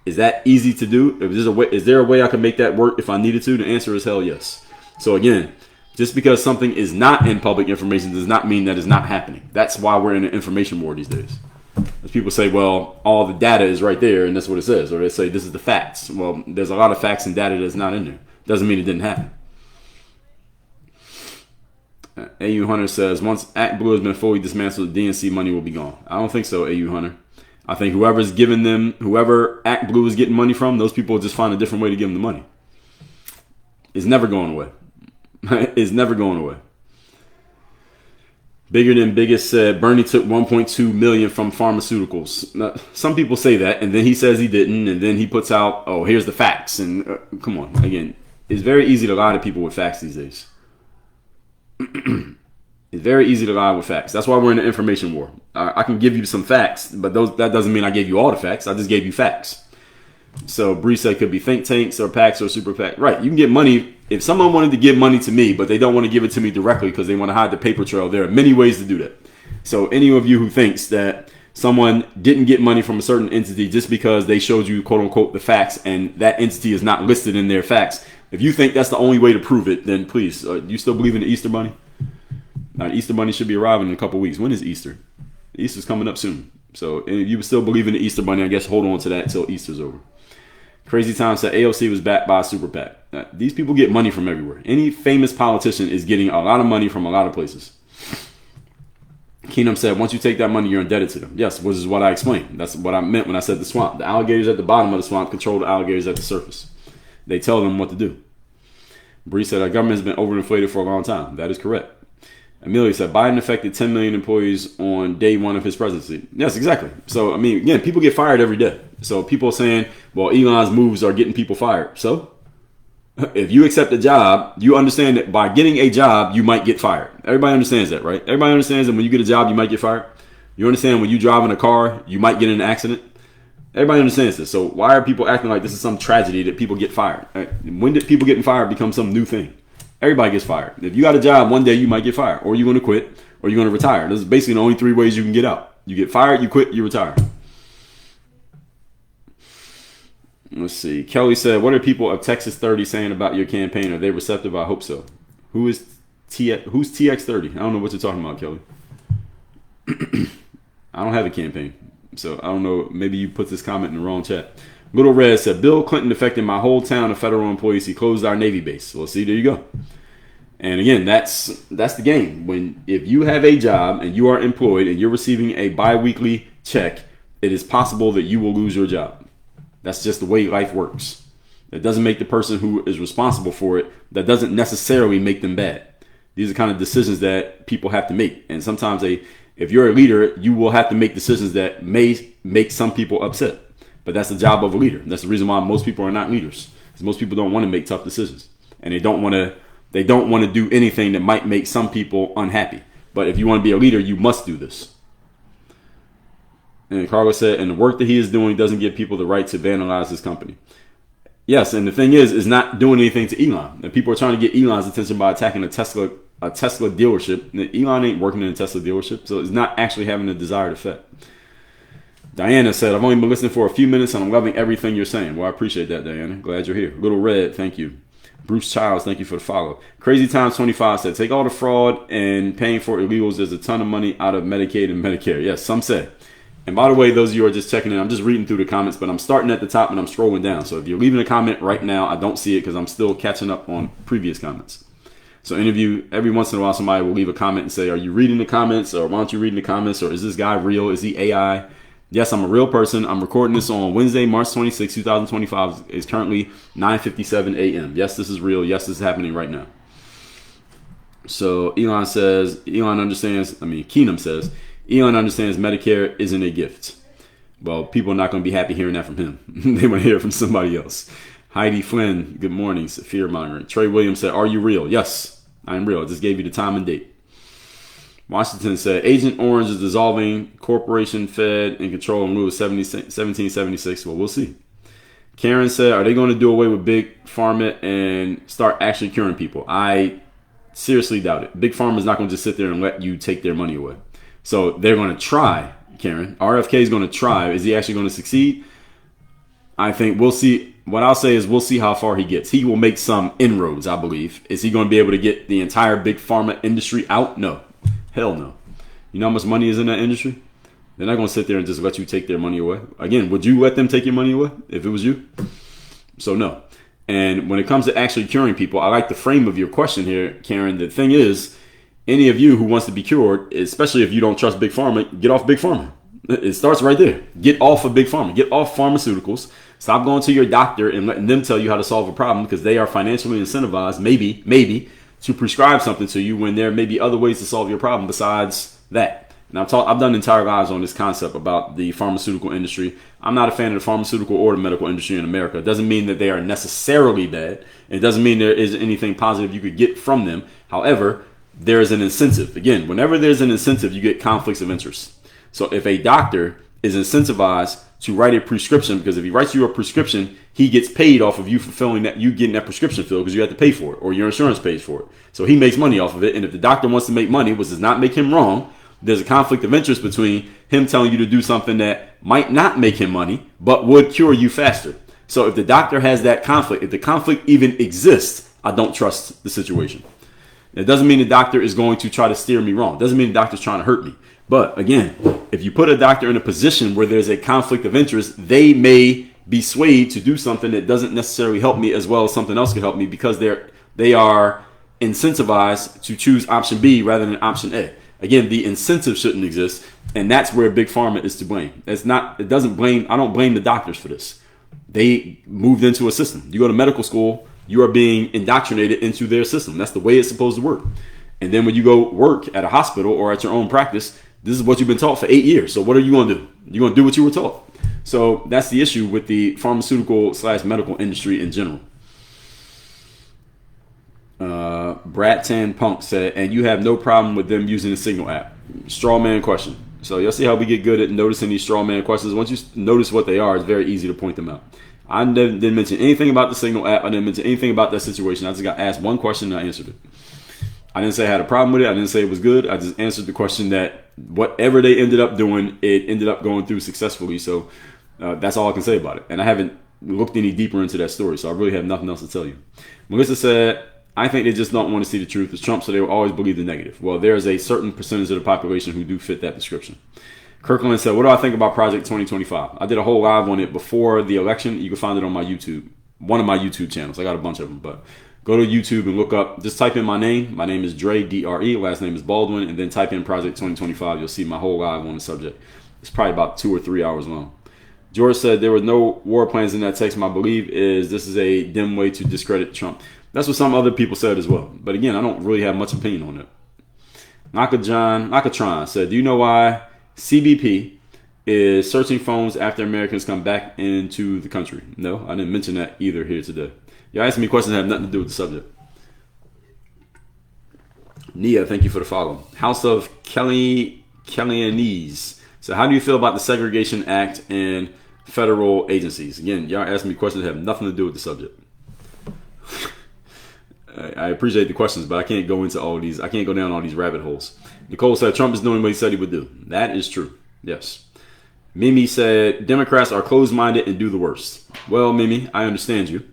Is that easy to do? Is there a way I can make that work if I needed to? The answer is hell yes. So, again, just because something is not in public information does not mean that it's not happening. That's why we're in an information war these days. As people say, well, all the data is right there, and that's what it says. Or they say, this is the facts. Well, there's a lot of facts and data that's not in there. Doesn't mean it didn't happen. AU Hunter says, once Act Blue has been fully dismantled, the DNC money will be gone. I don't think so, AU Hunter. I think whoever Act Blue is getting money from, those people will just find a different way to give them the money. It's never going away. It's never going away. Bigger Than Biggest said Bernie took 1.2 million from pharmaceuticals. Now, some people say that, and then he says he didn't, and then he puts out, oh, here's the facts. And come on, again, it's very easy to lie to people with facts these days. It's very easy to lie with facts. That's why we're in an information war. I can give you some facts, but that doesn't mean I gave you all the facts. I just gave you facts. So Bree said could be think tanks or PACs or super PAC. Right. You can get money. If someone wanted to give money to me, but they don't want to give it to me directly because they want to hide the paper trail, there are many ways to do that. So any of you who thinks that someone didn't get money from a certain entity just because they showed you, quote unquote, the facts and that entity is not listed in their facts, if you think that's the only way to prove it, then please, you still believe in the Easter Bunny? Now, the Easter Bunny should be arriving in a couple weeks. When is Easter? Easter's coming up soon. So if you still believe in the Easter Bunny, I guess hold on to that until Easter's over. Crazy Time said AOC was backed by a super PAC. Now, these people get money from everywhere. Any famous politician is getting a lot of money from a lot of places. Keenum said, once you take that money, you're indebted to them. Yes, which is what I explained. That's what I meant when I said the swamp. The alligators at the bottom of the swamp control the alligators at the surface. They tell them what to do. Bree said, our government has been overinflated for a long time. That is correct. Amelia said, Biden affected 10 million employees on day one of his presidency. Yes, exactly. So, I mean, again, people get fired every day. So people are saying, well, Elon's moves are getting people fired. So if you accept a job, you understand that by getting a job, you might get fired. Everybody understands that, right? Everybody understands that when you get a job, you might get fired. You understand when you drive in a car, you might get in an accident. Everybody understands this. So why are people acting like this is some tragedy that people get fired? When did people getting fired become some new thing? Everybody gets fired. If you got a job, one day you might get fired, or you're going to quit, or you're going to retire. Those are basically the only three ways you can get out. You get fired, you quit, you retire. Let's see. Kelly said, what are people of Texas 30 saying about your campaign? Are they receptive? I hope so. Who's TX 30? I don't know what you're talking about, Kelly. I don't have a campaign. So I don't know. Maybe you put this comment in the wrong chat. Little Red said, Bill Clinton affected my whole town of federal employees. He closed our Navy base. Well, see, there you go. And again, that's the game. If you have a job and you are employed and you're receiving a bi-weekly check, it is possible that you will lose your job. That's just the way life works. That doesn't make the person who is responsible for it, that doesn't necessarily make them bad. These are kind of decisions that people have to make. And sometimes if you're a leader, you will have to make decisions that may make some people upset. But that's the job of a leader. That's the reason why most people are not leaders. Because most people don't want to make tough decisions. And they don't want to do anything that might make some people unhappy. But if you want to be a leader, you must do this. And Carlos said, and the work that he is doing doesn't give people the right to vandalize his company. Yes, and the thing is not doing anything to Elon. And people are trying to get Elon's attention by attacking a Tesla dealership. Elon ain't working in a Tesla dealership, so it's not actually having the desired effect. Diana said, I've only been listening for a few minutes and I'm loving everything you're saying. Well, I appreciate that, Diana. Glad you're here. Little Red, thank you. Bruce Childs, thank you for the follow. Crazy Times 25 said, take all the fraud and paying for illegals. There's a ton of money out of Medicaid and Medicare. Yes, some say. And by the way, those of you who are just checking in, I'm just reading through the comments, but I'm starting at the top and I'm scrolling down. So if you're leaving a comment right now, I don't see it because I'm still catching up on previous comments. So any of you, every once in a while, somebody will leave a comment and say, are you reading the comments? Or why aren't you reading the comments? Or is this guy real? Is he AI? Yes, I'm a real person. I'm recording this on Wednesday, March 26, 2025. It's currently 9:57 a.m. Yes, this is real. Yes, this is happening right now. So Keenum says, Elon understands Medicare isn't a gift. Well, people are not going to be happy hearing that from him. They want to hear it from somebody else. Heidi Flynn, good morning. Fear mongering. Trey Williams said, are you real? Yes, I'm real. I just gave you the time and date. Washington said, Agent Orange is dissolving corporation fed and control in rule 1776. Well, we'll see. Karen said, are they going to do away with Big Pharma and start actually curing people? I seriously doubt it. Big Pharma is not going to just sit there and let you take their money away. So they're going to try, Karen. RFK is going to try. Is he actually going to succeed? I think we'll see. What I'll say is we'll see how far he gets. He will make some inroads, I believe. Is he going to be able to get the entire Big Pharma industry out? No. Hell no. You know how much money is in that industry? They're not going to sit there and just let you take their money away. Again, would you let them take your money away if it was you? So no. And when it comes to actually curing people, I like the frame of your question here, Karen. The thing is, any of you who wants to be cured, especially if you don't trust Big Pharma, get off Big Pharma. It starts right there. Get off of Big Pharma. Get off pharmaceuticals. Stop going to your doctor and letting them tell you how to solve a problem because they are financially incentivized, maybe, to prescribe something to you when there may be other ways to solve your problem besides that. And I've done entire lives on this concept about the pharmaceutical industry. I'm not a fan of the pharmaceutical or the medical industry in America. It doesn't mean that they are necessarily bad. It doesn't mean there is anything positive you could get from them. However, there is an incentive. Again, whenever there's an incentive, you get conflicts of interest. So if a doctor is incentivized to write a prescription, because if he writes you a prescription, he gets paid off of you fulfilling that, you getting that prescription filled, because you have to pay for it, or your insurance pays for it. So he makes money off of it. And if the doctor wants to make money, which does not make him wrong, there's a conflict of interest between him telling you to do something that might not make him money, but would cure you faster. So if the doctor has that conflict, if the conflict even exists, I don't trust the situation. It doesn't mean the doctor is going to try to steer me wrong. It doesn't mean the doctor's trying to hurt me. But again, if you put a doctor in a position where there's a conflict of interest, they may be swayed to do something that doesn't necessarily help me as well as something else could help me, because they are incentivized to choose option B rather than option A. Again, the incentive shouldn't exist, and that's where Big Pharma is to blame. I don't blame the doctors for this. They moved into a system. You go to medical school, you are being indoctrinated into their system. That's the way it's supposed to work. And then when you go work at a hospital or at your own practice, this is what you've been taught for 8 years. So what are you going to do? You're going to do what you were taught. So that's the issue with the pharmaceutical/medical industry in general. Brad Tan Punk said, and you have no problem with them using the Signal app. Straw man question. So you'll see how we get good at noticing these straw man questions. Once you notice what they are, it's very easy to point them out. I didn't mention anything about the Signal app. I didn't mention anything about that situation. I just got asked one question and I answered it. I didn't say I had a problem with it. I didn't say it was good. I just answered the question that whatever they ended up doing, it ended up going through successfully. So that's all I can say about it. And I haven't looked any deeper into that story, so I really have nothing else to tell you. Melissa said, I think they just don't want to see the truth. It's Trump, so they will always believe the negative. Well, there's a certain percentage of the population who do fit that description. Kirkland said, what do I think about Project 2025? I did a whole live on it before the election. You can find it on my YouTube, one of my YouTube channels. I got a bunch of them, but go to YouTube and look up, just type in my name. My name is Dre, D-R-E, last name is Baldwin, and then type in Project 2025. You'll see my whole live on the subject. It's probably about 2 or 3 hours long. George said there were no war plans in that text. My belief is this is a dim way to discredit Trump. That's what some other people said as well. But again, I don't really have much opinion on it. Nakatron said, do you know why CBP is searching phones after Americans come back into the country? No, I didn't mention that either here today. You're asking me questions that have nothing to do with the subject. Nia, thank you for the follow. House of Kellyanese. So how do you feel about the Segregation Act and federal agencies? Again, y'all asking me questions that have nothing to do with the subject. I appreciate the questions, but I can't go into all these. I can't go down all these rabbit holes. Nicole said Trump is doing what he said he would do. That is true. Yes. Mimi said Democrats are closed-minded and do the worst. Well, Mimi, I understand you,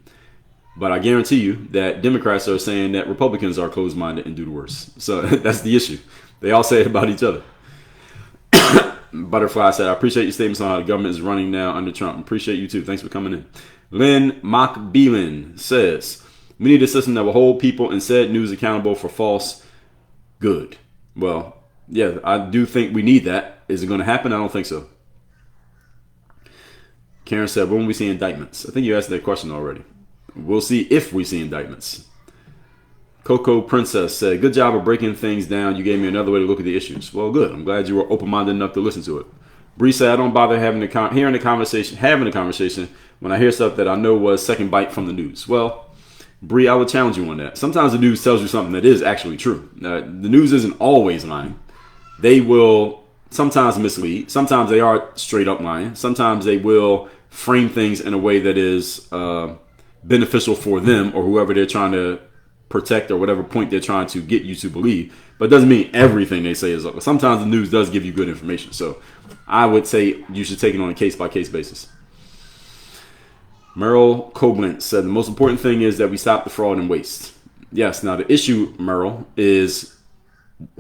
but I guarantee you that Democrats are saying that Republicans are closed-minded and do the worst. So that's the issue. They all say it about each other. Butterfly said, I appreciate your statements on how the government is running now under Trump. Appreciate you too. Thanks for coming in. Lynn Mockbeelin says, we need a system that will hold people and said news accountable for false good. Well, yeah, I do think we need that. Is it going to happen? I don't think so. Karen said, when will we see indictments? I think you asked that question already. We'll see if we see indictments. Coco Princess said, good job of breaking things down. You gave me another way to look at the issues. Well, good. I'm glad you were open-minded enough to listen to it. Bree said, I don't bother having the conversation when I hear stuff that I know was second bite from the news. Well, Bree, I would challenge you on that. Sometimes the news tells you something that is actually true. The news isn't always lying. They will sometimes mislead. Sometimes they are straight up lying. Sometimes they will frame things in a way that is beneficial for them or whoever they're trying to protect or whatever point they're trying to get you to believe. But it doesn't mean everything they say is up. Sometimes the news does give you good information. So I would say you should take it on a case-by-case basis. Merle Koblenz said the most important thing is that we stop the fraud and waste. Yes, now the issue, Merle, is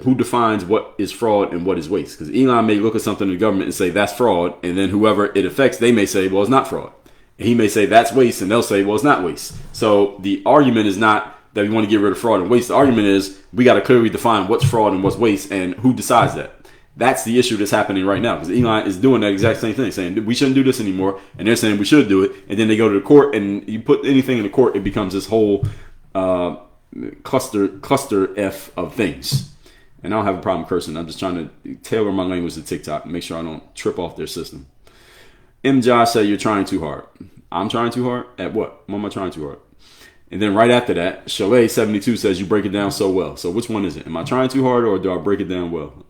who defines what is fraud and what is waste. Because Elon may look at something in the government and say that's fraud, and then whoever it affects, they may say, well, it's not fraud. And he may say that's waste, and they'll say, well, it's not waste. So the argument is not that we want to get rid of fraud and waste. The argument is we got to clearly define what's fraud and what's waste, and who decides that. That's the issue that's happening right now, because Elon is doing that exact same thing, saying we shouldn't do this anymore, and they're saying we should do it, and then they go to the court, and you put anything in the court, it becomes this whole cluster F of things. And I don't have a problem cursing. I'm just trying to tailor my language to TikTok and make sure I don't trip off their system. M. Josh said, you're trying too hard. I'm trying too hard? At what? What am I trying too hard? And then right after that, Chalet72 says, you break it down so well. So which one is it? Am I trying too hard or do I break it down well?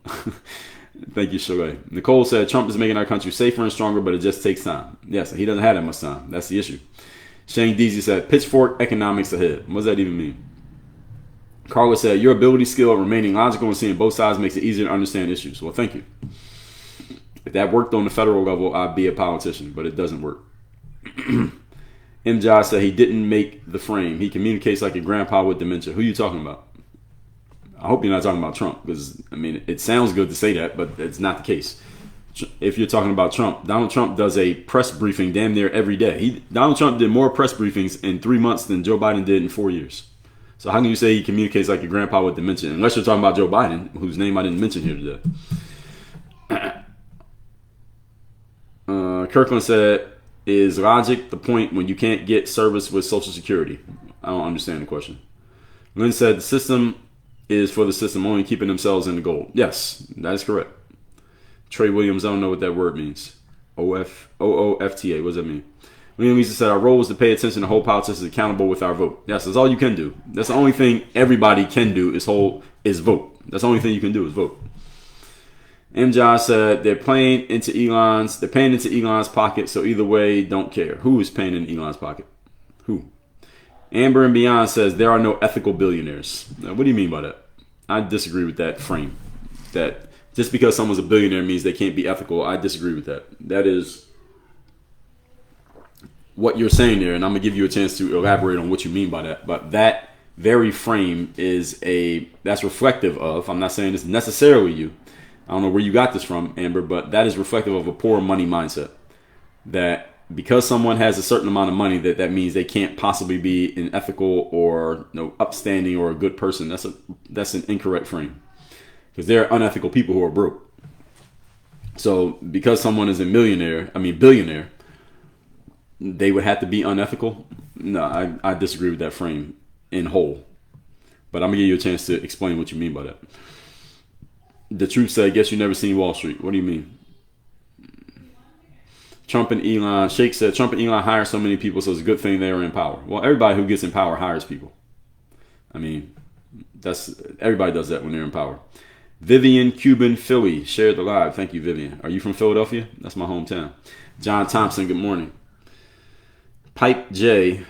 Thank you, Shalay. Nicole said Trump is making our country safer and stronger, but it just takes time. Yes, he doesn't have that much time. That's the issue. Shane Deasy said pitchfork economics ahead. What does that even mean? Carla said your ability, skill, of remaining logical and seeing both sides makes it easier to understand issues. Well, thank you. If that worked on the federal level, I'd be a politician, but it doesn't work. M. Josh said he didn't make the frame. He communicates like a grandpa with dementia. Who are you talking about? I hope you're not talking about Trump, because, I mean, it sounds good to say that, but it's not the case. If you're talking about Trump, Donald Trump does a press briefing damn near every day. Donald Trump did more press briefings in 3 months than Joe Biden did in 4 years. So how can you say he communicates like a grandpa with dementia? Unless you're talking about Joe Biden, whose name I didn't mention here today. Kirkland said, is logic the point when you can't get service with Social Security? I don't understand the question. Lynn said, the system is for the system only keeping themselves in the gold. Yes, that is correct. Trey Williams, I don't know what that word means. OOFTA, what does that mean? William Lisa said, our role is to pay attention to hold politicians accountable with our vote. Yes, that's all you can do. That's the only thing everybody can do is vote. That's the only thing you can do is vote. M. Josh said, they're paying into Elon's pocket, so either way, don't care. Who is paying into Elon's pocket? Who? Amber and Beyond says, there are no ethical billionaires. Now, what do you mean by that? I disagree with that frame. That just because someone's a billionaire means they can't be ethical. I disagree with that. That is what you're saying there, and I'm going to give you a chance to elaborate on what you mean by that. But that very frame that's reflective of, I'm not saying it's necessarily you. I don't know where you got this from, Amber, but that is reflective of a poor money mindset. That because someone has a certain amount of money, that means they can't possibly be an ethical or upstanding or a good person. That's an incorrect frame. Because there are unethical people who are broke. So because someone is a billionaire, they would have to be unethical? No, I disagree with that frame in whole. But I'm going to give you a chance to explain what you mean by that. The Truth said, I guess you never seen Wall Street. What do you mean? Trump and Elon, Shake said, Trump and Elon hire so many people, so it's a good thing they are in power. Well, everybody who gets in power hires people. I mean, everybody does that when they're in power. Vivian Cuban Philly shared the live. Thank you, Vivian. Are you from Philadelphia? That's my hometown. John Thompson, good morning. Pipe J.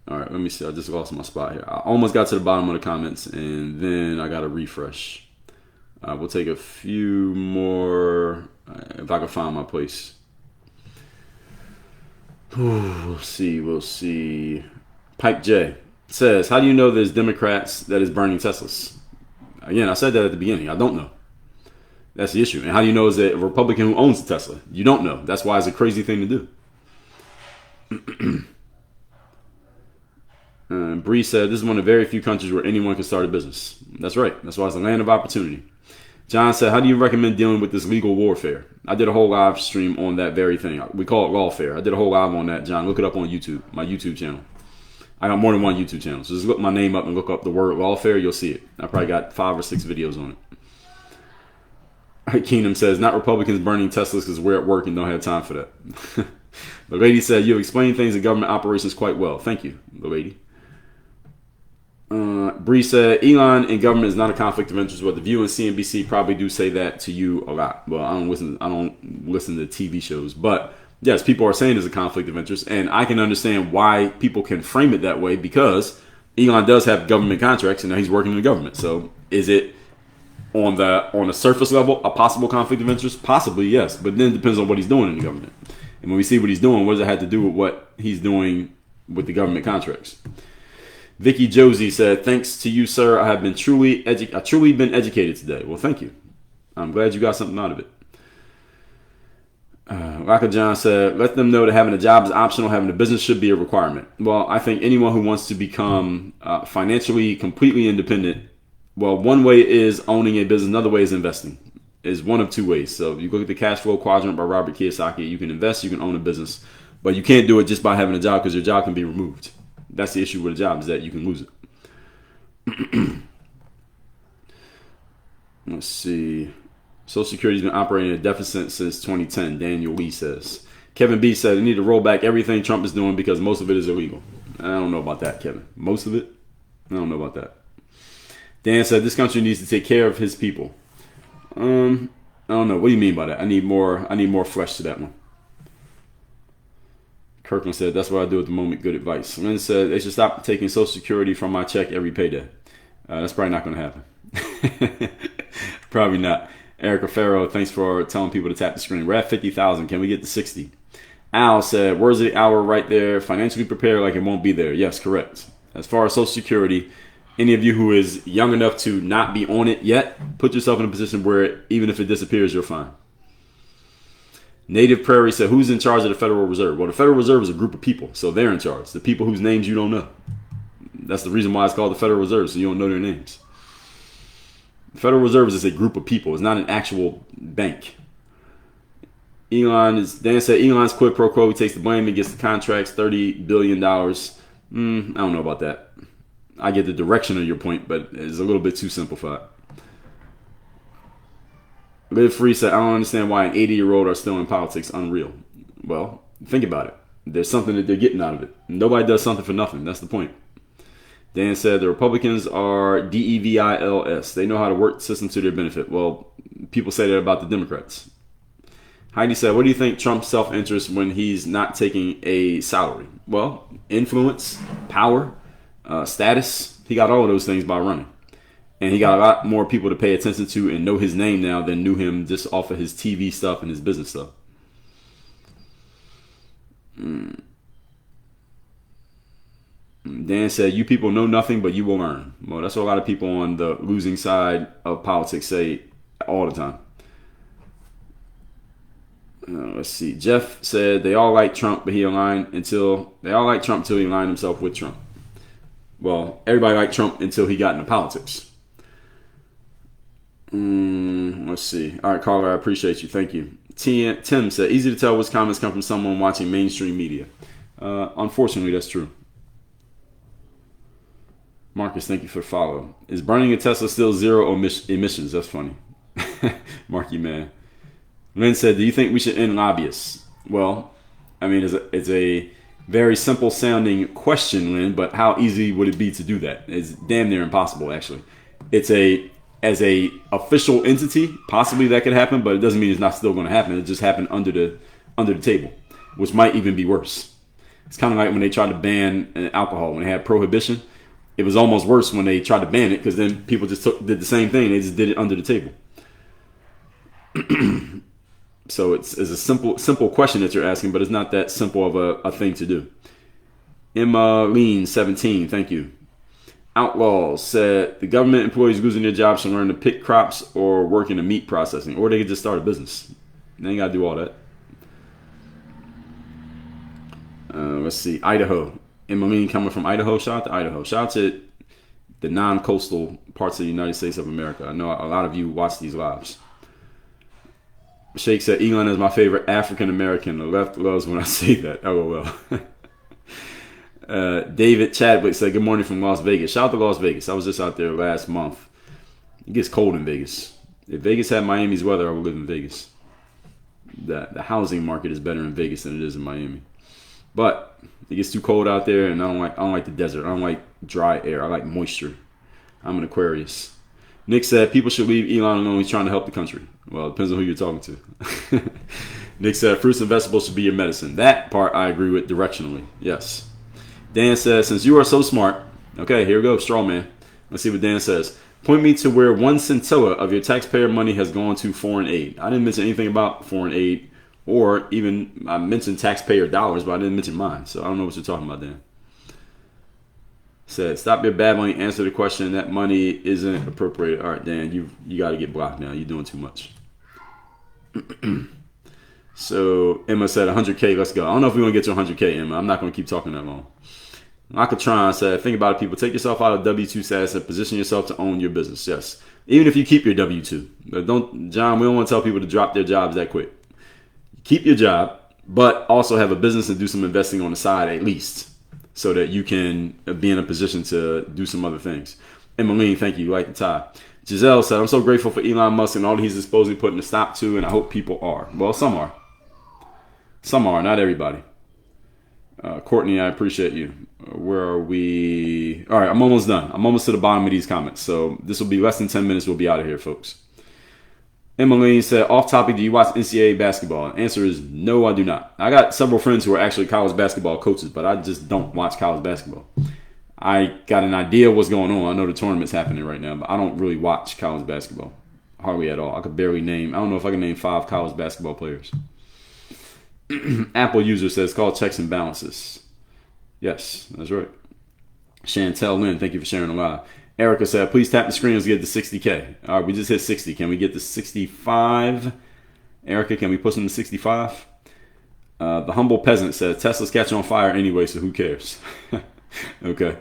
All right, let me see. I just lost my spot here. I almost got to the bottom of the comments, and then I got to refresh. We'll take a few more if I can find my place. We'll see. Pipe J says, how do you know there's Democrats that is burning Teslas? Again, I said that at the beginning. I don't know. That's the issue. And how do you know is it a Republican who owns a Tesla? You don't know. That's why it's a crazy thing to do. Bree said, this is one of the very few countries where anyone can start a business. That's right. That's why it's a land of opportunity. John said, how do you recommend dealing with this legal warfare? I did a whole live stream on that very thing. We call it lawfare. I did a whole live on that, John. Look it up on YouTube, my YouTube channel. I got more than one YouTube channel. So just look my name up and look up the word lawfare. You'll see it. I probably got 5 or 6 videos on it. Kingdom says, not Republicans burning Teslas because we're at work and don't have time for that. The lady said, you have explained things in government operations quite well. Thank you, the lady. Bree said, Elon and government is not a conflict of interest, but the View and CNBC probably do say that to you a lot. Well, I don't listen to TV shows, but yes, people are saying there's a conflict of interest, and I can understand why people can frame it that way because Elon does have government contracts, and now he's working in the government. So, is it on the surface level a possible conflict of interest? Possibly, yes, but then it depends on what he's doing in the government. And when we see what he's doing, what does it have to do with what he's doing with the government contracts? Vicky Josie said, thanks to you, sir, I have been truly been educated today. Well, thank you. I'm glad you got something out of it. Raka John said, let them know that having a job is optional, having a business should be a requirement. Well, I think anyone who wants to become financially completely independent, well, one way is owning a business, another way is investing. Is one of 2 ways. So you look at the cash flow quadrant by Robert Kiyosaki, you can invest, you can own a business, but you can't do it just by having a job because your job can be removed. That's the issue with a job, is that you can lose it. Let's see. Social Security's been operating at a deficit since 2010, Daniel Lee says. Kevin B said, they need to roll back everything Trump is doing because most of it is illegal. I don't know about that, Kevin. Most of it? I don't know about that. Dan said, this country needs to take care of his people. I don't know. What do you mean by that? I need more flesh to that one. Kirkland said, that's what I do at the moment. Good advice. Lynn said, they should stop taking Social Security from my check every payday. That's probably not going to happen. Probably not. Erica Farrow, thanks for telling people to tap the screen. We're at 50,000. Can we get to 60? Al said, words of the hour right there. Financially prepared like it won't be there. Yes, correct. As far as Social Security, any of you who is young enough to not be on it yet, put yourself in a position where even if it disappears, you're fine. Native Prairie said, who's in charge of the Federal Reserve? Well, the Federal Reserve is a group of people, so they're in charge. The people whose names you don't know. That's the reason why it's called the Federal Reserve, so you don't know their names. The Federal Reserve is a group of people. It's not an actual bank. Dan said, Elon's quid pro quo. He takes the blame and gets the contracts, $30 billion. I don't know about that. I get the direction of your point, but it's a little bit too simplified. Live Free said, I don't understand why an 80-year-old are still in politics. Unreal. Well, think about it. There's something that they're getting out of it. Nobody does something for nothing. That's the point. Dan said, the Republicans are DEVILS. They know how to work the system to their benefit. Well, people say that about the Democrats. Heidi said, what do you think Trump's self-interest when he's not taking a salary? Well, influence, power, status. He got all of those things by running. And he got a lot more people to pay attention to and know his name now than knew him just off of his TV stuff and his business stuff. Dan said, you people know nothing, but you will learn. Well, that's what a lot of people on the losing side of politics say all the time. Let's see. Jeff said, they all like Trump, but he aligned until he aligned himself with Trump. Well, everybody liked Trump until he got into politics. Let's see. All right, caller, I appreciate you. Thank you. Tim said, easy to tell which comments come from someone watching mainstream media. Unfortunately, that's true. Marcus, thank you for the follow. Is burning a Tesla still zero emissions? That's funny. Marky man. Lynn said, do you think we should end lobbyists? Well, I mean, it's a very simple sounding question, Lynn, but how easy would it be to do that? It's damn near impossible, actually. As a official entity, possibly that could happen, but it doesn't mean it's not still going to happen. It just happened under the table, which might even be worse. It's kind of like when they tried to ban alcohol, when they had prohibition. It was almost worse when they tried to ban it because then people just did the same thing. They just did it under the table. So it's a simple question that you're asking, but it's not that simple of a thing to do. Emma Lean, 17, thank you. Outlaws said the government employees losing their jobs should learn to pick crops or work in the meat processing, or they could just start a business. They ain't got to do all that. Let's see. Idaho. Emmeline coming from Idaho. Shout out to Idaho. Shout out to the non-coastal parts of the United States of America. I know a lot of you watch these lives. Sheikh said, Elon is my favorite African-American. The left loves when I say that. LOL. David Chadwick said, good morning from Las Vegas. Shout out to Las Vegas. I was just out there last month. It gets cold in Vegas. If Vegas had Miami's weather, I would live in Vegas. The housing market is better in Vegas than it is in Miami. But it gets too cold out there, and I don't like the desert. I don't like dry air. I like moisture. I'm an Aquarius. Nick said, people should leave Elon alone. He's trying to help the country. Well, it depends on who you're talking to. Nick said, fruits and vegetables should be your medicine. That part I agree with directionally. Yes. Dan says, since you are so smart. Okay, here we go. Straw man. Let's see what Dan says. Point me to where 1 scintilla of your taxpayer money has gone to foreign aid. I didn't mention anything about foreign aid, or even I mentioned taxpayer dollars, but I didn't mention mine. So I don't know what you're talking about, Dan. Said, stop your babbling, answer the question. That money isn't appropriated. All right, Dan, you got to get blocked now. You're doing too much. So Emma said 100K, let's go. I don't know if we want to get to 100K, Emma. I'm not going to keep talking that long. Akatron said, think about it, people. Take yourself out of W-2 status and position yourself to own your business. Yes. Even if you keep your W-2. But John, we don't want to tell people to drop their jobs that quick. Keep your job, but also have a business and do some investing on the side at least, so that you can be in a position to do some other things. Emmeline, thank you. You like the tie. Giselle said, I'm so grateful for Elon Musk and all he's supposedly putting a stop to, and I hope people are. Well, some are. Some are, not everybody. Courtney, I appreciate you. Where are we? All right, I'm almost done. I'm almost to the bottom of these comments. So this will be less than 10 minutes. We'll be out of here, folks. Emmeline said, off topic, do you watch NCAA basketball? The answer is no, I do not. I got several friends who are actually college basketball coaches, but I just don't watch college basketball. I got an idea of what's going on. I know the tournament's happening right now, but I don't really watch college basketball. Hardly at all. I could barely name, I don't know if I can name 5 college basketball players. Apple user says, call checks and balances. Yes, that's right. Chantel Lynn, thank you for sharing the live. Erica said, please tap the screen to get to 60K. All right, we just hit 60. Can we get to 65? Erica, can we push them to 65? The humble peasant said, Tesla's catching on fire anyway, so who cares? Okay.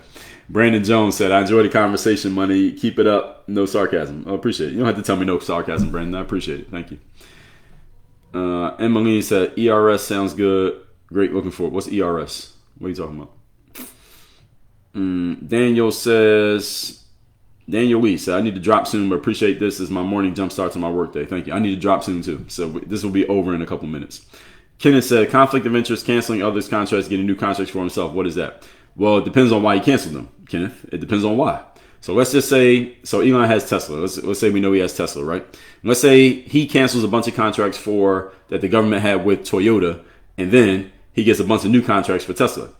Brandon Jones said, I enjoy the conversation, money. Keep it up. No sarcasm. I appreciate it. You don't have to tell me no sarcasm, Brandon. I appreciate it. Thank you. Emmeline said, ERS sounds good. Great looking for it. What's ERS? What are you talking about? Daniel Lee said, I need to drop soon, but appreciate this as my morning jump start to my workday. Thank you. I need to drop soon too. So this will be over in a couple minutes. Kenneth said, conflict of interest, canceling others' contracts, getting new contracts for himself. What is that? Well, it depends on why he canceled them, Kenneth. It depends on why. So let's just say, so Elon has Tesla. Let's say we know he has Tesla, right? And let's say he cancels a bunch of contracts that the government had with Toyota, and then he gets a bunch of new contracts for Tesla.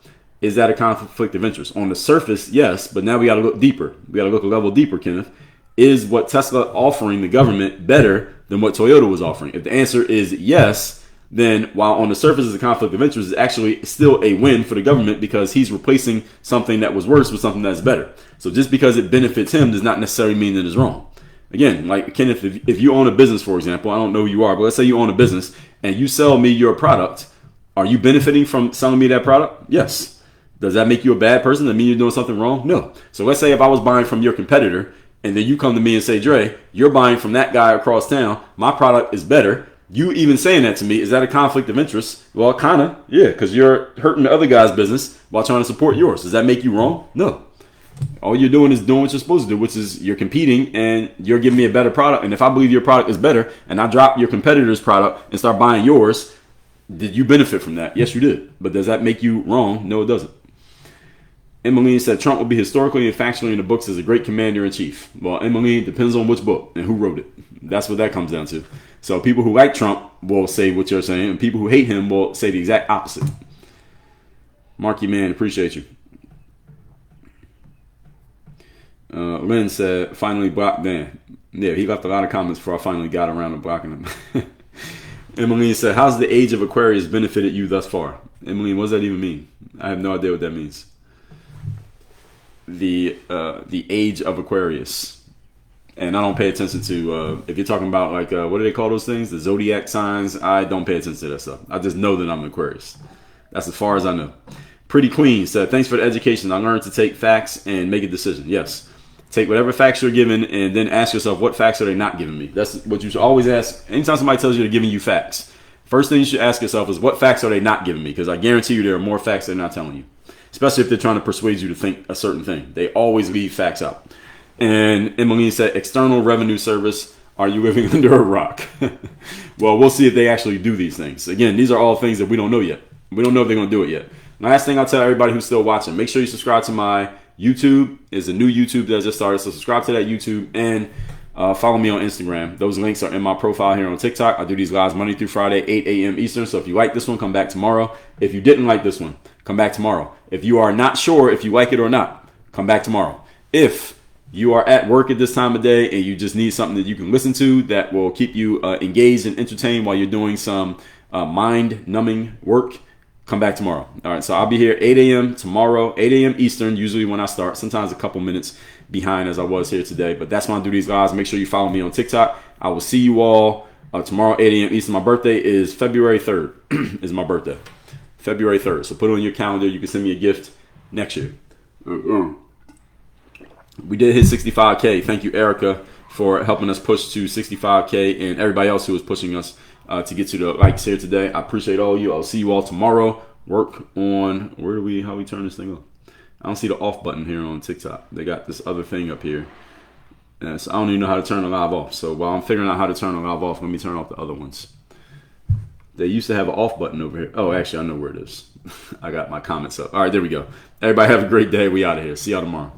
Is that a conflict of interest? On the surface, yes, but now we got to look deeper. We got to look a level deeper, Kenneth. Is what Tesla offering the government better than what Toyota was offering? If the answer is yes, then while on the surface is a conflict of interest, it's actually still a win for the government because he's replacing something that was worse with something that's better. So just because it benefits him does not necessarily mean that it's wrong. Again, like Kenneth, if you own a business, for example, I don't know who you are, but let's say you own a business and you sell me your product. Are you benefiting from selling me that product? Yes. Does that make you a bad person? Does that mean you're doing something wrong? No. So let's say if I was buying from your competitor and then you come to me and say, Dre, you're buying from that guy across town. My product is better. You even saying that to me, is that a conflict of interest? Well, kind of, yeah, because you're hurting the other guy's business while trying to support yours. Does that make you wrong? No. All you're doing is doing what you're supposed to do, which is you're competing and you're giving me a better product. And if I believe your product is better and I drop your competitor's product and start buying yours, did you benefit from that? Yes, you did. But does that make you wrong? No, it doesn't. Emmeline said Trump will be historically and factually in the books as a great commander-in-chief. Well, Emmeline, depends on which book and who wrote it. That's what that comes down to. So people who like Trump will say what you're saying, and people who hate him will say the exact opposite. Marky Man, appreciate you. Lynn said, finally blocked Dan. Yeah, he left a lot of comments before I finally got around to blocking him. Emmeline said, how's the age of Aquarius benefited you thus far? Emmeline, what does that even mean? I have no idea what that means. The age of Aquarius. And I don't pay attention to, if you're talking about like, what do they call those things? The zodiac signs. I don't pay attention to that stuff. I just know that I'm an Aquarius. That's as far as I know. Pretty Queen said, thanks for the education. I learned to take facts and make a decision. Yes. Take whatever facts you're given and then ask yourself, what facts are they not giving me? That's what you should always ask. Anytime somebody tells you they're giving you facts, first thing you should ask yourself is, what facts are they not giving me? Because I guarantee you there are more facts they're not telling you. Especially if they're trying to persuade you to think a certain thing. They always leave facts out. And Emmeline said, external revenue service, are you living under a rock? Well, we'll see if they actually do these things. Again, these are all things that we don't know yet. We don't know if they're going to do it yet. Last thing I'll tell everybody who's still watching, make sure you subscribe to my YouTube. It's a new YouTube that I just started, so subscribe to that YouTube and follow me on Instagram. Those links are in my profile here on TikTok. I do these lives Monday through Friday, 8 a.m. Eastern. So if you like this one, come back tomorrow. If you didn't like this one, come back tomorrow. If you are not sure if you like it or not, come back tomorrow. If you are at work at this time of day and you just need something that you can listen to that will keep you engaged and entertained while you're doing some mind-numbing work, come back tomorrow. All right, so I'll be here 8 a.m. tomorrow, 8 a.m. Eastern, usually when I start. Sometimes a couple minutes behind as I was here today. But that's when I do these lives. Make sure you follow me on TikTok. I will see you all tomorrow, 8 a.m. Eastern. My birthday is February 3rd is my birthday. February 3rd. So put it on your calendar. You can send me a gift next year. We did hit 65K. Thank you, Erica, for helping us push to 65K and everybody else who was pushing us to get to the likes here today. I appreciate all of you. I'll see you all tomorrow. Work on, how we turn this thing off? I don't see the off button here on TikTok. They got this other thing up here. So I don't even know how to turn the live off. So while I'm figuring out how to turn the live off, let me turn off the other ones. They used to have an off button over here. Oh, actually, I know where it is. I got my comments up. All right, there we go. Everybody have a great day. We out of here. See y'all tomorrow.